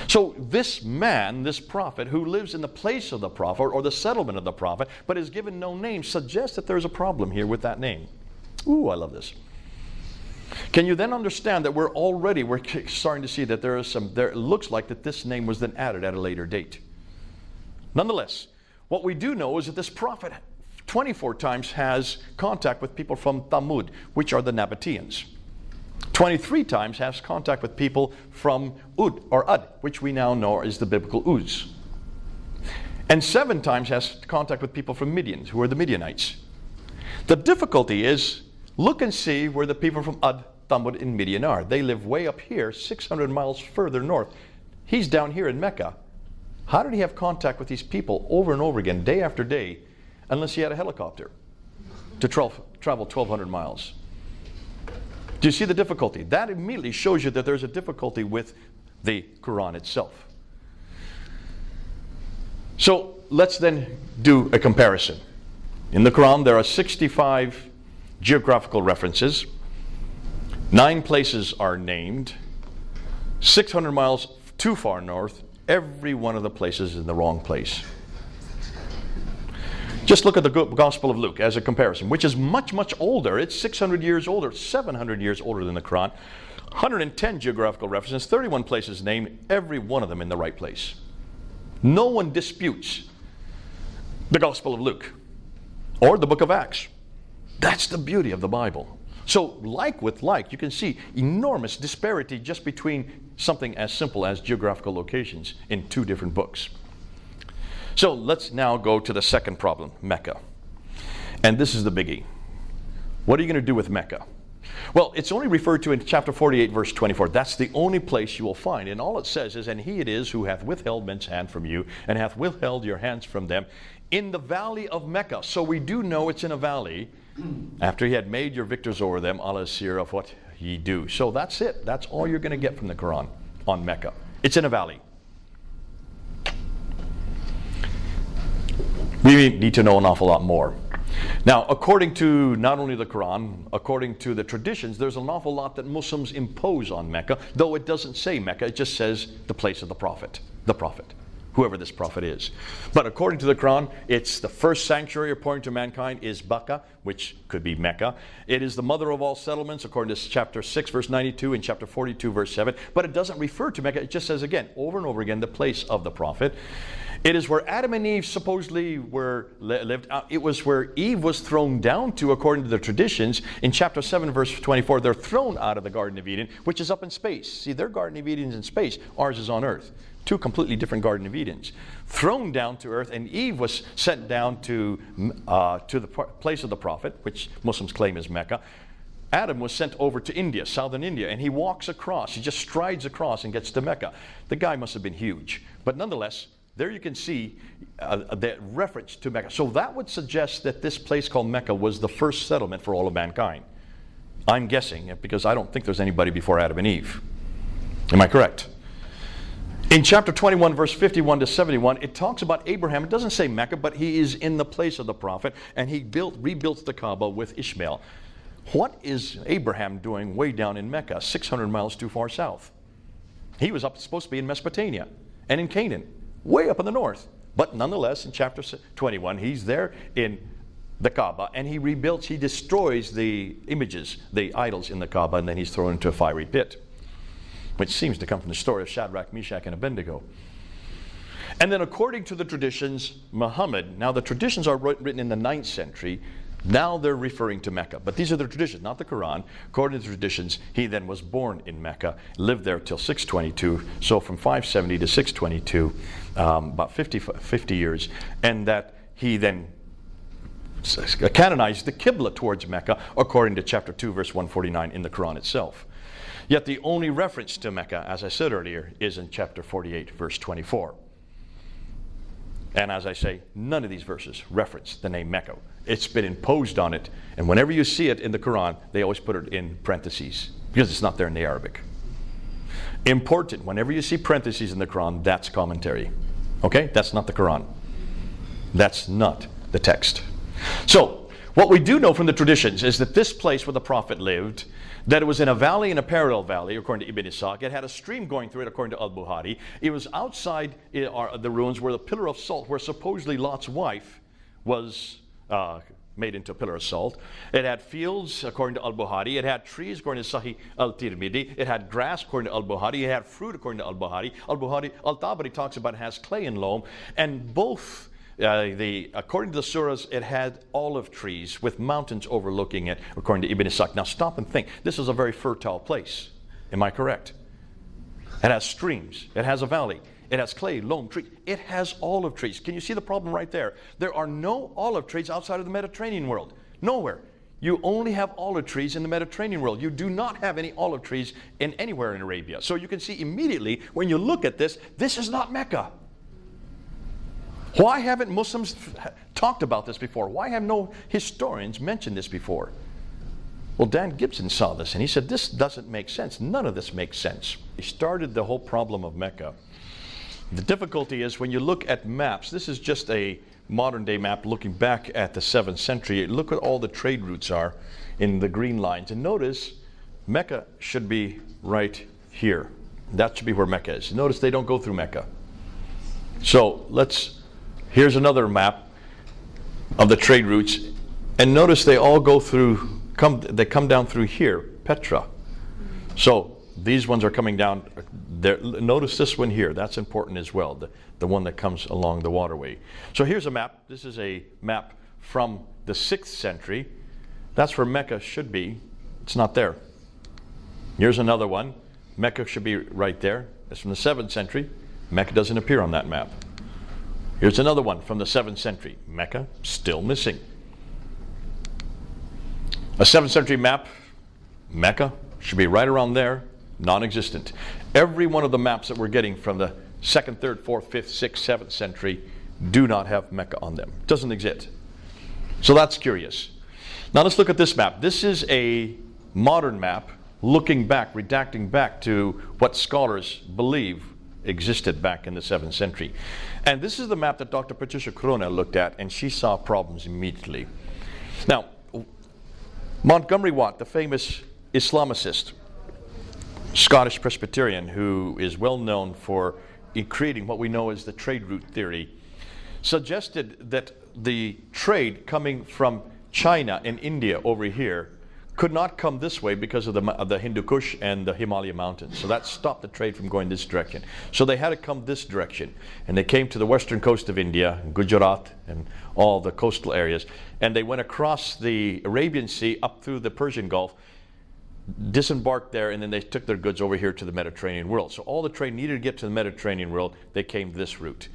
So this man, this prophet, who lives in the place of the prophet, or the settlement of the prophet, but is given no name, suggests that there's a problem here with that name. Ooh, I love this. Can you then understand that we're starting to see that it looks like that this name was then added at a later date. Nonetheless, what we do know is that this prophet 24 times has contact with people from Thamud, which are the Nabateans. 23 times has contact with people from Ud or Ad, which we now know is the biblical Uz. And 7 times has contact with people from Midian, who are the Midianites. The difficulty is, look and see where the people from Ad Thamud in Midyanar. They live way up here, 600 miles further north. He's down here in Mecca. How did he have contact with these people over and over again, day after day, unless he had a helicopter to travel 1,200 miles? Do you see the difficulty? That immediately shows you that there's a difficulty with the Quran itself. So let's then do a comparison. In the Quran, there are 65 geographical references. 9 places are named. 600 miles too far north, every one of the places is in the wrong place. Just look at the Gospel of Luke as a comparison, which is much, much older. It's 600 years older, 700 years older than the Quran. 110 geographical references, 31 places named, every one of them in the right place. No one disputes the Gospel of Luke or the book of Acts. That's the beauty of the Bible. So like with like, you can see enormous disparity just between something as simple as geographical locations in 2 different books. So let's now go to the second problem, Mecca. And this is the biggie. What are you going to do with Mecca? Well, it's only referred to in chapter 48, verse 24. That's the only place you will find. And all it says is, and he it is who hath withheld men's hand from you, and hath withheld your hands from them, in the valley of Mecca. So we do know it's in a valley, after he had made your victors over them, Allah is seer of what ye do. So that's it. That's all you're going to get from the Quran on Mecca. It's in a valley. We need to know an awful lot more. Now, according to not only the Quran, according to the traditions, there's an awful lot that Muslims impose on Mecca, though it doesn't say Mecca, it just says the place of the prophet, whoever this prophet is. But according to the Quran, it's the first sanctuary according to mankind is Bakka, which could be Mecca. It is the mother of all settlements according to chapter 6, verse 92 and chapter 42, verse 7. But it doesn't refer to Mecca. It just says again, over and over again, the place of the prophet. It is where Adam and Eve supposedly lived. It was where Eve was thrown down to, according to the traditions. In chapter 7, verse 24, they're thrown out of the Garden of Eden, which is up in space. See, their Garden of Eden is in space. Ours is on earth. 2 completely different Garden of Edens. Thrown down to earth, and Eve was sent down to the place of the prophet, which Muslims claim is Mecca. Adam was sent over to India, southern India, and he walks across. He just strides across and gets to Mecca. The guy must have been huge. But nonetheless, there you can see the reference to Mecca. So that would suggest that this place called Mecca was the first settlement for all of mankind. I'm guessing, because I don't think there's anybody before Adam and Eve. Am I correct? In chapter 21, verse 51 to 71, it talks about Abraham. It doesn't say Mecca, but he is in the place of the prophet, and he rebuilt the Kaaba with Ishmael. What is Abraham doing way down in Mecca, 600 miles too far south? He was supposed to be in Mesopotamia and in Canaan, way up in the north. But nonetheless, in chapter 21, he's there in the Kaaba, and he destroys the images, the idols in the Kaaba, and then he's thrown into a fiery pit, which seems to come from the story of Shadrach, Meshach, and Abednego. And then according to the traditions, Muhammad, now the traditions are written in the 9th century, now they're referring to Mecca. But these are the traditions, not the Quran. According to the traditions, he then was born in Mecca, lived there till 622, so from 570 to 622, about 50 years, and that he then canonized the Qibla towards Mecca, according to chapter 2, verse 149 in the Quran itself. Yet the only reference to Mecca, as I said earlier, is in chapter 48, verse 24. And as I say, none of these verses reference the name Mecca. It's been imposed on it. And whenever you see it in the Quran, they always put it in parentheses, because it's not there in the Arabic. Important, whenever you see parentheses in the Quran, that's commentary. Okay? That's not the Quran. That's not the text. So, what we do know from the traditions is that this place where the prophet lived, that it was in a valley, in a parallel valley, according to Ibn Ishaq. It had a stream going through it, according to Al-Bukhari. It was outside the ruins where the pillar of salt, where supposedly Lot's wife was made into a pillar of salt. It had fields, according to Al-Bukhari. It had trees, according to Sahih al-Tirmidhi. It had grass, according to Al-Bukhari. It had fruit, according to Al-Bukhari. Al-Tabari talks about it has clay and loam. And both, according to the surahs, it had olive trees with mountains overlooking it, according to Ibn Ishaq. Now stop and think. This is a very fertile place. Am I correct? It has streams. It has a valley. It has clay, loam, trees. It has olive trees. Can you see the problem right there? There are no olive trees outside of the Mediterranean world. Nowhere. You only have olive trees in the Mediterranean world. You do not have any olive trees anywhere in Arabia. So you can see immediately when you look at this, this is not Mecca. Why haven't Muslims talked about this before? Why have no historians mentioned this before? Well, Dan Gibson saw this and he said, this doesn't make sense. None of this makes sense. He started the whole problem of Mecca. The difficulty is when you look at maps, this is just a modern day map looking back at the 7th century. Look at all the trade routes are in the green lines. And notice Mecca should be right here. That should be where Mecca is. Notice they don't go through Mecca. So here's another map of the trade routes. And notice they all go through, they come down through here, Petra. So these ones are coming down there. Notice this one here. That's important as well, the one that comes along the waterway. So here's a map. This is a map from the 6th century. That's where Mecca should be. It's not there. Here's another one. Mecca should be right there. It's from the 7th century. Mecca doesn't appear on that map. Here's another one from the 7th century. Mecca still missing. A 7th century map. Mecca should be right around there. Non-existent. Every one of the maps that we're getting from the 2nd, 3rd, 4th, 5th, 6th, 7th century do not have Mecca on them. Doesn't exist. So that's curious. Now let's look at this map. This is a modern map looking back, redacting back to what scholars believe existed back in the 7th century. And this is the map that Dr. Patricia Corona looked at, and she saw problems immediately. Now, Montgomery Watt, the famous Islamicist, Scottish Presbyterian, who is well known for creating what we know as the trade route theory, suggested that the trade coming from China and India over here could not come this way because of the Hindu Kush and the Himalaya mountains. So that stopped the trade from going this direction. So they had to come this direction. And they came to the western coast of India, Gujarat, and all the coastal areas. And they went across the Arabian Sea up through the Persian Gulf, disembarked there, and then they took their goods over here to the Mediterranean world. So all the trade needed to get to the Mediterranean world, they came this route.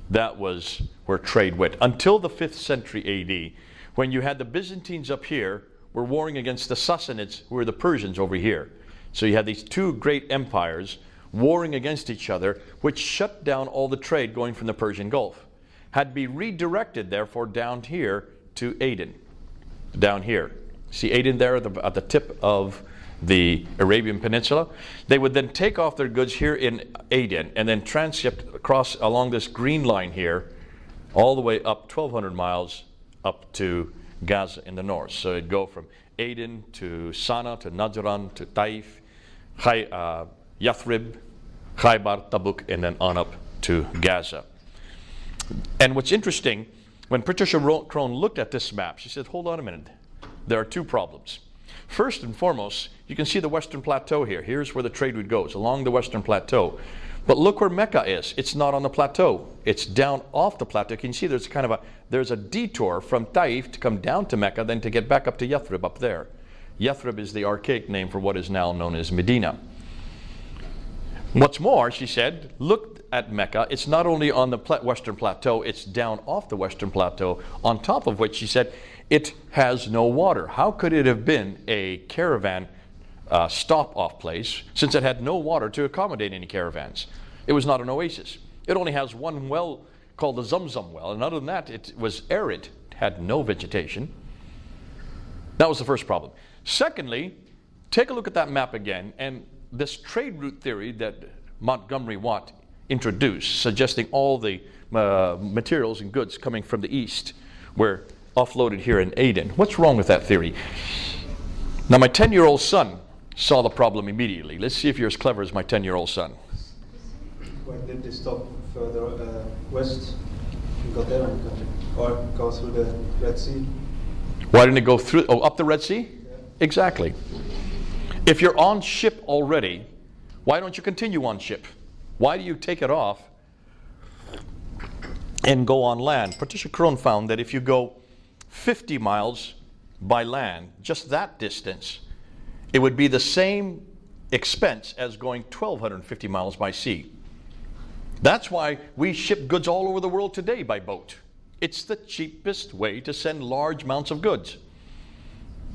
That was where trade went. Until the 5th century AD, when you had the Byzantines up here, were warring against the Sassanids, who were the Persians over here. So you had these two great empires warring against each other, which shut down all the trade going from the Persian Gulf. Had to be redirected, therefore, down here to Aden. Down here. See Aden there at the tip of the Arabian Peninsula? They would then take off their goods here in Aden and then transshipped across along this green line here, all the way up 1,200 miles up to Gaza in the north. So it'd go from Aden to Sana to Najran to Taif, Yathrib, Khaybar, Tabuk, and then on up to Gaza. And what's interesting, when Patricia Crone looked at this map, she said, hold on a minute. There are two problems. First and foremost, you can see the Western Plateau here. Here's where the trade route goes, along the Western Plateau. But look where Mecca is. It's not on the plateau. It's down off the plateau. Can you see there's a detour from Taif to come down to Mecca, then to get back up to Yathrib up there. Yathrib is the archaic name for what is now known as Medina. What's more, she said, look at Mecca. It's not only on the Western Plateau, it's down off the Western Plateau, on top of which she said it has no water. How could it have been a caravan stop-off place, since it had no water to accommodate any caravans? It was not an oasis. It only has one well called the Zamzam well, and other than that, it was arid, it had no vegetation. That was the first problem. Secondly, take a look at that map again, and this trade route theory that Montgomery Watt introduced, suggesting all the materials and goods coming from the east were offloaded here in Aden. What's wrong with that theory? Now, my 10-year-old son saw the problem immediately. Let's see if you're as clever as my 10-year-old son. When did they stop further west and got there in the country? Or go through the Red Sea? Why didn't it go through, up the Red Sea? Yeah. Exactly. If you're on ship already, why don't you continue on ship? Why do you take it off and go on land? Patricia Crone found that if you go 50 miles by land, just that distance, it would be the same expense as going 1,250 miles by sea. That's why we ship goods all over the world today by boat. It's the cheapest way to send large amounts of goods.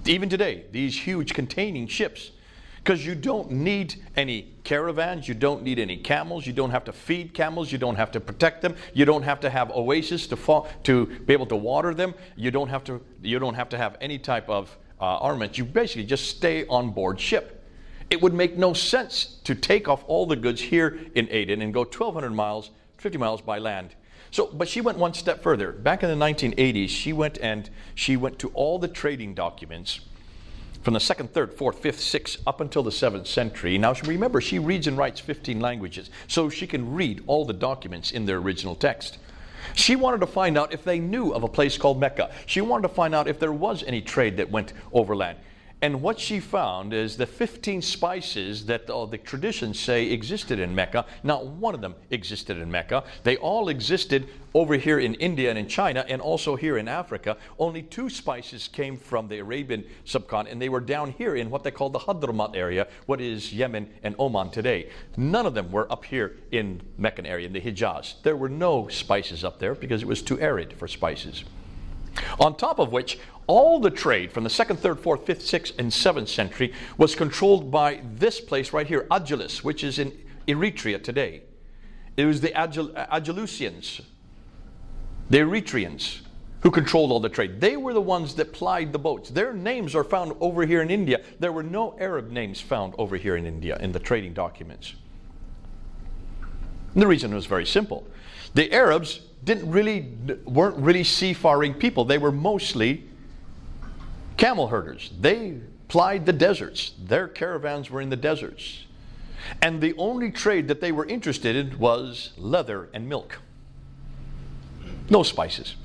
Even today, these huge containing ships, because you don't need any caravans, you don't need any camels, you don't have to feed camels, you don't have to protect them, you don't have to have oases to be able to water them, you don't have to have any type of armament. You basically just stay on board ship. It would make no sense to take off all the goods here in Aden and go 1,200 miles, 50 miles by land. So, but she went one step further. Back in the 1980s, she went to all the trading documents from the 2nd, 3rd, 4th, 5th, 6th, up until the 7th century. Now remember, she reads and writes 15 languages, so she can read all the documents in their original text. She wanted to find out if they knew of a place called Mecca. She wanted to find out if there was any trade that went overland. And what she found is the 15 spices that the traditions say existed in Mecca. Not one of them existed in Mecca. They all existed over here in India and in China, and also here in Africa. Only 2 spices came from the Arabian subcontinent, and they were down here in what they call the Hadramaut area, what is Yemen and Oman today. None of them were up here in Meccan area, in the Hijaz. There were no spices up there because it was too arid for spices. On top of which, all the trade from the 2nd, 3rd, 4th, 5th, 6th, and 7th century was controlled by this place right here, Agilis, which is in Eritrea today. It was the Agilusians, the Eritreans, who controlled all the trade. They were the ones that plied the boats. Their names are found over here in India. There were no Arab names found over here in India in the trading documents. And the reason was very simple. The Arabs weren't really seafaring people. They were mostly camel herders. They plied the deserts. Their caravans were in the deserts. And the only trade that they were interested in was leather and milk. No spices.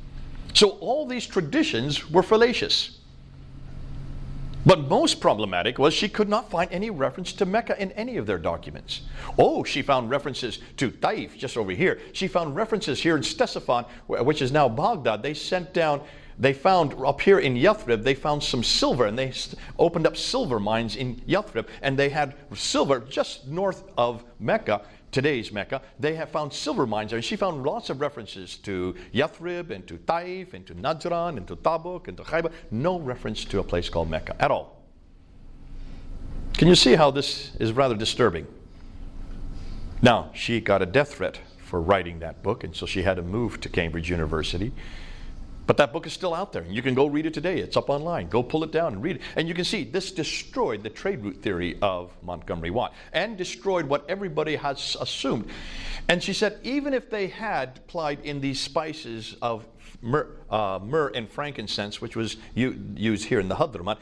So all these traditions were fallacious. But most problematic was she could not find any reference to Mecca in any of their documents. Oh, she found references to Taif, just over here. She found references here in Ctesiphon, which is now Baghdad. They found up here in Yathrib, they found some silver, and they opened up silver mines in Yathrib, and they had silver just north of Mecca, today's Mecca. They have found silver mines there, and she found lots of references to Yathrib and to Taif and to Najran and to Tabuk and to Khaybar. No reference to a place called Mecca at all. Can you see how this is rather disturbing? Now, she got a death threat for writing that book, and so she had to move to Cambridge University. But that book is still out there. You can go read it today. It's up online. Go pull it down and read it. And you can see this destroyed the trade route theory of Montgomery Watt and destroyed what everybody has assumed. And she said even if they had plied in these spices of myrrh and frankincense, which was used here in the Hadramaut,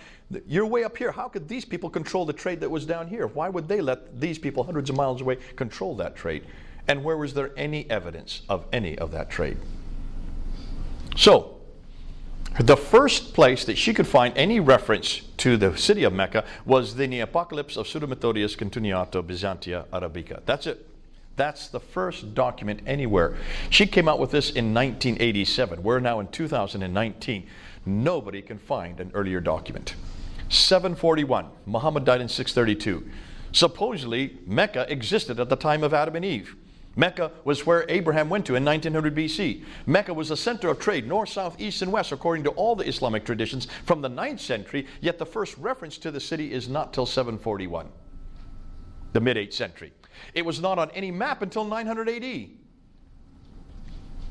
you're way up here. How could these people control the trade that was down here? Why would they let these people hundreds of miles away control that trade? And where was there any evidence of any of that trade? So, the first place that she could find any reference to the city of Mecca was in the Apocalypse of Pseudo-Methodius Continuato Byzantia Arabica. That's it. That's the first document anywhere. She came out with this in 1987. We're now in 2019. Nobody can find an earlier document. 741. Muhammad died in 632. Supposedly, Mecca existed at the time of Adam and Eve. Mecca was where Abraham went to in 1900 BC. Mecca was the center of trade, north, south, east, and west, according to all the Islamic traditions from the 9th century, yet the first reference to the city is not till 741, the mid-8th century. It was not on any map until 900 AD.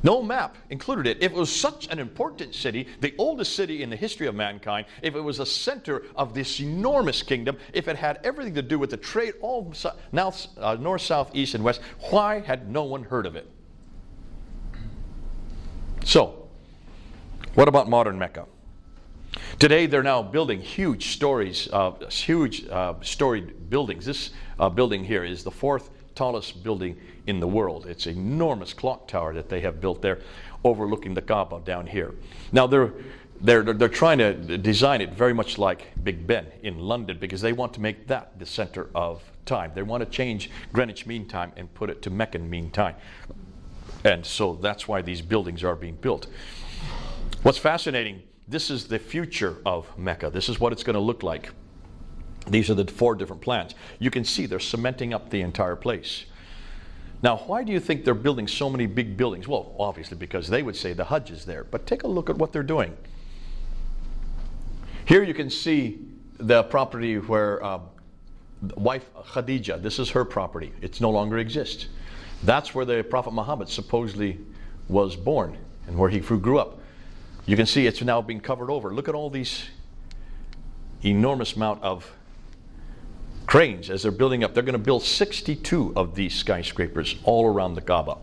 No map included it. If it was such an important city, the oldest city in the history of mankind, if it was a center of this enormous kingdom, if it had everything to do with the trade, all north, south, east, and west, why had no one heard of it? So, what about modern Mecca? Today they're now building huge storied buildings. This building here is the 4th tallest building in the world. It's an enormous clock tower that they have built there overlooking the Kaaba down here. Now they're trying to design it very much like Big Ben in London because they want to make that the center of time. They want to change Greenwich Mean Time and put it to Meccan Mean Time. And so that's why these buildings are being built. What's fascinating, this is the future of Mecca. This is what it's going to look like. These are the 4 different plans. You can see they're cementing up the entire place. Now, why do you think they're building so many big buildings? Well, obviously because they would say the Hajj is there. But take a look at what they're doing. Here you can see the property where wife Khadija, this is her property. It no longer exists. That's where the Prophet Muhammad supposedly was born and where he grew up. You can see it's now being covered over. Look at all these enormous amount of cranes as they're building up. They're going to build 62 of these skyscrapers all around the Kaaba.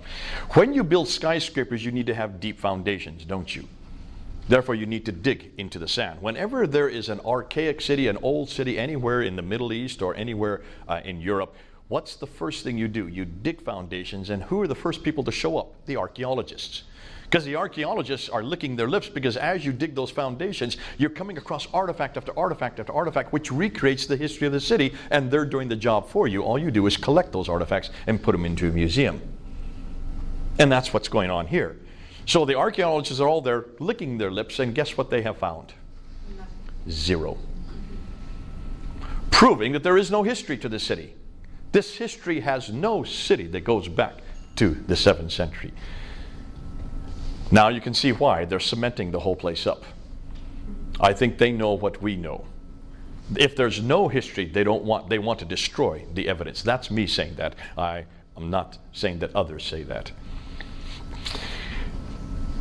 When you build skyscrapers, you need to have deep foundations, don't you? Therefore, you need to dig into the sand. Whenever there is an archaic city, an old city, anywhere in the Middle East or anywhere in Europe, what's the first thing you do? You dig foundations, and who are the first people to show up? The archaeologists. Because the archaeologists are licking their lips, because as you dig those foundations, you're coming across artifact after artifact after artifact, which recreates the history of the city, and they're doing the job for you. All you do is collect those artifacts and put them into a museum. And that's what's going on here. So the archaeologists are all there licking their lips, and guess what they have found? Zero. Proving that there is no history to the city. This history has no city that goes back to the 7th century. Now you can see why they're cementing the whole place up. I think they know what we know. If there's no history, they want to destroy the evidence. That's me saying that. I'm not saying that others say that.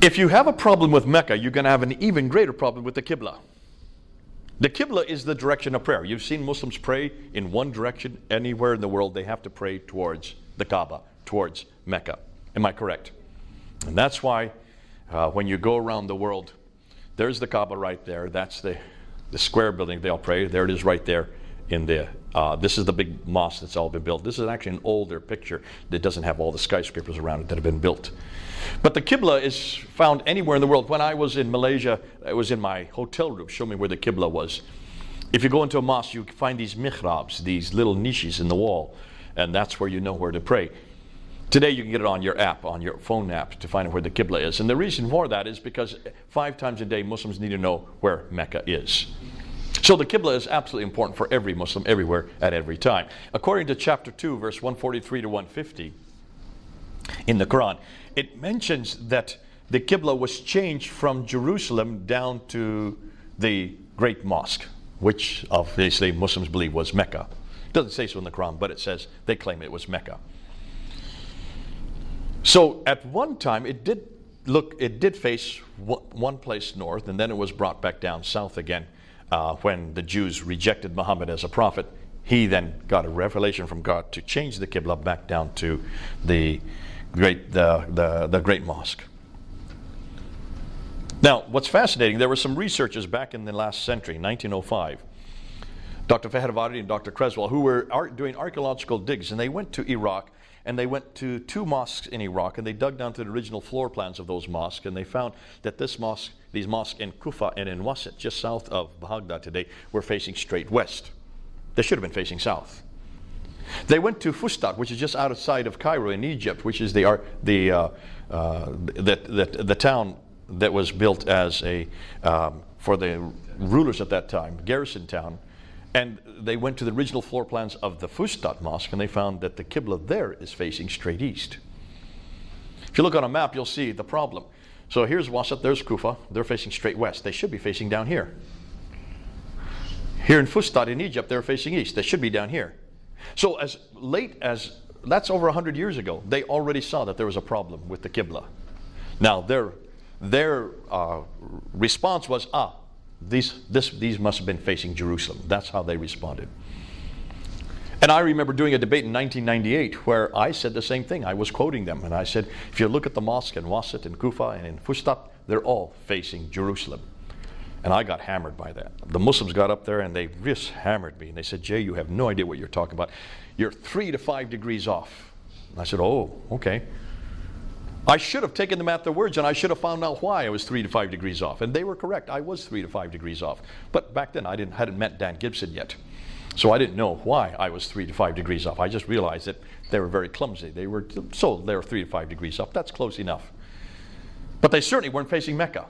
If you have a problem with Mecca, you're going to have an even greater problem with the Qibla. The Qibla is the direction of prayer. You've seen Muslims pray in one direction anywhere in the world. They have to pray towards the Kaaba, towards Mecca. Am I correct? And that's why when you go around the world, there's the Kaaba right there. That's the square building they all pray. There it is right there in the, this is the big mosque that's all been built. This is actually an older picture that doesn't have all the skyscrapers around it that have been built. But the Qibla is found anywhere in the world. When I was in Malaysia, I was in my hotel room. Show me where the Qibla was. If you go into a mosque, you find these mihrabs, these little niches in the wall, and that's where you know where to pray. Today you can get it on your app, on your phone app, to find out where the Qibla is. And the reason for that is because 5 times a day Muslims need to know where Mecca is. So the Qibla is absolutely important for every Muslim, everywhere, at every time. According to chapter 2, verse 143 to 150 in the Quran, it mentions that the Qibla was changed from Jerusalem down to the Great Mosque, which obviously Muslims believe was Mecca. It doesn't say so in the Quran, but it says they claim it was Mecca. So at one time it did face one place north, and then it was brought back down south again when the Jews rejected Muhammad as a prophet. He then got a revelation from God to change the Qibla back down to the Great Mosque. Now, what's fascinating, there were some researchers back in the last century, 1905, Dr. Fahravardi and Dr. Creswell, who were doing archaeological digs, and they went to Iraq, and they went to 2 mosques in Iraq, and they dug down to the original floor plans of those mosques, and they found that these mosques in Kufa and in Wasit, just south of Baghdad today, were facing straight west. They should have been facing south. They went to Fustat, which is just outside of Cairo in Egypt, which is the town that was built as for the rulers at that time, garrison town. And they went to the original floor plans of the Fustat Mosque, and they found that the Qibla there is facing straight east. If you look on a map, you'll see the problem. So here's Wasit, there's Kufa. They're facing straight west. They should be facing down here. Here in Fustat in Egypt, they're facing east. They should be down here. So as late as, that's over 100 years ago, they already saw that there was a problem with the Qibla. Now their response was, these must have been facing Jerusalem. That's how they responded. And I remember doing a debate in 1998 where I said the same thing. I was quoting them, and I said, if you look at the mosque in Wasit and Kufa and in Fustat, they're all facing Jerusalem. And I got hammered by that. The Muslims got up there and they just hammered me. And they said, Jay, you have no idea what you're talking about. You're 3 to 5 degrees off. And I said, oh, okay. I should have taken them at their words, and I should have found out why I was 3 to 5 degrees off. And they were correct. I was 3 to 5 degrees off. But back then I hadn't met Dan Gibson yet. So I didn't know why I was 3 to 5 degrees off. I just realized that they were very clumsy. They were 3 to 5 degrees off. That's close enough. But they certainly weren't facing Mecca.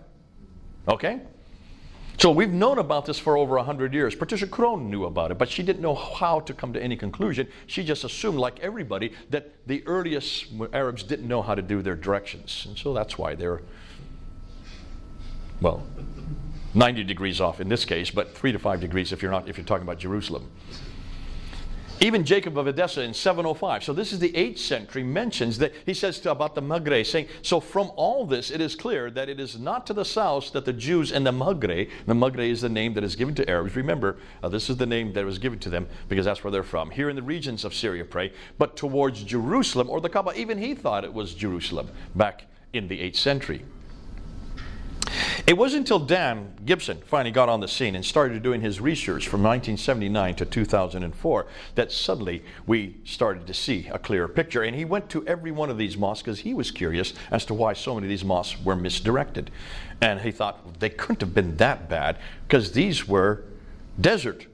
Okay? So we've known about this for over 100 years. Patricia Crone knew about it, but she didn't know how to come to any conclusion. She just assumed, like everybody, that the earliest Arabs didn't know how to do their directions. And so that's why they're, well, 90 degrees off in this case, but 3 to 5 degrees if you're talking about Jerusalem. Even Jacob of Edessa in 705, so this is the 8th century, mentions that he says about the Maghreb, saying, so from all this it is clear that it is not to the south that the Jews and the Maghreb is the name that is given to Arabs. Remember, this is the name that was given to them because that's where they're from. Here in the regions of Syria pray, but towards Jerusalem or the Kaaba. Even he thought it was Jerusalem back in the 8th century. It wasn't until Dan Gibson finally got on the scene and started doing his research from 1979 to 2004 that suddenly we started to see a clearer picture. And he went to every one of these mosques because he was curious as to why so many of these mosques were misdirected. And he thought they couldn't have been that bad because these were desert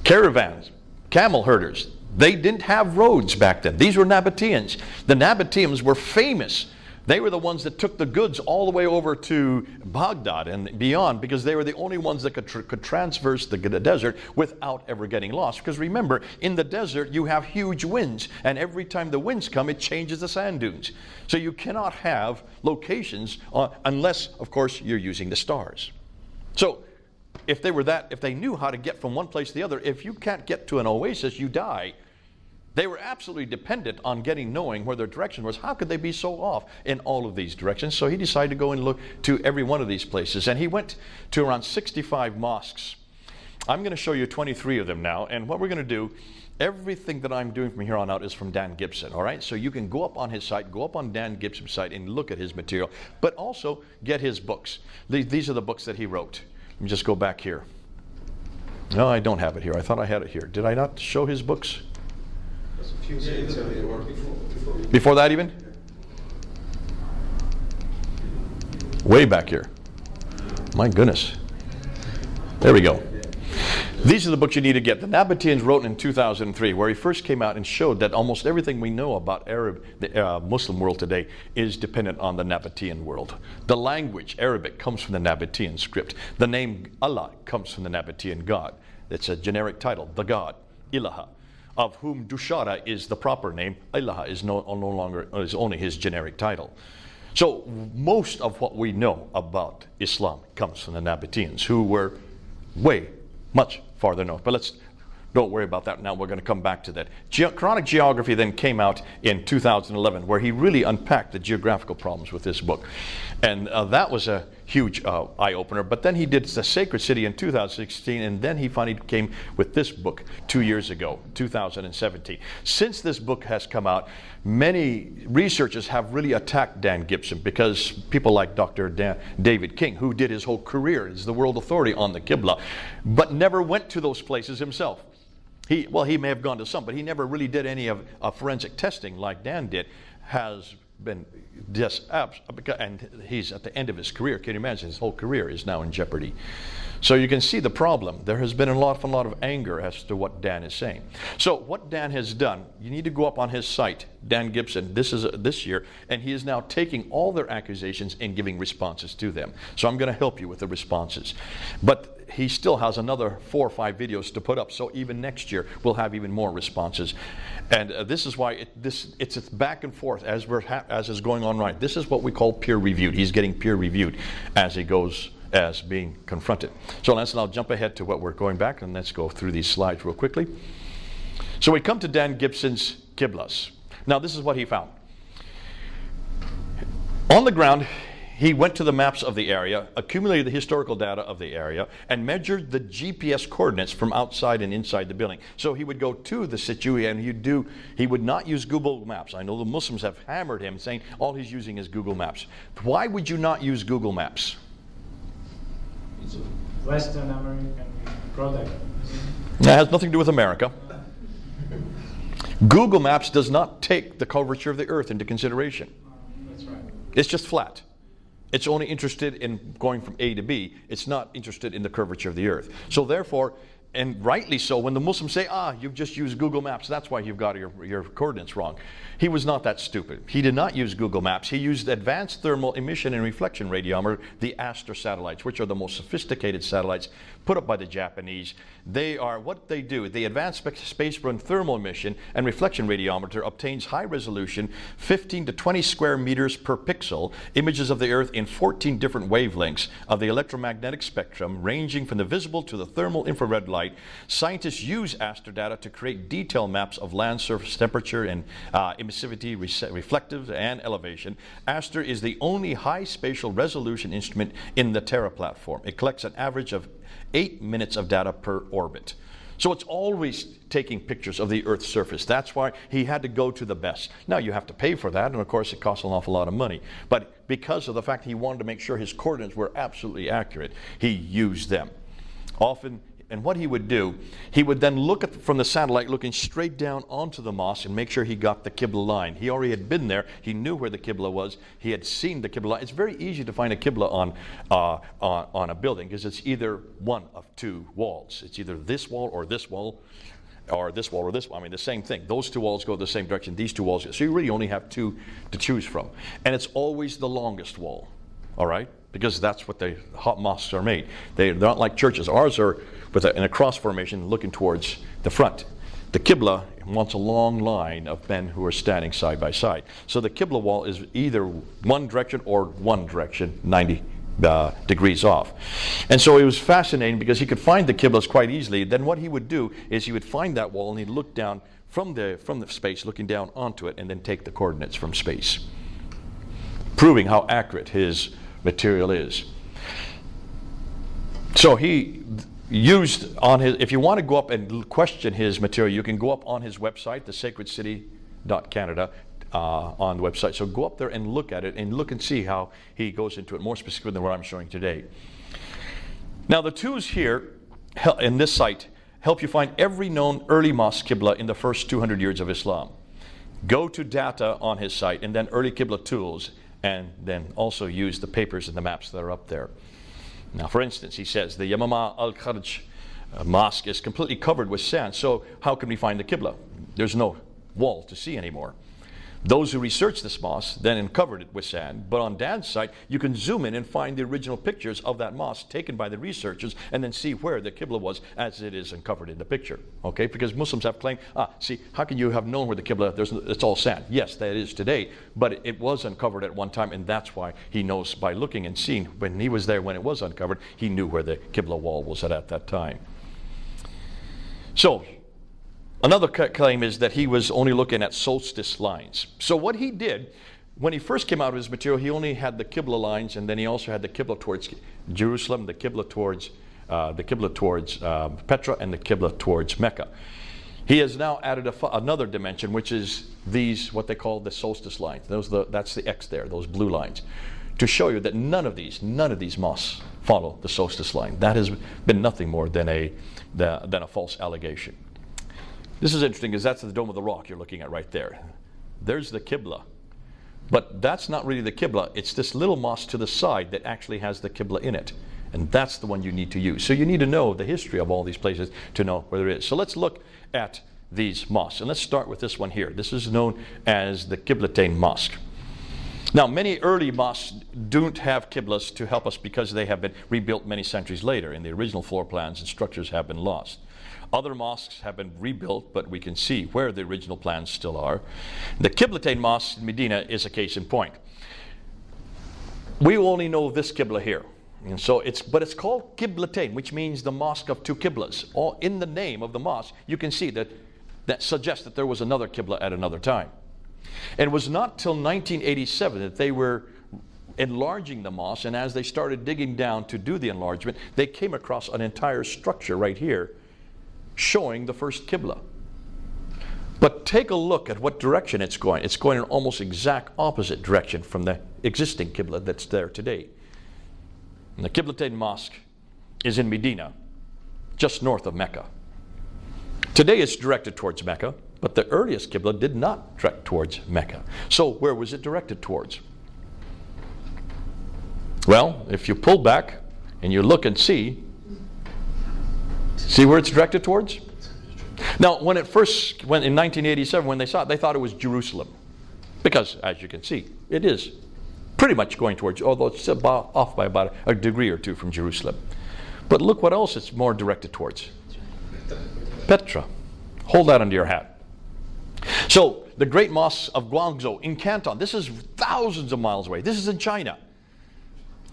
caravans, camel herders. They didn't have roads back then. These were Nabateans. The Nabateans were famous. They were the ones that took the goods all the way over to Baghdad and beyond because they were the only ones that could transverse the desert without ever getting lost. Because remember, in the desert you have huge winds, and every time the winds come it changes the sand dunes. So you cannot have locations unless, of course, you're using the stars. So if they knew how to get from one place to the other, if you can't get to an oasis, you die. They were absolutely dependent on knowing where their direction was. How could they be so off in all of these directions? So he decided to go and look to every one of these places. And he went to around 65 mosques. I'm going to show you 23 of them now. And what we're going to do, everything that I'm doing from here on out is from Dan Gibson. All right? So you can go up on his site, go up on Dan Gibson's site and look at his material. But also get his books. These are the books that he wrote. Let me just go back here. No, I don't have it here. I thought I had it here. Did I not show his books? Before that even? Way back here. My goodness. There we go. These are the books you need to get. The Nabateans wrote in 2003, where he first came out and showed that almost everything we know about the Muslim world today is dependent on the Nabatean world. The language, Arabic, comes from the Nabatean script. The name Allah comes from the Nabatean God. It's a generic title, the God, Ilaha, of whom Dushara is the proper name. Ilaha is no longer, is only his generic title. So most of what we know about Islam comes from the Nabateans, who were much farther north. But don't worry about that now. We're going to come back to that. Quranic Geography then came out in 2011, where he really unpacked the geographical problems with this book. And that was a huge eye-opener. But then he did The Sacred City in 2016, and then he finally came with this book 2 years ago, 2017. Since this book has come out, many researchers have really attacked Dan Gibson because people like Dr. David King, who did his whole career, is the world authority on the Qibla, but never went to those places himself. He may have gone to some, but he never really did any of forensic testing like Dan did. Has been just and he's at the end of his career. Can you imagine? His whole career is now in jeopardy. So you can see the problem. There has been a lot of anger as to what Dan is saying. So what Dan has done, you need to go up on his site, Dan Gibson, this year, and he is now taking all their accusations and giving responses to them. So I'm going to help you with the responses. But he still has another 4 or 5 videos to put up, so even next year we'll have even more responses. And this is why it's back and forth as is going on right. This is what we call peer reviewed. He's getting peer reviewed as he goes, as being confronted. So let's now jump ahead to what we're going back, and let's go through these slides real quickly. So we come to Dan Gibson's Qiblas. Now this is what he found. On the ground, he went to the maps of the area, accumulated the historical data of the area, and measured the GPS coordinates from outside and inside the building. So he would go to the situ, and he would not use Google Maps. I know the Muslims have hammered him, saying all he's using is Google Maps. Why would you not use Google Maps? It's a Western American product. That has nothing to do with America. Google Maps does not take the curvature of the earth into consideration. That's right. It's just flat. It's only interested in going from A to B. It's not interested in the curvature of the earth. So therefore, and rightly so, when the Muslims say, you've just used Google Maps, that's why you've got your coordinates wrong. He was not that stupid. He did not use Google Maps. He used Advanced Thermal Emission and Reflection Radiometer, the Aster satellites, which are the most sophisticated satellites put up by the Japanese. They are, what they do, the Advanced Spaceborne Thermal Emission and Reflection Radiometer obtains high resolution, 15 to 20 square meters per pixel, images of the Earth in 14 different wavelengths of the electromagnetic spectrum, ranging from the visible to the thermal infrared light. Scientists use Aster data to create detailed maps of land surface temperature and emissivity, reflective, and elevation. Aster is the only high spatial resolution instrument in the Terra platform. It collects an average of 8 minutes of data per orbit. So it's always taking pictures of the Earth's surface. That's why he had to go to the best. Now you have to pay for that, and of course it costs an awful lot of money. But because of the fact he wanted to make sure his coordinates were absolutely accurate, he used them. Often, and what he would do, he would then look at from the satellite, looking straight down onto the mosque and make sure he got the Qibla line. He already had been there. He knew where the Qibla was. He had seen the Qibla line. It's very easy to find a Qibla on a building because it's either one of two walls. It's either this wall or this wall, or this wall or this wall. I mean, the same thing. Those two walls go the same direction. These two walls go. So you really only have two to choose from. And it's always the longest wall, all right? Because that's what the hot mosques are made. They're not like churches. Ours are in a cross formation looking towards the front. The Qibla wants a long line of men who are standing side by side. So the Qibla wall is either one direction or one direction, 90 degrees off. And so it was fascinating because he could find the Qiblas quite easily. Then what he would do is he would find that wall and he'd look down from the space, looking down onto it, and then take the coordinates from space, proving how accurate his material is. So he used on his, if you want to go up and question his material, you can go up on his website, thesacredcity.canada, on the website. So go up there and look at it and look and see how he goes into it more specifically than what I'm showing today. Now the tools here in this site help you find every known early mosque Qibla in the first 200 years of Islam. Go to data on his site and then early Qibla tools, and then also use the papers and the maps that are up there. Now, for instance, he says the Yamama al-Kharj mosque is completely covered with sand, so how can we find the Qibla? There's no wall to see anymore. Those who researched this mosque then uncovered it with sand, but on Dan's site, you can zoom in and find the original pictures of that mosque taken by the researchers and then see where the Qibla was as it is uncovered in the picture. Okay, because Muslims have claimed, see, how can you have known where the Qibla, it's all sand. Yes, that is today, but it was uncovered at one time, and that's why he knows by looking and seeing when he was there when it was uncovered, he knew where the Qibla wall was at that time. So, another claim is that he was only looking at solstice lines. So what he did, when he first came out of his material, he only had the Qibla lines, and then he also had the Qibla towards Jerusalem, the Qibla towards Petra, and the Qibla towards Mecca. He has now added another dimension, which is these, what they call the solstice lines. That's the X there, those blue lines, to show you that none of these mosques follow the solstice line. That has been nothing more than a false allegation. This is interesting because that's the Dome of the Rock you're looking at right there. There's the Qibla. But that's not really the Qibla. It's this little mosque to the side that actually has the Qibla in it. And that's the one you need to use. So you need to know the history of all these places to know where there is. So let's look at these mosques. And let's start with this one here. This is known as the Qiblatain Mosque. Now, many early mosques don't have Qiblas to help us because they have been rebuilt many centuries later, and the original floor plans and structures have been lost. Other mosques have been rebuilt, but we can see where the original plans still are. The Qiblatain Mosque in Medina is a case in point. We only know this Qibla here. And so it's called Qiblatain, which means the mosque of two Qiblas. All in the name of the mosque, you can see that suggests that there was another Qibla at another time. And it was not till 1987 that they were enlarging the mosque, and as they started digging down to do the enlargement, they came across an entire structure right here showing the first Qibla. But take a look at what direction it's going. It's going in almost exact opposite direction from the existing Qibla that's there today. And the Qiblatain Mosque is in Medina, just north of Mecca. Today it's directed towards Mecca, but the earliest Qibla did not direct towards Mecca. So where was it directed towards? Well, if you pull back and you look and see, See where it's directed towards? Now, when it first went in 1987, when they saw it, they thought it was Jerusalem. Because, as you can see, it is pretty much going towards, although it's off by about a degree or two from Jerusalem. But look what else it's more directed towards. Petra. Hold that under your hat. So, the great mosque of Guangzhou in Canton, this is thousands of miles away. This is in China.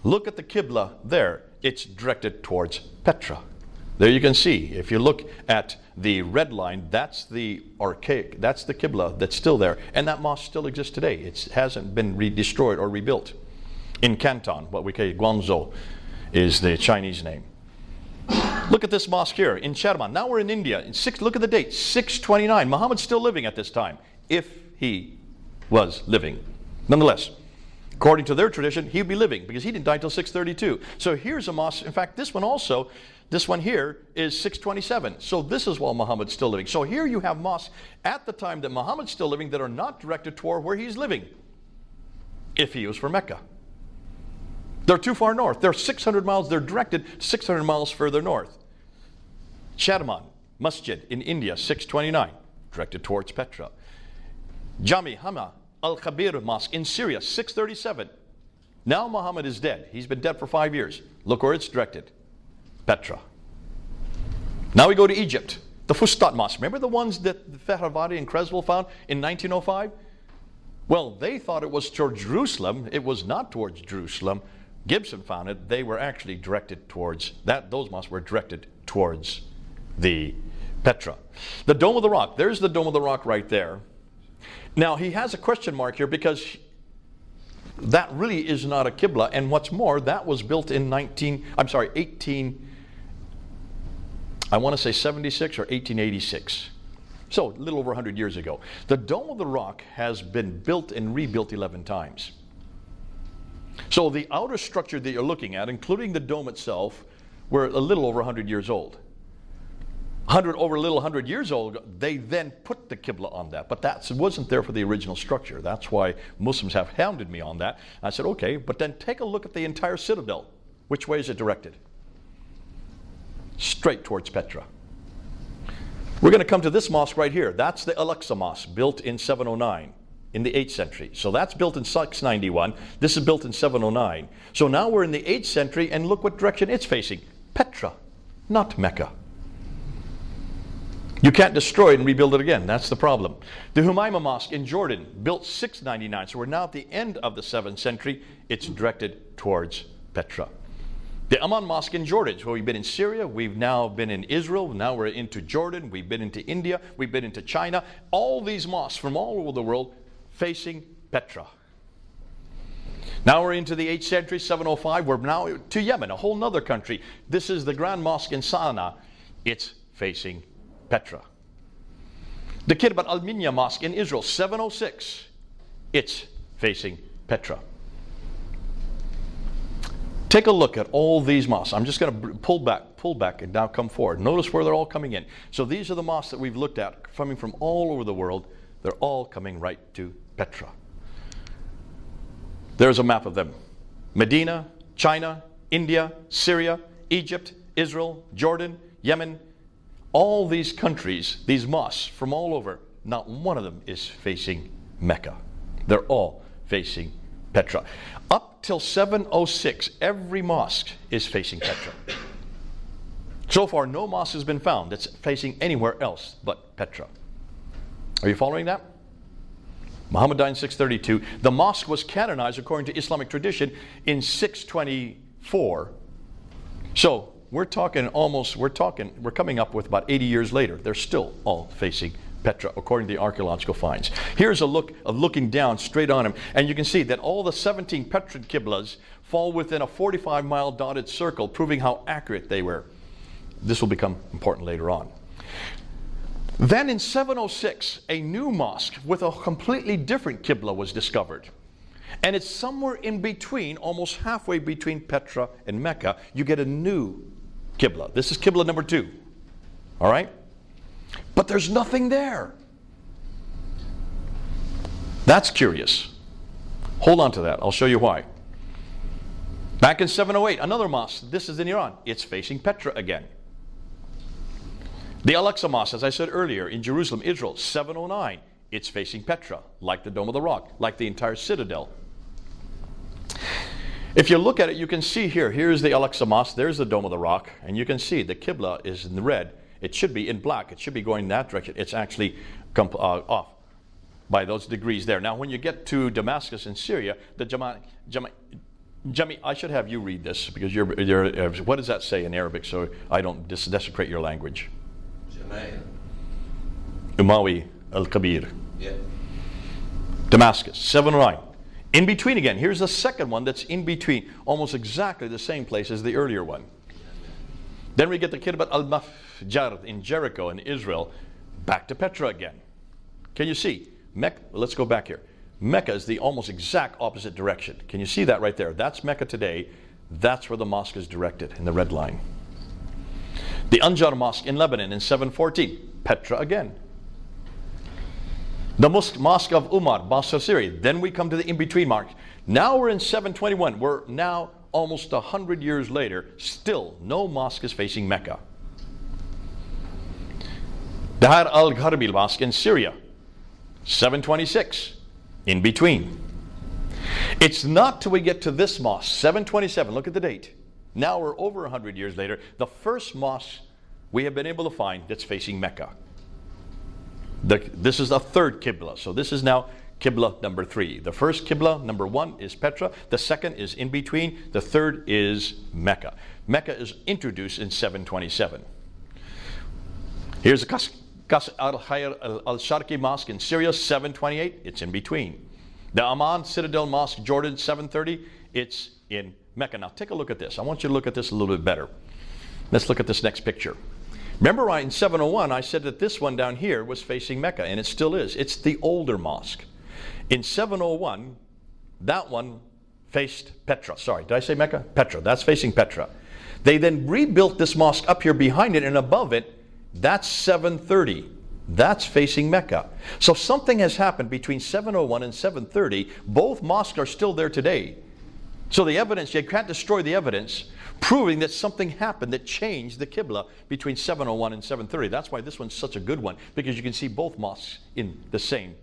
Look at the Qibla there. It's directed towards Petra. There you can see, if you look at the red line, that's the archaic, that's the Qibla that's still there. And that mosque still exists today. It hasn't been destroyed or rebuilt. In Canton, what we call Guangzhou is the Chinese name. Look at this mosque here in Cherman. Now we're in India. Look at the date, 629. Muhammad's still living at this time, if he was living. Nonetheless, according to their tradition, he'd be living because he didn't die until 632. So here's a mosque. In fact, this one here is 627. So this is while Muhammad's still living. So here you have mosques at the time that Muhammad's still living that are not directed toward where he's living, if he was for Mecca. They're too far north. They're 600 miles. They're directed 600 miles further north. Cherman Masjid in India, 629, directed towards Petra. Jami Hama Al-Khabir Mosque in Syria, 637. Now Muhammad is dead. He's been dead for 5 years. Look where it's directed. Petra. Now we go to Egypt. The Fustat Mosque. Remember the ones that Fehravadi and Creswell found in 1905? Well, they thought it was towards Jerusalem. It was not towards Jerusalem. Gibson found it. They were actually directed towards that. Those mosques were directed towards the Petra. The Dome of the Rock. There's the Dome of the Rock right there. Now he has a question mark here because that really is not a Qibla, and what's more, that was built in 76 or 1886. So a little over 100 years ago. The Dome of the Rock has been built and rebuilt 11 times. So the outer structure that you're looking at, including the dome itself, were a little over 100 years old. 100 years old, they then put the Qibla on that. But that wasn't there for the original structure. That's why Muslims have hounded me on that. I said, okay, but then take a look at the entire citadel. Which way is it directed? Straight towards Petra. We're going to come to this mosque right here. That's the Al-Aqsa Mosque, built in 709. In the 8th century. So that's built in 691. This is built in 709. So now we're in the 8th century, and look what direction it's facing. Petra, not Mecca. You can't destroy it and rebuild it again. That's the problem. The Humayma Mosque in Jordan, built 699. So we're now at the end of the 7th century. It's directed towards Petra. The Amman Mosque in Jordan. So we've been in Syria. We've now been in Israel. Now we're into Jordan. We've been into India. We've been into China. All these mosques from all over the world facing Petra. Now we're into the 8th century, 705. We're now to Yemen, a whole other country. This is the Grand Mosque in Sana'a. It's facing Petra. The Kirbat Al-Minya Mosque in Israel, 706. It's facing Petra. Take a look at all these mosques. I'm just going to pull back and now come forward. Notice where they're all coming in. So these are the mosques that we've looked at coming from all over the world. They're all coming right to Petra. There's a map of them. Medina, China, India, Syria, Egypt, Israel, Jordan, Yemen. All these countries, these mosques from all over, not one of them is facing Mecca. They're all facing Petra. Up till 706, every mosque is facing Petra. So far, no mosque has been found that's facing anywhere else but Petra. Are you following that? Muhammad died in 632. The mosque was canonized according to Islamic tradition in 624. So we're coming up with about 80 years later. They're still all facing Petra according to the archaeological finds. Here's a look of looking down straight on him, and you can see that all the 17 Petran Qiblas fall within a 45-mile dotted circle, proving how accurate they were. This will become important later on. Then in 706, a new mosque with a completely different Qibla was discovered. And it's somewhere in between, almost halfway between Petra and Mecca, you get a new Qibla. This is Qibla number 2. All right? But there's nothing there. That's curious. Hold on to that. I'll show you why. Back in 708, another mosque. This is in Iran. It's facing Petra again. The Al-Aqsa Mosque, as I said earlier, in Jerusalem, Israel, 709. It's facing Petra, like the Dome of the Rock, like the entire citadel. If you look at it, you can see here, here's the Al-Aqsa Mosque, there's the Dome of the Rock, and you can see the Qibla is in red. It should be in black. It should be going in that direction. It's actually off by those degrees there. Now, when you get to Damascus in Syria, the Jami, I should have you read this, because you're what does that say in Arabic, so I don't desecrate your language? Umawi al-Kabir. Yeah. Damascus, 709. In between again, here's the second one that's in between, almost exactly the same place as the earlier one. Then we get the Kirbat al-Mafjar in Jericho in Israel, back to Petra again. Can you see? Mecca, let's go back here. Mecca is the almost exact opposite direction. Can you see that right there? That's Mecca today. That's where the mosque is directed in the red line. The Anjar Mosque in Lebanon in 714, Petra again. The Mosque of Umar, Basra, Syria. Then we come to the in-between mark. Now we're in 721. We're now almost 100 years later. Still, no mosque is facing Mecca. The Har al-Gharbil Mosque in Syria, 726. In between. It's not till we get to this mosque, 727. Look at the date. Now we're over 100 years later. The first mosque we have been able to find that's facing Mecca. This is the third Qibla. So this is now Qibla number 3. The first Qibla, number 1, is Petra. The second is in between. The third is Mecca. Mecca is introduced in 727. Here's the Qasr al-Hayr al-Sharqi Mosque in Syria, 728. It's in between. The Amman Citadel Mosque, Jordan, 730. It's in Mecca. Now take a look at this. I want you to look at this a little bit better. Let's look at this next picture. Remember, in 701, I said that this one down here was facing Mecca, and it still is. It's the older mosque. In 701, that one faced Petra. Sorry, did I say Mecca? Petra. That's facing Petra. They then rebuilt this mosque up here behind it, and above it, that's 730. That's facing Mecca. So something has happened between 701 and 730. Both mosques are still there today. So the evidence, you can't destroy the evidence, proving that something happened that changed the Qibla between 701 and 730. That's why this one's such a good one, because you can see both mosques in the same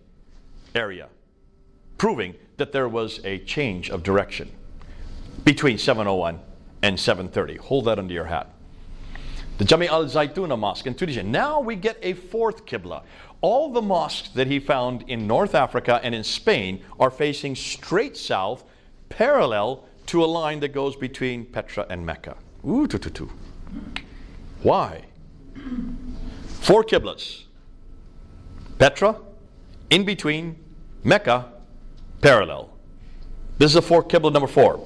area, proving that there was a change of direction between 701 and 730. Hold that under your hat. The Jami al-Zaytuna Mosque in Tunisia. Now we get a fourth Qibla. All the mosques that he found in North Africa and in Spain are facing straight south, parallel to a line that goes between Petra and Mecca. Why? 4 Qiblas. Petra, in between, Mecca, parallel. This is a 4 Qibla number 4.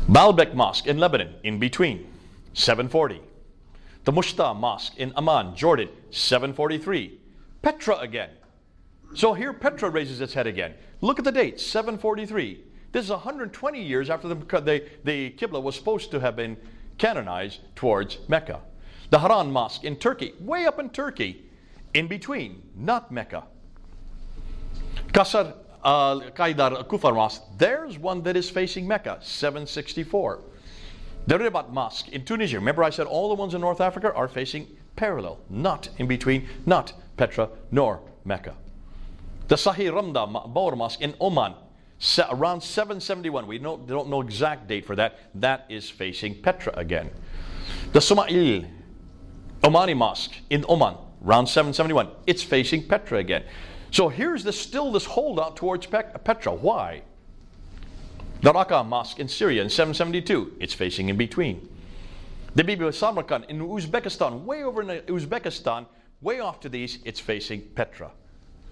Baalbek Mosque in Lebanon, in between, 740. The Mushta Mosque in Amman, Jordan, 743. Petra again. So here Petra raises its head again. Look at the date, 743. This is 120 years after the Qibla was supposed to have been canonized towards Mecca. The Haran Mosque in Turkey, way up in Turkey, in between, not Mecca. Qasr al-Qaidar Kufar Mosque, there's one that is facing Mecca, 764. The Ribat Mosque in Tunisia, remember I said all the ones in North Africa are facing parallel, not in between, not Petra nor Mecca. The Sahih Ramda Bawr Mosque in Oman, around 771. We don't know exact date for that. That is facing Petra again. The Sumail Omani Mosque in Oman, around 771. It's facing Petra again. So here's still this holdout towards Petra. Why? The Raqqa Mosque in Syria in 772. It's facing in between. The Bibi Samarkand in Uzbekistan, way over in Uzbekistan, way off to the east, it's facing Petra.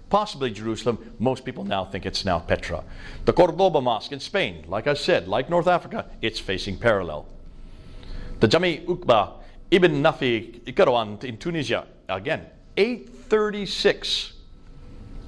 Possibly Jerusalem. Most people now think it's now Petra. The Cordoba Mosque in Spain, like I said, like North Africa, it's facing parallel. The Jami Uqba Ibn Nafi Karawan in Tunisia, again, 836.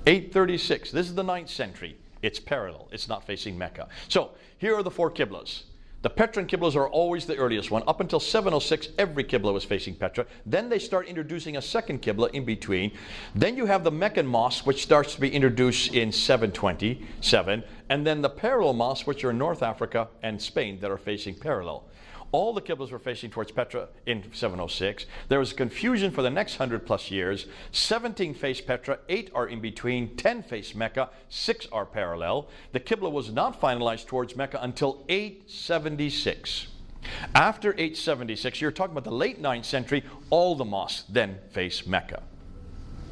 836. This is the 9th century. It's parallel. It's not facing Mecca. So here are the 4 Qiblas. The Petran Qiblas are always the earliest one. Up until 706, every Qibla was facing Petra. Then they start introducing a second Qibla in between. Then you have the Meccan Mosque, which starts to be introduced in 727. And then the parallel mosques, which are in North Africa and Spain, that are facing parallel. All the Qiblas were facing towards Petra in 706. There was confusion for the next 100 plus years. 17 face Petra, 8 are in between, 10 face Mecca, 6 are parallel. The Qibla was not finalized towards Mecca until 876. After 876, you're talking about the late 9th century, all the mosques then face Mecca.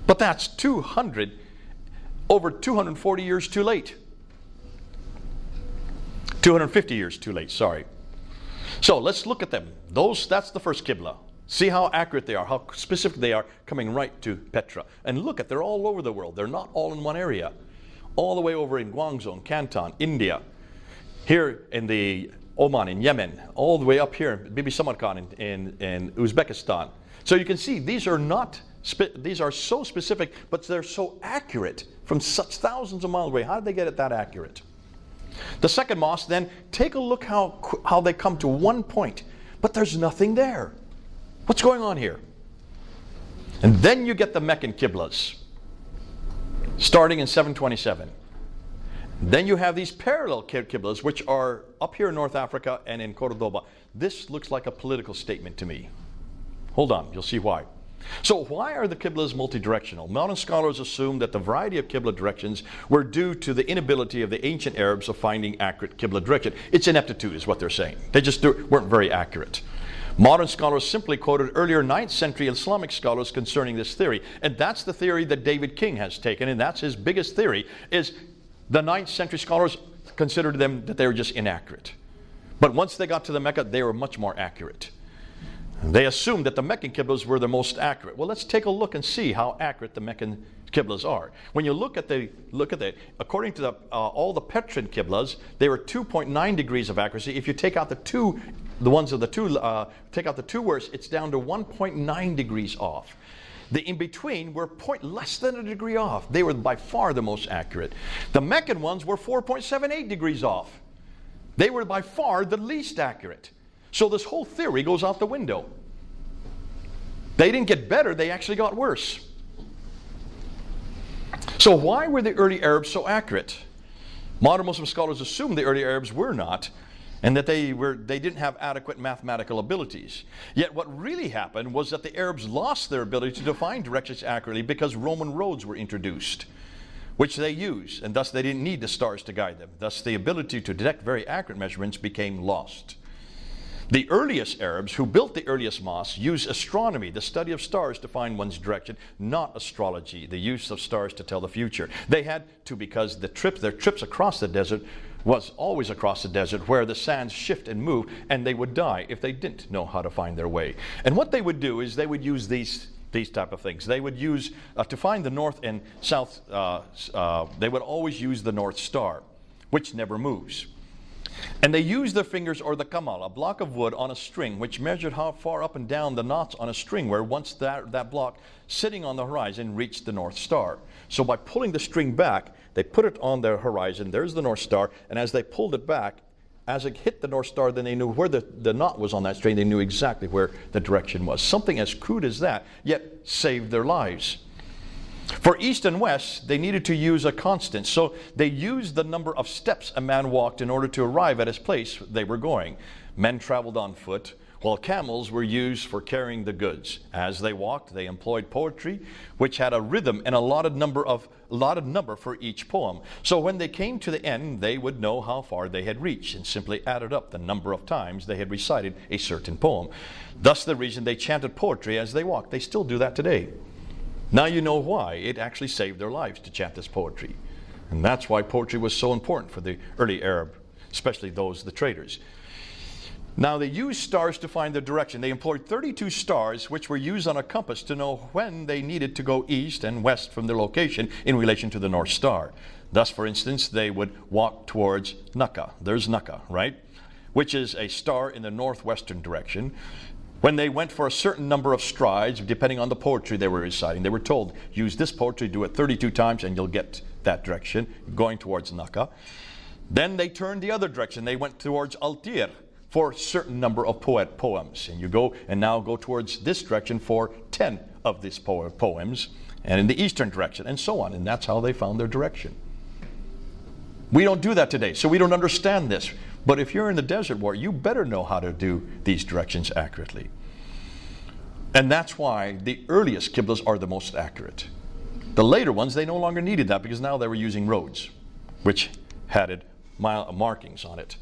But that's over 240 years too late. 250 years too late, sorry. So let's look at them. That's the first Qibla. See how accurate they are, how specific they are, coming right to Petra. And look at, they're all over the world. They're not all in one area. All the way over in Guangzhou, Canton, India, here in the Oman, in Yemen, all the way up here, Bibi Samarkand in Uzbekistan. So you can see these are so specific, but they're so accurate from such thousands of miles away. How did they get it that accurate? The second mosque, then, take a look how they come to one point, but there's nothing there. What's going on here? And then you get the Meccan Qiblas, starting in 727. Then you have these parallel Qiblas, which are up here in North Africa and in Cordoba. This looks like a political statement to me. Hold on, you'll see why. So why are the Qiblas multi-directional? Modern scholars assume that the variety of Qibla directions were due to the inability of the ancient Arabs of finding accurate Qibla direction. It's ineptitude is what they're saying. They just weren't very accurate. Modern scholars simply quoted earlier 9th century Islamic scholars concerning this theory. And that's the theory that David King has taken, and that's his biggest theory, is the 9th century scholars considered them that they were just inaccurate. But once they got to the Mecca, they were much more accurate. They assumed that the Meccan Qiblas were the most accurate. Well, let's take a look and see how accurate the Meccan Qiblas are. When you look at according to all the Petran Qiblas, they were 2.9 degrees of accuracy. If you take out take out the two worst, it's down to 1.9 degrees off. The in-between were less than a degree off. They were by far the most accurate. The Meccan ones were 4.78 degrees off. They were by far the least accurate. So this whole theory goes out the window. They didn't get better, they actually got worse. So why were the early Arabs so accurate? Modern Muslim scholars assume the early Arabs were not, and that they didn't have adequate mathematical abilities. Yet what really happened was that the Arabs lost their ability to define directions accurately because Roman roads were introduced, which they used, and thus they didn't need the stars to guide them. Thus the ability to detect very accurate measurements became lost. The earliest Arabs who built the earliest mosques used astronomy, the study of stars, to find one's direction, not astrology, the use of stars to tell the future. They had to, because their trips across the desert was always across the desert where the sands shift and move, and they would die if they didn't know how to find their way. And what they would do is they would use these type of things. They would use, to find the north and south, they would always use the North Star, which never moves. And they used their fingers or the kamal, a block of wood on a string, which measured how far up and down the knots on a string were once that block sitting on the horizon reached the North Star. So by pulling the string back, they put it on their horizon. There's the North Star. And as they pulled it back, as it hit the North Star, then they knew where the knot was on that string. They knew exactly where the direction was. Something as crude as that, yet saved their lives. For east and west, they needed to use a constant. So they used the number of steps a man walked in order to arrive at his place they were going. Men traveled on foot, while camels were used for carrying the goods. As they walked, they employed poetry, which had a rhythm and a allotted number for each poem. So when they came to the end, they would know how far they had reached and simply added up the number of times they had recited a certain poem. Thus the reason they chanted poetry as they walked. They still do that today. Now you know why it actually saved their lives to chant this poetry. And that's why poetry was so important for the early Arab, especially the traders. Now they used stars to find their direction. They employed 32 stars, which were used on a compass to know when they needed to go east and west from their location in relation to the North Star. Thus, for instance, they would walk towards Mecca. There's Mecca, right? Which is a star in the northwestern direction. When they went for a certain number of strides, depending on the poetry they were reciting, they were told, use this poetry, do it 32 times, and you'll get that direction, going towards Mecca. Then they turned the other direction. They went towards Altir for a certain number of poems. And you now go towards this direction for 10 of these poems, and in the eastern direction, and so on. And that's how they found their direction. We don't do that today, so we don't understand this. But if you're in the desert war, you better know how to do these directions accurately. And that's why the earliest Qiblas are the most accurate. The later ones, they no longer needed that because now they were using roads, which had markings on it.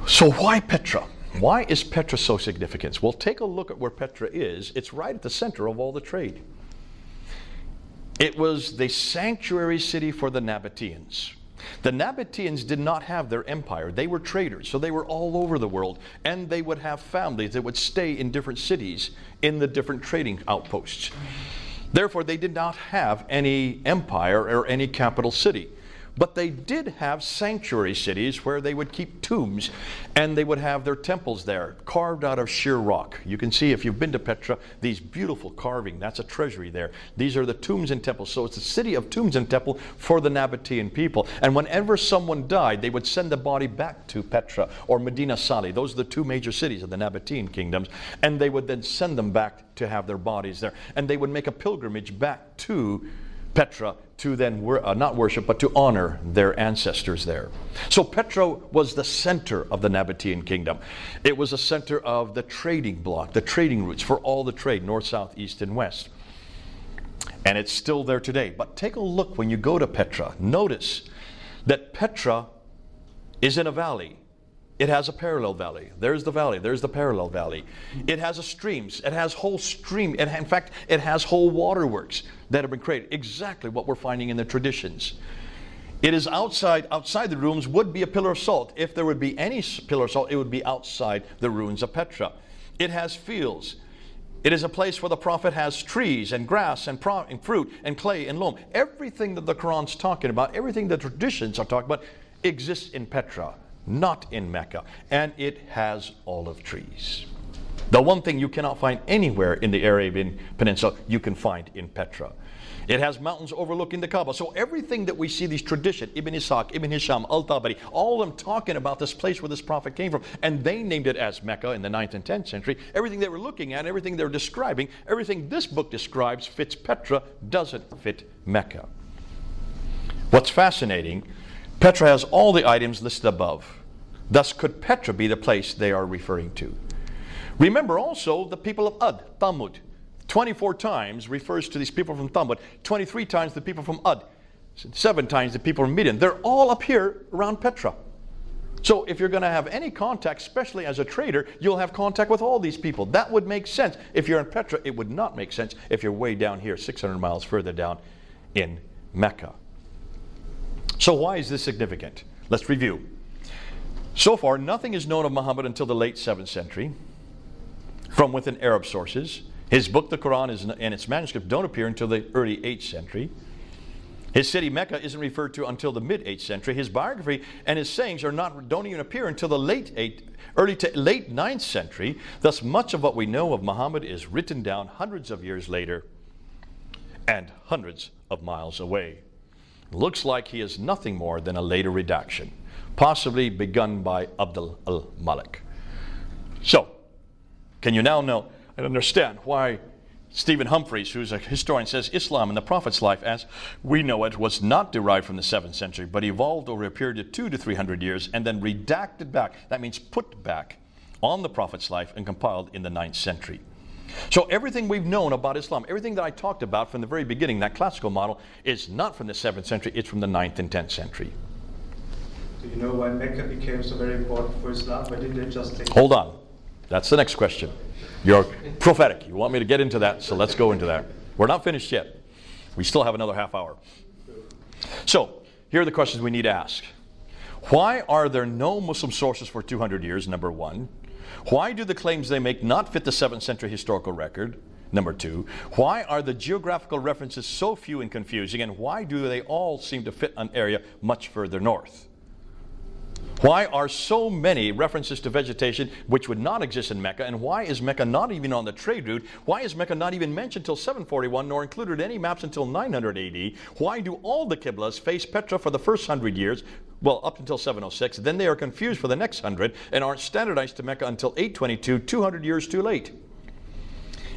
So why Petra? Why is Petra so significant? Well, take a look at where Petra is. It's right at the center of all the trade. It was the sanctuary city for the Nabateans. The Nabateans did not have their empire. They were traders, so they were all over the world, and they would have families that would stay in different cities in the different trading outposts. Therefore, they did not have any empire or any capital city. But they did have sanctuary cities where they would keep tombs, and they would have their temples there, carved out of sheer rock. You can see, if you've been to Petra, these beautiful carving. That's a treasury there. These are the tombs and temples. So it's a city of tombs and temple for the Nabatean people. And whenever someone died, they would send the body back to Petra or Medina Sali. Those are the two major cities of the Nabatean kingdoms. And they would then send them back to have their bodies there. And they would make a pilgrimage back to Petra to then not worship, but to honor their ancestors there. So Petra was the center of the Nabatean kingdom. It was a center of the trading bloc, the trading routes for all the trade, north, south, east, and west. And it's still there today. But take a look when you go to Petra. Notice that Petra is in a valley. It has a parallel valley. There's the valley. There's the parallel valley. It has a streams. It has whole stream. In fact, it has whole waterworks that have been created. Exactly what we're finding in the traditions. It is outside. Outside the ruins would be a pillar of salt. If there would be any pillar of salt, it would be outside the ruins of Petra. It has fields. It is a place where the prophet has trees and grass and fruit and clay and loam. Everything that the Quran's talking about, everything the traditions are talking about, exists in Petra, not in Mecca. And it has olive trees. The one thing you cannot find anywhere in the Arabian Peninsula, you can find in Petra. It has mountains overlooking the Kaaba. So everything that we see, these traditions, Ibn Ishaq, Ibn Hisham, Al-Tabari, all of them talking about this place where this prophet came from. And they named it as Mecca in the 9th and 10th century. Everything they were looking at, everything they're describing, everything this book describes fits Petra, doesn't fit Mecca. What's fascinating, Petra has all the items listed above. Thus, could Petra be the place they are referring to? Remember also the people of Ad, Thamud. 24 times refers to these people from Thamud. 23 times the people from Ad. 7 times the people from Midian. They're all up here around Petra. So if you're going to have any contact, especially as a trader, you'll have contact with all these people. That would make sense. If you're in Petra, it would not make sense if you're way down here, 600 miles further down in Mecca. So why is this significant? Let's review. So far, nothing is known of Muhammad until the late 7th century from within Arab sources. His book, the Quran, and its manuscripts don't appear until the early 8th century. His city, Mecca, isn't referred to until the mid-8th century. His biography and his sayings don't even appear until the early to late 9th century. Thus, much of what we know of Muhammad is written down hundreds of years later and hundreds of miles away. Looks like he is nothing more than a later redaction, possibly begun by Abdul al-Malik. So, can you now know and understand why Stephen Humphreys, who's a historian, says Islam in the Prophet's life, as we know it, was not derived from the 7th century, but evolved over a period of 200 to 300 years and then redacted back, that means put back, on the Prophet's life and compiled in the 9th century. So everything we've known about Islam, everything that I talked about from the very beginning, that classical model, is not from the 7th century, it's from the 9th and 10th century. Do you know why Mecca became so very important for Islam? Why didn't they just take... Hold on. That's the next question. You're prophetic. You want me to get into that, so let's go into that. We're not finished yet. We still have another half hour. So, here are the questions we need to ask. Why are there no Muslim sources for 200 years, number one? Why do the claims they make not fit the 7th century historical record? Number two, why are the geographical references so few and confusing, and why do they all seem to fit an area much further north? Why are so many references to vegetation which would not exist in Mecca, and why is Mecca not even on the trade route? Why is Mecca not even mentioned until 741, nor included in any maps until 900 AD? Why do all the Qiblas face Petra for the first 100 years, well, up until 706, then they are confused for the next 100, and aren't standardized to Mecca until 822, 200 years too late?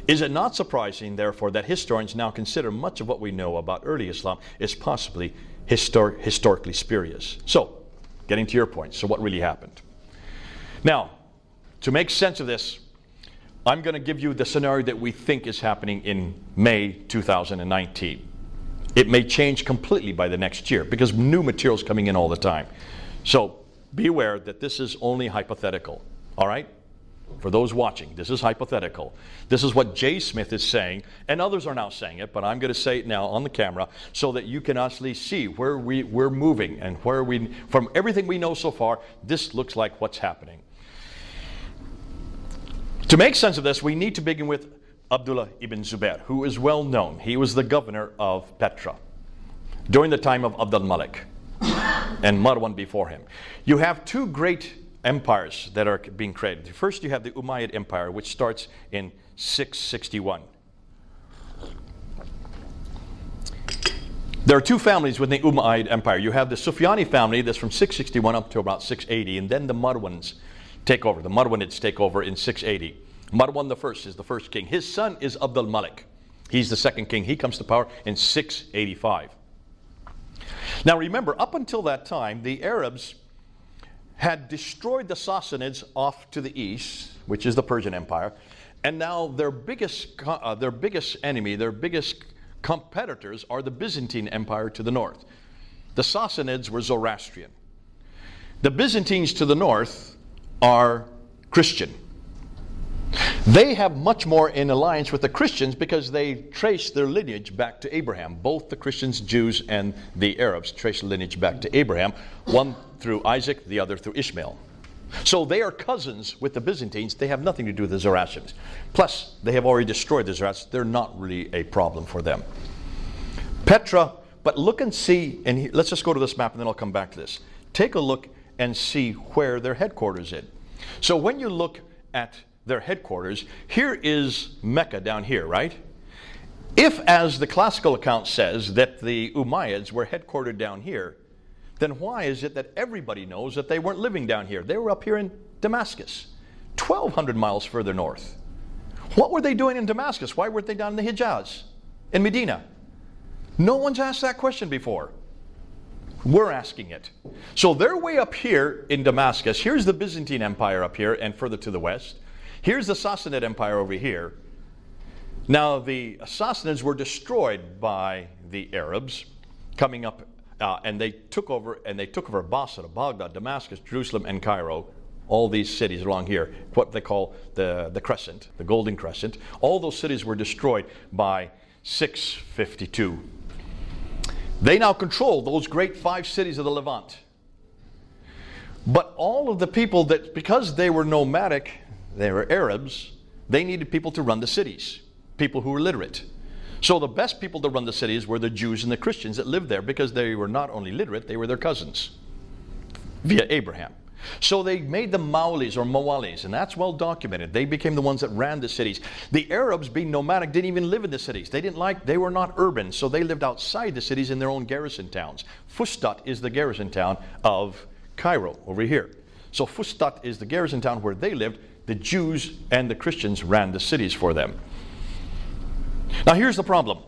Is it not surprising, therefore, that historians now consider much of what we know about early Islam is possibly historically spurious? So, Getting to your point. So what really happened? Now, to make sense of this, I'm going to give you the scenario that we think is happening in May 2019. It may change completely by the next year because new material is coming in all the time. So be aware that this is only hypothetical. All right? For those watching, this is hypothetical. This is what Jay Smith is saying, and others are now saying it, but I'm going to say it now on the camera so that you can actually see where we're moving and where from everything we know so far, this looks like what's happening. To make sense of this, we need to begin with Abdullah ibn Zubair, who is well known. He was the governor of Petra during the time of Abd al-Malik and Marwan before him. You have two great empires that are being created. First, you have the Umayyad Empire, which starts in 661. There are two families within the Umayyad Empire. You have the Sufyani family that's from 661 up to about 680, and then the Marwans take over. The Marwanids take over in 680. Marwan the first is the first king. His son is Abd al-Malik. He's the second king. He comes to power in 685. Now remember, up until that time, the Arabs had destroyed the Sassanids off to the east, which is the Persian Empire, and now their biggest enemy, their biggest competitors are the Byzantine Empire to the north. The Sassanids were Zoroastrian. The Byzantines to the north are Christian. They have much more in alliance with the Christians because they trace their lineage back to Abraham. Both the Christians, Jews, and the Arabs trace the lineage back to Abraham, one through Isaac, the other through Ishmael. So they are cousins with the Byzantines. They have nothing to do with the Zoroastrians. Plus, they have already destroyed the Zoroastrians. They're not really a problem for them. Petra, but look and see, and let's just go to this map and then I'll come back to this. Take a look and see where their headquarters is. So when you look at their headquarters, here is Mecca down here, right? If, as the classical account says, that the Umayyads were headquartered down here, then why is it that everybody knows that they weren't living down here? They were up here in Damascus, 1,200 miles further north. What were they doing in Damascus? Why weren't they down in the Hijaz, in Medina? No one's asked that question before. We're asking it. So they're way up here in Damascus. Here's the Byzantine Empire up here and further to the west. Here's the Sassanid Empire over here. Now the Sassanids were destroyed by the Arabs coming up, and they took over Basra, Baghdad, Damascus, Jerusalem, and Cairo. All these cities along here, what they call the Crescent, the Golden Crescent. All those cities were destroyed by 652. They now control those great 5 cities of the Levant. But all of the people that, because they were nomadic, they were Arabs, they needed people to run the cities, people who were literate. So the best people to run the cities were the Jews and the Christians that lived there because they were not only literate, they were their cousins via Abraham. So they made them Mawlis or Mawalis, and that's well documented. They became the ones that ran the cities. The Arabs, being nomadic, didn't even live in the cities. They were not urban, so they lived outside the cities in their own garrison towns. Fustat is the garrison town of Cairo over here. So Fustat is the garrison town where they lived. The Jews and the Christians ran the cities for them. Now here's the problem.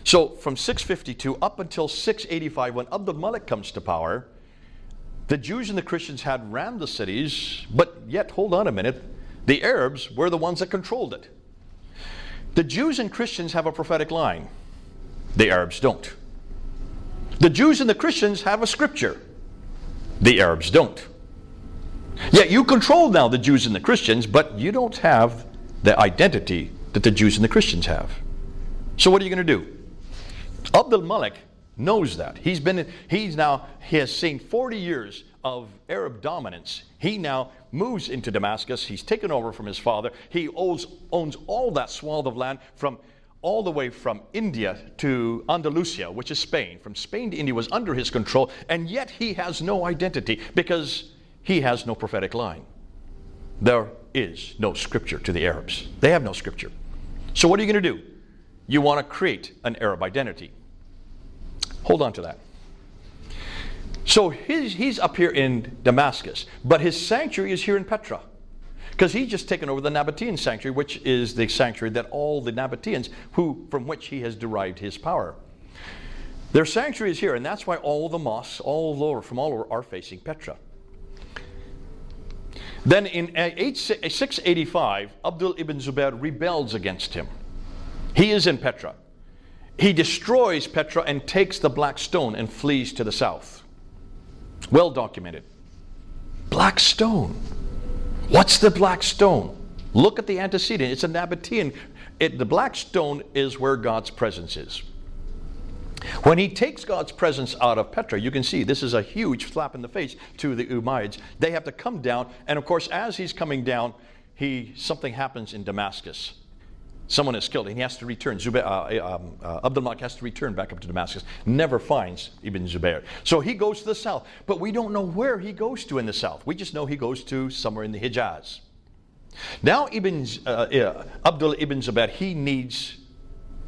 So from 652 up until 685, when Abd al-Malik comes to power, the Jews and the Christians had ran the cities, but yet, hold on a minute, the Arabs were the ones that controlled it. The Jews and Christians have a prophetic line. The Arabs don't. The Jews and the Christians have a scripture. The Arabs don't. Yet you control now the Jews and the Christians, but you don't have the identity that the Jews and the Christians have. So what are you going to do? Abd al-Malik knows that. He has seen 40 years of Arab dominance. He now moves into Damascus. He's taken over from his father. He owns all that swath of land from all the way from India to Andalusia, which is Spain. From Spain to India was under his control, and yet he has no identity because he has no prophetic line. There is no scripture to the Arabs. They have no scripture. So what are you going to do? You want to create an Arab identity. Hold on to that. So he's up here in Damascus, but his sanctuary is here in Petra, because he's just taken over the Nabatean sanctuary, which is the sanctuary that all the Nabateans, from which he has derived his power. Their sanctuary is here, and that's why all the mosques from all over are facing Petra. Then in 685, Abdul ibn Zubair rebels against him. He is in Petra. He destroys Petra and takes the black stone and flees to the south. Well documented. Black stone. What's the black stone? Look at the antecedent. It's a Nabatean. The black stone is where God's presence is. When he takes God's presence out of Petra, you can see this is a huge slap in the face to the Umayyads. They have to come down, and of course, as he's coming down, something happens in Damascus. Someone is killed, and he has to return. Abdul Malik has to return back up to Damascus. Never finds Ibn Zubayr. So he goes to the south, but we don't know where he goes to in the south. We just know he goes to somewhere in the Hijaz. Now Abdul ibn Zubayr, he needs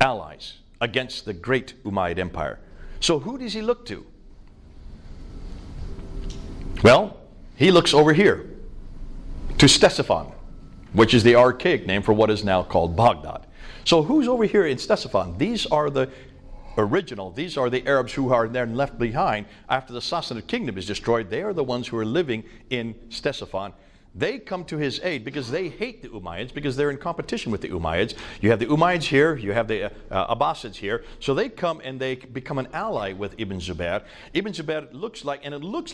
allies against the great Umayyad Empire. So who does he look to? Well, he looks over here to Ctesiphon, which is the archaic name for what is now called Baghdad. So who's over here in Ctesiphon? These are the these are the Arabs who are then left behind after the Sassanid kingdom is destroyed. They are the ones who are living in Ctesiphon. They come to his aid because they hate the Umayyads, because they're in competition with the Umayyads. You have the Umayyads here, you have the Abbasids here. So they come and they become an ally with Ibn Zubayr. Ibn Zubayr looks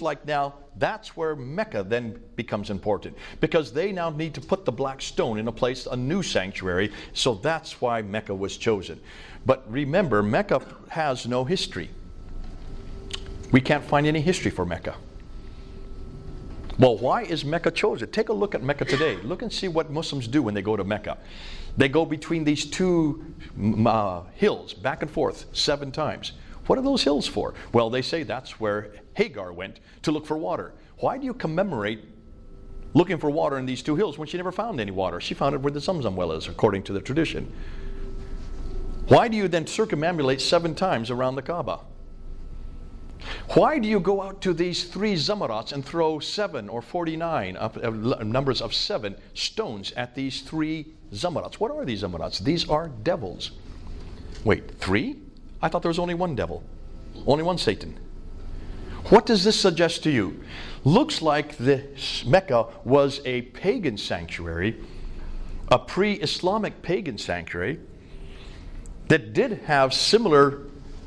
like now that's where Mecca then becomes important, because they now need to put the black stone in a place, a new sanctuary. So that's why Mecca was chosen. But remember, Mecca has no history. We can't find any history for Mecca. Well, why is Mecca chosen? Take a look at Mecca today. Look and see what Muslims do when they go to Mecca. They go between these two hills, back and forth, 7 times. What are those hills for? Well, they say that's where Hagar went to look for water. Why do you commemorate looking for water in these 2 hills when she never found any water? She found it where the Zamzam well is, according to the tradition. Why do you then circumambulate 7 times around the Kaaba? Why do you go out to these 3 zamarats and throw 7 or 49 numbers of 7 stones at these 3 zamarats? What are these zamarats? These are devils. Wait, 3? I thought there was only 1 devil, only 1 Satan. What does this suggest to you? Looks like this Mecca was a pagan sanctuary, a pre-Islamic pagan sanctuary that did have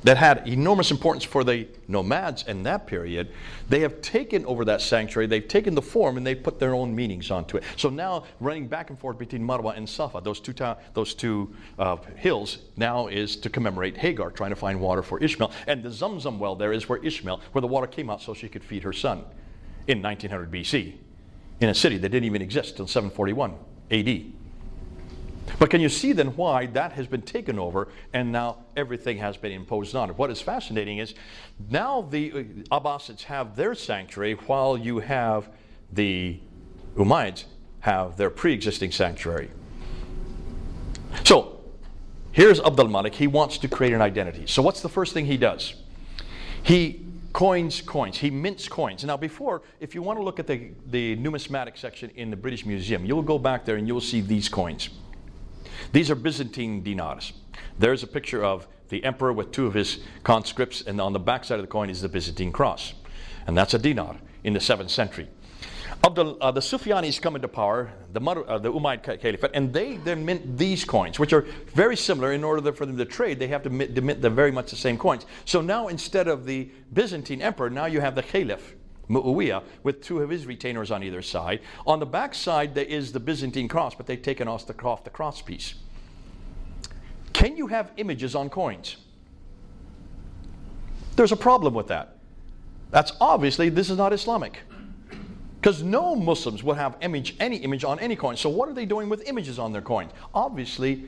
that had enormous importance for the nomads in that period. They have taken over that sanctuary, they've taken the form, and they've put their own meanings onto it. So now running back and forth between Marwa and Safa, those two hills, now is to commemorate Hagar trying to find water for Ishmael. And the Zamzam well there is where the water came out so she could feed her son in 1900 BC in a city that didn't even exist until 741 AD. But can you see then why that has been taken over and now everything has been imposed on it? What is fascinating is now the Abbasids have their sanctuary while you have the Umayyads have their pre-existing sanctuary. So here's Abdul Malik. He wants to create an identity. So what's the first thing he does? He coins coins. He mints coins. Now before, if you want to look at the numismatic section in the British Museum, you'll go back there and you'll see these coins. These are Byzantine dinars. There's a picture of the emperor with 2 of his conscripts, and on the back side of the coin is the Byzantine cross. And that's a dinar in the 7th century. The Sufyanis come into power, the Umayyad Caliphate, and they then mint these coins, which are very similar. In order for them to trade, they have to mint very much the same coins. So now instead of the Byzantine emperor, now you have the Caliph, Muawiyah, with 2 of his retainers on either side. On the back side there is the Byzantine cross, but they've taken off the cross piece. Can you have images on coins? There's a problem with that. That's obviously, this is not Islamic, because no Muslims would have any image on any coin. So what are they doing with images on their coins? Obviously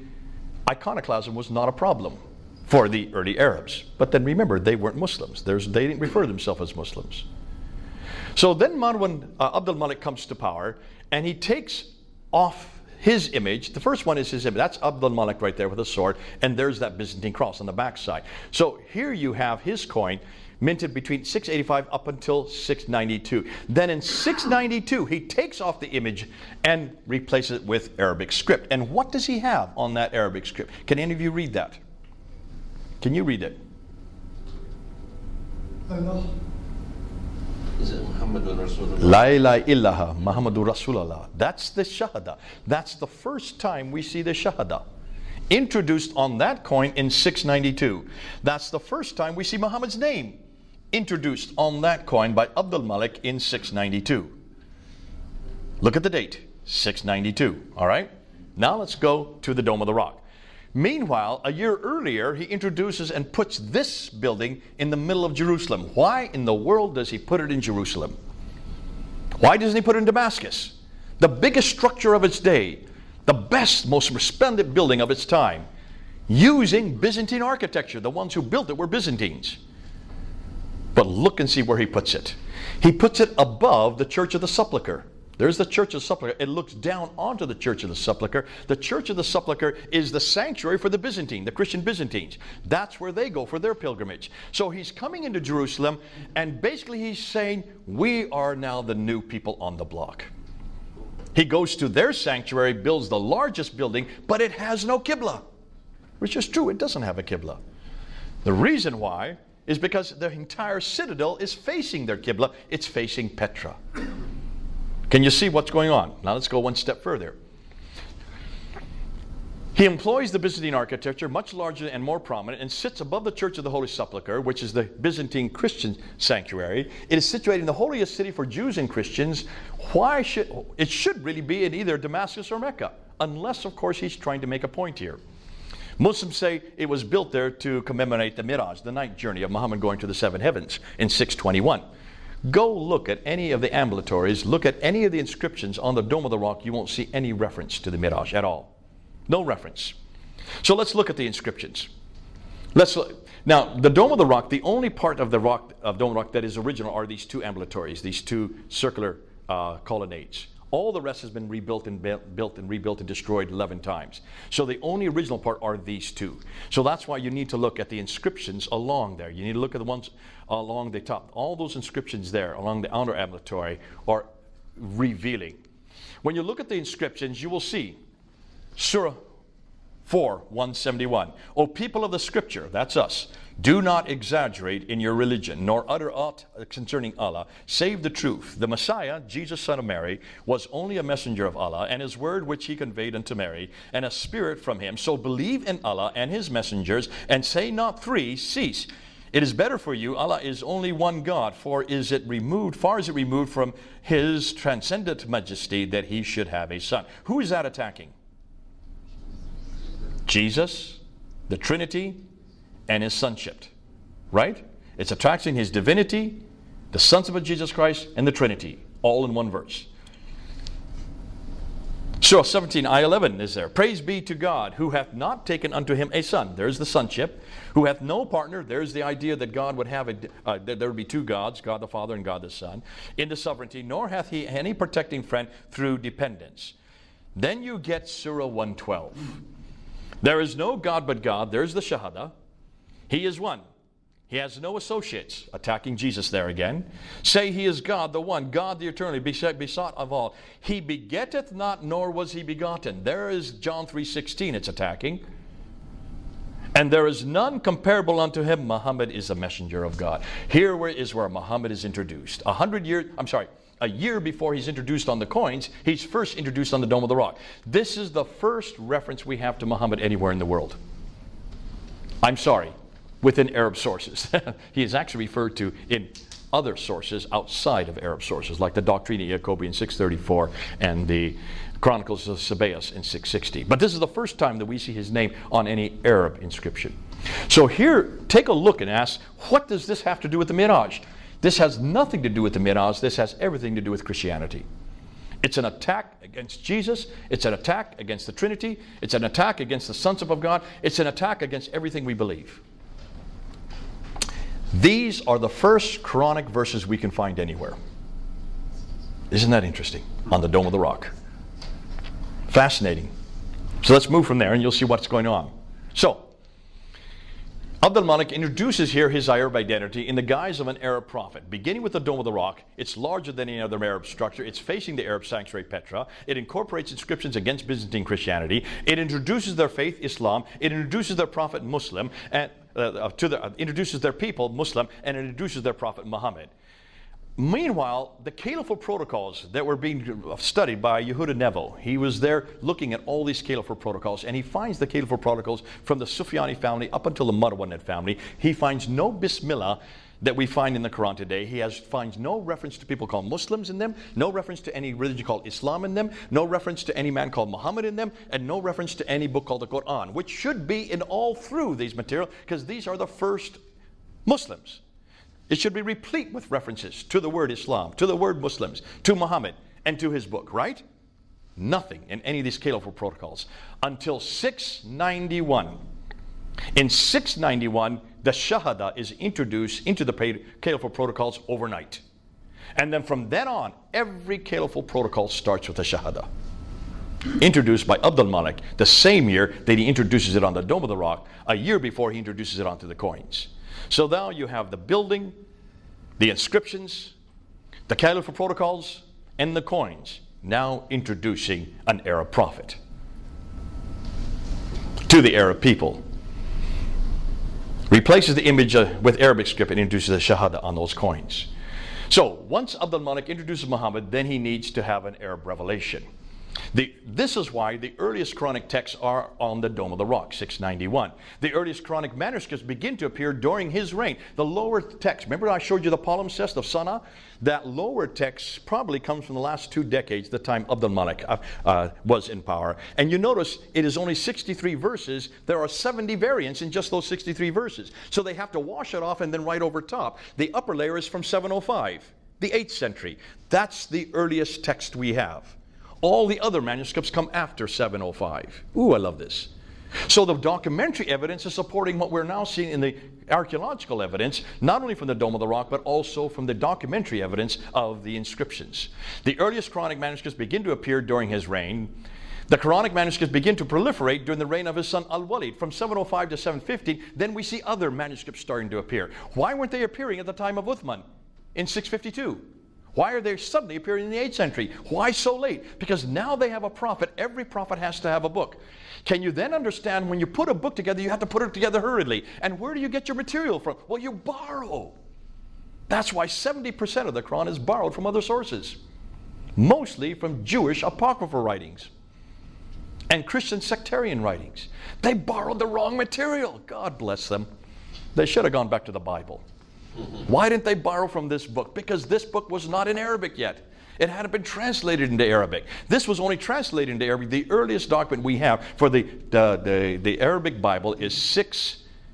iconoclasm was not a problem for the early Arabs. But then remember, they weren't Muslims. They didn't refer to themselves as Muslims. So then Abdul Malik comes to power, and he takes off his image. The first one is his image. That's Abdul Malik right there with a sword, and there's that Byzantine cross on the back side. So here you have his coin minted between 685 up until 692. Then in 692, he takes off the image and replaces it with Arabic script. And what does he have on that Arabic script? Can any of you read that? Can you read it? Allah. Is it Muhammadun Rasulullah? La ilaha illallah Muhammadur Rasulullah. That's the Shahada. That's the first time we see the Shahada. Introduced on that coin in 692. That's the first time we see Muhammad's name introduced on that coin by Abdul Malik in 692. Look at the date, 692. All right? Now let's go to the Dome of the Rock. Meanwhile, a year earlier, he introduces and puts this building in the middle of Jerusalem. Why in the world does he put it in Jerusalem? Why doesn't he put it in Damascus? The biggest structure of its day, the best, most resplendent building of its time, using Byzantine architecture. The ones who built it were Byzantines. But look and see where he puts it. He puts it above the Church of the Sepulchre. There's the Church of the Sepulchre. It looks down onto the Church of the Sepulchre. The Church of the Sepulchre is the sanctuary for the Byzantine, the Christian Byzantines. That's where they go for their pilgrimage. So he's coming into Jerusalem, and basically he's saying, we are now the new people on the block. He goes to their sanctuary, builds the largest building, but it has no Qibla. Which is true, it doesn't have a Qibla. The reason why is because the entire citadel is facing their Qibla. It's facing Petra. Can you see what's going on? Now let's go one step further. He employs the Byzantine architecture, much larger and more prominent, and sits above the Church of the Holy Sepulchre, which is the Byzantine Christian sanctuary. It is situated in the holiest city for Jews and Christians. It should really be in either Damascus or Mecca, unless, of course, he's trying to make a point here. Muslims say it was built there to commemorate the Miraj, the night journey of Muhammad going to the seven heavens in 621. Go look at any of the ambulatories, look at any of the inscriptions on the Dome of the Rock. You won't see any reference to the Miraj at all. No reference. So let's look at the inscriptions. Now, the Dome of the Rock, the only part of the rock of Dome of the Rock that is original are these two ambulatories, these two circular colonnades. All the rest has been rebuilt and built and rebuilt and destroyed 11 times. So the only original part are these two. So that's why you need to look at the inscriptions along there. You need to look at the ones along the top. All those inscriptions there along the outer ambulatory are revealing. When you look at the inscriptions, you will see Surah 4:171. O people of the Scripture, that's us, do not exaggerate in your religion, nor utter aught concerning Allah, save the truth. The Messiah, Jesus son of Mary, was only a messenger of Allah, and his word which he conveyed unto Mary, and a spirit from him. So believe in Allah and his messengers, and say not three, cease. It is better for you, Allah is only one God, far is it removed from his transcendent majesty that he should have a son. Who is that attacking? Jesus, the Trinity, and his sonship, right? It's attacking his divinity, the sonship of Jesus Christ, and the Trinity, all in one verse. Surah 17, ayah 11 is there. Praise be to God, who hath not taken unto him a son. There's the sonship. Who hath no partner. There's the idea that God would have there would be two gods, God the Father and God the Son, in the sovereignty. Nor hath he any protecting friend through dependence. Then you get Surah 112. There is no God but God. There's the Shahada. He is one. He has no associates. Attacking Jesus there again. Say he is God, the one, God the eternally, besought of all. He begetteth not, nor was he begotten. There is John 3:16 it's attacking. And there is none comparable unto him. Muhammad is a messenger of God. Here is where Muhammad is introduced. A year before he's introduced on the coins, he's first introduced on the Dome of the Rock. This is the first reference we have to Muhammad anywhere in the world. I'm sorry, within Arab sources. He is actually referred to in other sources outside of Arab sources, like the Doctrina Jacobi in 634 and the Chronicles of Sabaeus in 660. But this is the first time that we see his name on any Arab inscription. So here, take a look and ask, what does this have to do with the Miraj? This has nothing to do with the Miraj. This has everything to do with Christianity. It's an attack against Jesus. It's an attack against the Trinity. It's an attack against the sonship of God. It's an attack against everything we believe. These are the first Quranic verses we can find anywhere. Isn't that interesting? On the Dome of the Rock. Fascinating. So let's move from there and you'll see what's going on. So, Abdul Malik introduces here his Arab identity in the guise of an Arab prophet. Beginning with the Dome of the Rock, it's larger than any other Arab structure. It's facing the Arab sanctuary Petra. It incorporates inscriptions against Byzantine Christianity. It introduces their faith, Islam. It introduces their prophet, Muslim. And introduces their people, Muslim, and introduces their prophet Muhammad. Meanwhile, the caliphal protocols that were being studied by Yehuda Nevo, he was there looking at all these caliphal protocols, and he finds the caliphal protocols from the Sufyani family up until the Marwanid family. He finds no Bismillah that we find in the Quran today. He finds no reference to people called Muslims in them, no reference to any religion called Islam in them, no reference to any man called Muhammad in them, and no reference to any book called the Quran, which should be in all through these material, because these are the first Muslims. It should be replete with references to the word Islam, to the word Muslims, to Muhammad, and to his book, right? Nothing in any of these caliphal protocols until 691. In 691, the Shahada is introduced into the caliphal protocols overnight. And then from then on, every caliphal protocol starts with a Shahada. Introduced by Abdul Malik the same year that he introduces it on the Dome of the Rock, a year before he introduces it onto the coins. So now you have the building, the inscriptions, the caliphal protocols, and the coins, now introducing an Arab prophet to the Arab people. Replaces the image with Arabic script and introduces a Shahada on those coins. So once Abdul Malik introduces Muhammad, then he needs to have an Arab revelation. This is why the earliest Quranic texts are on the Dome of the Rock, 691. The earliest Quranic manuscripts begin to appear during his reign. The lower text, remember I showed you the palimpsest of Sana? That lower text probably comes from the last 2 decades, the time Abdul Malik was in power. And you notice it is only 63 verses. There are 70 variants in just those 63 verses. So they have to wash it off and then write over top. The upper layer is from 705, the 8th century. That's the earliest text we have. All the other manuscripts come after 705. Ooh, I love this. So the documentary evidence is supporting what we're now seeing in the archaeological evidence, not only from the Dome of the Rock, but also from the documentary evidence of the inscriptions. The earliest Quranic manuscripts begin to appear during his reign. The Quranic manuscripts begin to proliferate during the reign of his son Al-Walid from 705 to 715. Then we see other manuscripts starting to appear. Why weren't they appearing at the time of Uthman in 652? Why are they suddenly appearing in the 8th century? Why so late? Because now they have a prophet. Every prophet has to have a book. Can you then understand when you put a book together, you have to put it together hurriedly? And where do you get your material from? Well, you borrow. That's why 70% of the Quran is borrowed from other sources, mostly from Jewish apocryphal writings and Christian sectarian writings. They borrowed the wrong material. God bless them. They should have gone back to the Bible. Why didn't they borrow from this book? Because this book was not in Arabic yet. It hadn't been translated into Arabic. This was only translated into Arabic. The earliest document we have for the Arabic Bible is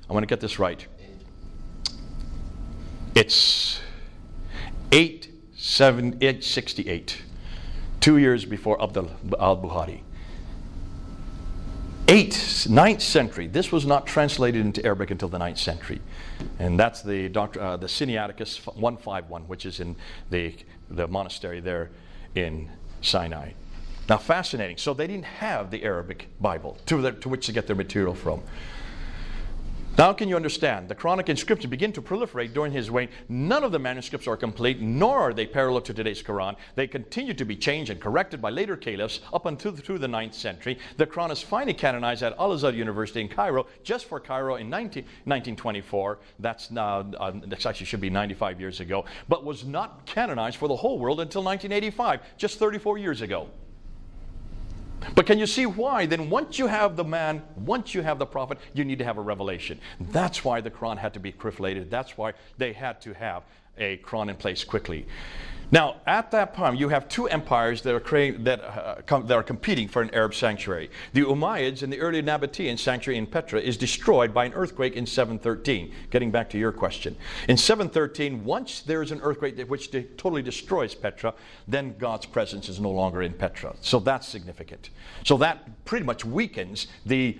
I want to get this right. It's 868, 2 years before Abd al-Bukhari. 9th century. This was not translated into Arabic until the 9th century. And that's the Sinaiticus 151, which is in the monastery there in Sinai. Now, fascinating. So they didn't have the Arabic Bible to which to get their material from. Now can you understand? The Quranic inscriptions begin to proliferate during his reign. None of the manuscripts are complete, nor are they parallel to today's Quran. They continue to be changed and corrected by later caliphs up until through the 9th century. The Quran is finally canonized at Al-Azhar University in Cairo, just for Cairo in 1924. That's actually should be 95 years ago, but was not canonized for the whole world until 1985, just 34 years ago. But can you see why? Then once you have the man, once you have the prophet, you need to have a revelation. That's why the Quran had to be proliferated. That's why they had to have a Quran in place quickly. Now, at that time, you have 2 empires that are competing for an Arab sanctuary. The Umayyads and the early Nabatean sanctuary in Petra is destroyed by an earthquake in 713. Getting back to your question. In 713, once there is an earthquake which totally destroys Petra, then God's presence is no longer in Petra. So that's significant. So that pretty much weakens the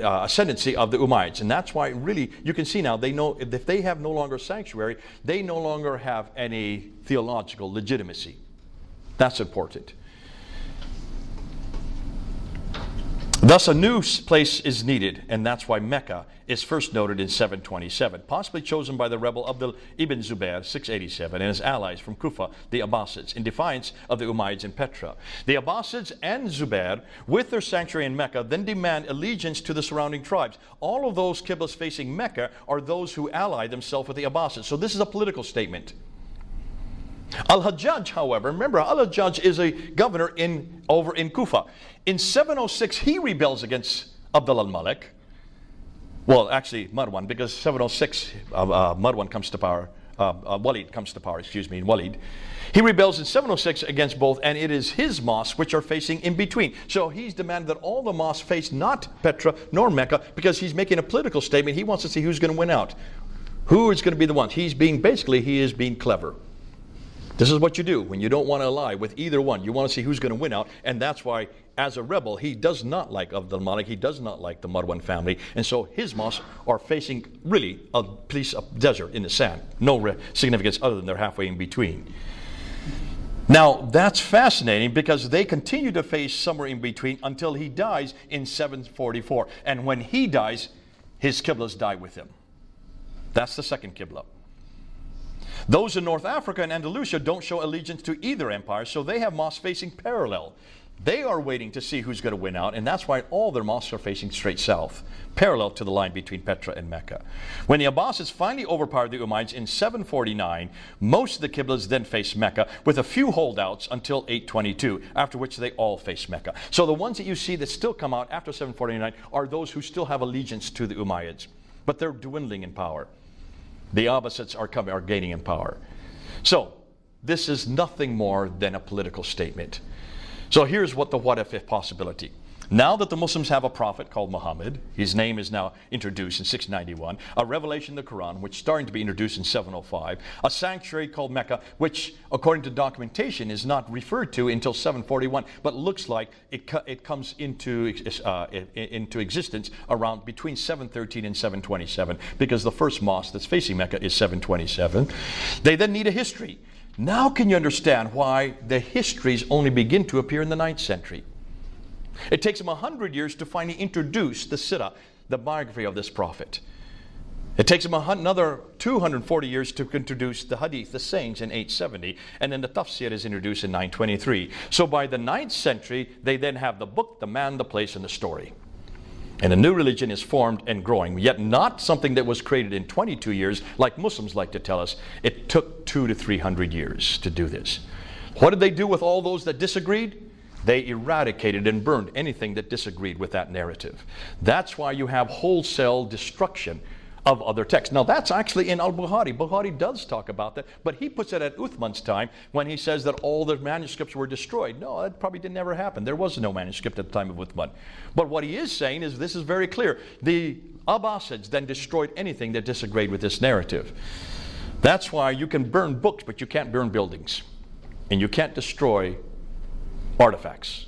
ascendancy of the Umayyads. And that's why really, you can see now, they know if they have no longer sanctuary, they no longer have any theological legitimacy. That's important. Thus, a new place is needed, and that's why Mecca is first noted in 727, possibly chosen by the rebel Abdul ibn Zubair, 687, and his allies from Kufa, the Abbasids, in defiance of the Umayyads in Petra. The Abbasids and Zubair, with their sanctuary in Mecca, then demand allegiance to the surrounding tribes. All of those qiblas facing Mecca are those who ally themselves with the Abbasids. So this is a political statement. Al-Hajjaj, however, remember, Al-Hajjaj is a governor over in Kufa. In 706, he rebels against Abdul al-Malik. Well, actually, Marwan, because 706, Marwan comes to power. Walid comes to power, in Walid. He rebels in 706 against both, and it is his mosques which are facing in between. So he's demanded that all the mosques face not Petra nor Mecca, because he's making a political statement. He wants to see who's going to win out. Who is going to be the one? He is being clever. This is what you do when you don't want to ally with either one. You want to see who's going to win out, and that's why, as a rebel, he does not like Abdul Malik, he does not like the Marwan family, and so his mosques are facing really a piece of desert in the sand. No significance other than they're halfway in between. Now, that's fascinating because they continue to face somewhere in between until he dies in 744. And when he dies, his qiblas die with him. That's the second qibla. Those in North Africa and Andalusia don't show allegiance to either empire, so they have mosques facing parallel. They are waiting to see who's going to win out, and that's why all their mosques are facing straight south, parallel to the line between Petra and Mecca. When the Abbasids finally overpowered the Umayyads in 749, most of the qiblas then face Mecca, with a few holdouts until 822, after which they all face Mecca. So the ones that you see that still come out after 749 are those who still have allegiance to the Umayyads, but they're dwindling in power. The Abbasids are gaining in power. So this is nothing more than a political statement. So here's what if possibility. Now that the Muslims have a prophet called Muhammad, his name is now introduced in 691, a revelation of the Quran, which is starting to be introduced in 705, a sanctuary called Mecca, which according to documentation is not referred to until 741, but looks like it comes into existence around between 713 and 727, because the first mosque that's facing Mecca is 727. They then need a history. Now can you understand why the histories only begin to appear in the 9th century? It takes them 100 years to finally introduce the Sirah, the biography of this prophet. It takes them another 240 years to introduce the Hadith, the sayings, in 870, and then the Tafsir is introduced in 923. So by the 9th century, they then have the book, the man, the place, and the story. And a new religion is formed and growing, yet not something that was created in 22 years, like Muslims like to tell us. It took 200 to 300 years to do this. What did they do with all those that disagreed? They eradicated and burned anything that disagreed with that narrative. That's why you have wholesale destruction of other texts. Now that's actually in Al-Bukhari. Bukhari does talk about that, but he puts it at Uthman's time when he says that all the manuscripts were destroyed. No, that probably didn't ever happen. There was no manuscript at the time of Uthman. But what he is saying is this is very clear. The Abbasids then destroyed anything that disagreed with this narrative. That's why you can burn books, but you can't burn buildings. And you can't destroy artifacts.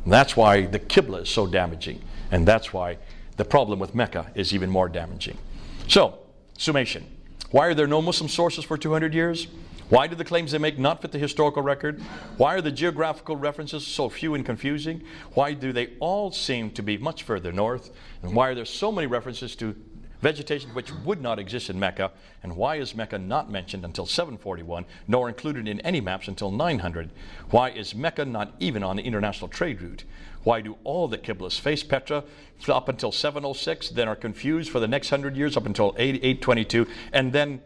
And that's why the Qibla is so damaging. And that's why the problem with Mecca is even more damaging. So, summation. Why are there no Muslim sources for 200 years? Why do the claims they make not fit the historical record? Why are the geographical references so few and confusing? Why do they all seem to be much further north? And why are there so many references to vegetation which would not exist in Mecca? And why is Mecca not mentioned until 741, nor included in any maps until 900? Why is Mecca not even on the international trade route? Why do all the Qiblas face Petra up until 706, then are confused for the next 100 years up until 822, and then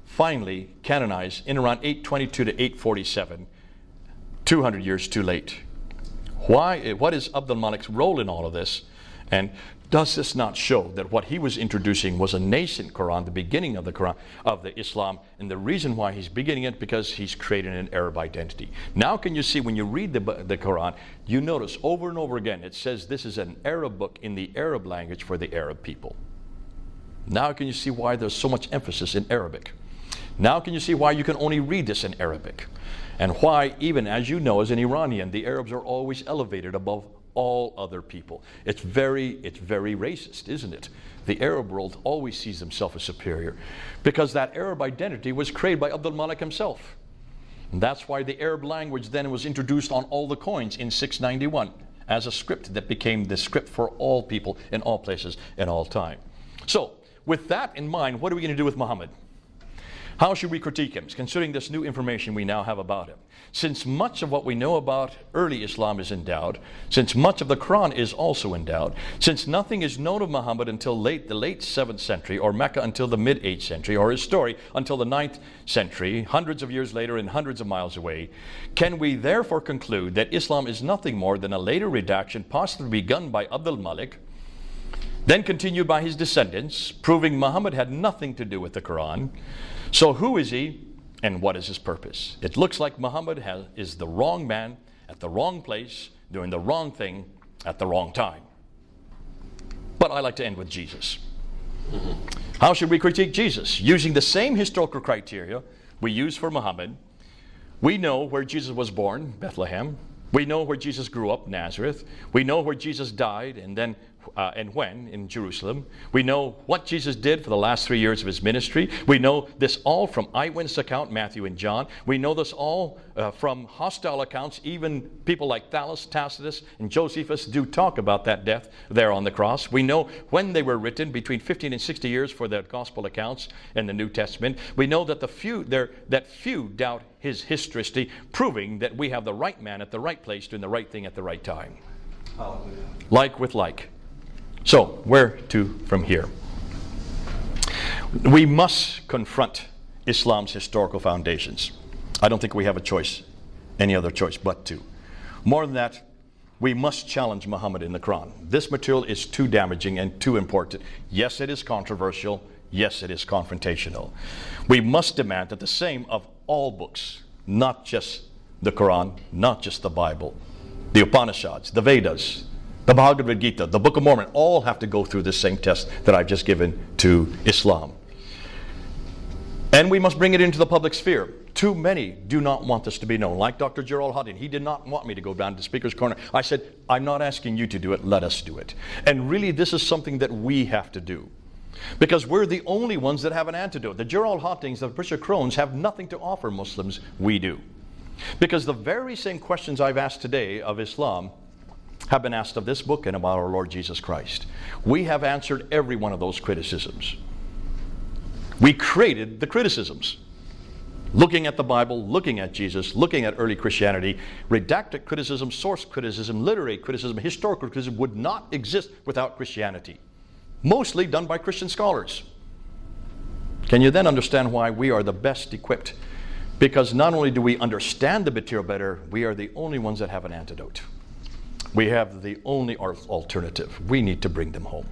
finally canonized in around 822 to 847, 200 years too late? What is Abdul Malik's role in all of this? And does this not show that what he was introducing was a nascent Quran, the beginning of the Quran, of the Islam, and the reason why he's beginning it, because he's created an Arab identity. Now can you see, when you read the Quran, you notice over and over again, it says this is an Arab book in the Arab language for the Arab people. Now can you see why there's so much emphasis in Arabic? Now can you see why you can only read this in Arabic? And why, even as you know, as an Iranian, the Arabs are always elevated above all other people. It's very racist, isn't it? The Arab world always sees themselves as superior, because that Arab identity was created by Abdul Malik himself. And that's why the Arab language then was introduced on all the coins in 691. as a script that became the script for all people in all places and all time. So, with that in mind, what are we going to do with Muhammad? How should we critique him, considering this new information we now have about him? Since much of what we know about early Islam is in doubt, since much of the Quran is also in doubt, since nothing is known of Muhammad until the late 7th century, or Mecca until the mid-8th century, or his story until the 9th century, hundreds of years later and hundreds of miles away, can we therefore conclude that Islam is nothing more than a later redaction possibly begun by Abdul Malik, then continued by his descendants, proving Muhammad had nothing to do with the Quran? So who is he and what is his purpose? It looks like Muhammad is the wrong man at the wrong place, doing the wrong thing at the wrong time. But I like to end with Jesus. How should we critique Jesus? Using the same historical criteria we use for Muhammad. We know where Jesus was born, Bethlehem. We know where Jesus grew up, Nazareth. We know where Jesus died and when in Jerusalem. We know what Jesus did for the last 3 years of his ministry. We know this all from eyewitness account, Matthew and John. We know this all from hostile accounts. Even people like Thallus, Tacitus, and Josephus do talk about that death there on the cross. We know when they were written, between 15 and 60 years for the gospel accounts in the New Testament. We know that few doubt his historicity, proving that we have the right man at the right place doing the right thing at the right time. Hallelujah. Like with like. So, where to from here? We must confront Islam's historical foundations. I don't think we have a choice, any other choice but to. More than that, we must challenge Muhammad in the Quran. This material is too damaging and too important. Yes, it is controversial. Yes, it is confrontational. We must demand that the same of all books, not just the Quran, not just the Bible, the Upanishads, the Vedas, the Bhagavad Gita, the Book of Mormon, all have to go through this same test that I've just given to Islam. And we must bring it into the public sphere. Too many do not want this to be known. Like Dr. Gerald Hodgkin, he did not want me to go down to Speaker's Corner. I said, I'm not asking you to do it, let us do it. And really, this is something that we have to do. Because we're the only ones that have an antidote. The Gerald Hodgkins, the Bishop Crones have nothing to offer Muslims. We do. Because the very same questions I've asked today of Islam have been asked of this book and about our Lord Jesus Christ. We have answered every one of those criticisms. We created the criticisms. Looking at the Bible, looking at Jesus, looking at early Christianity, redacted criticism, source criticism, literary criticism, historical criticism would not exist without Christianity. Mostly done by Christian scholars. Can you then understand why we are the best equipped? Because not only do we understand the material better, we are the only ones that have an antidote. We have the only alternative. We need to bring them home.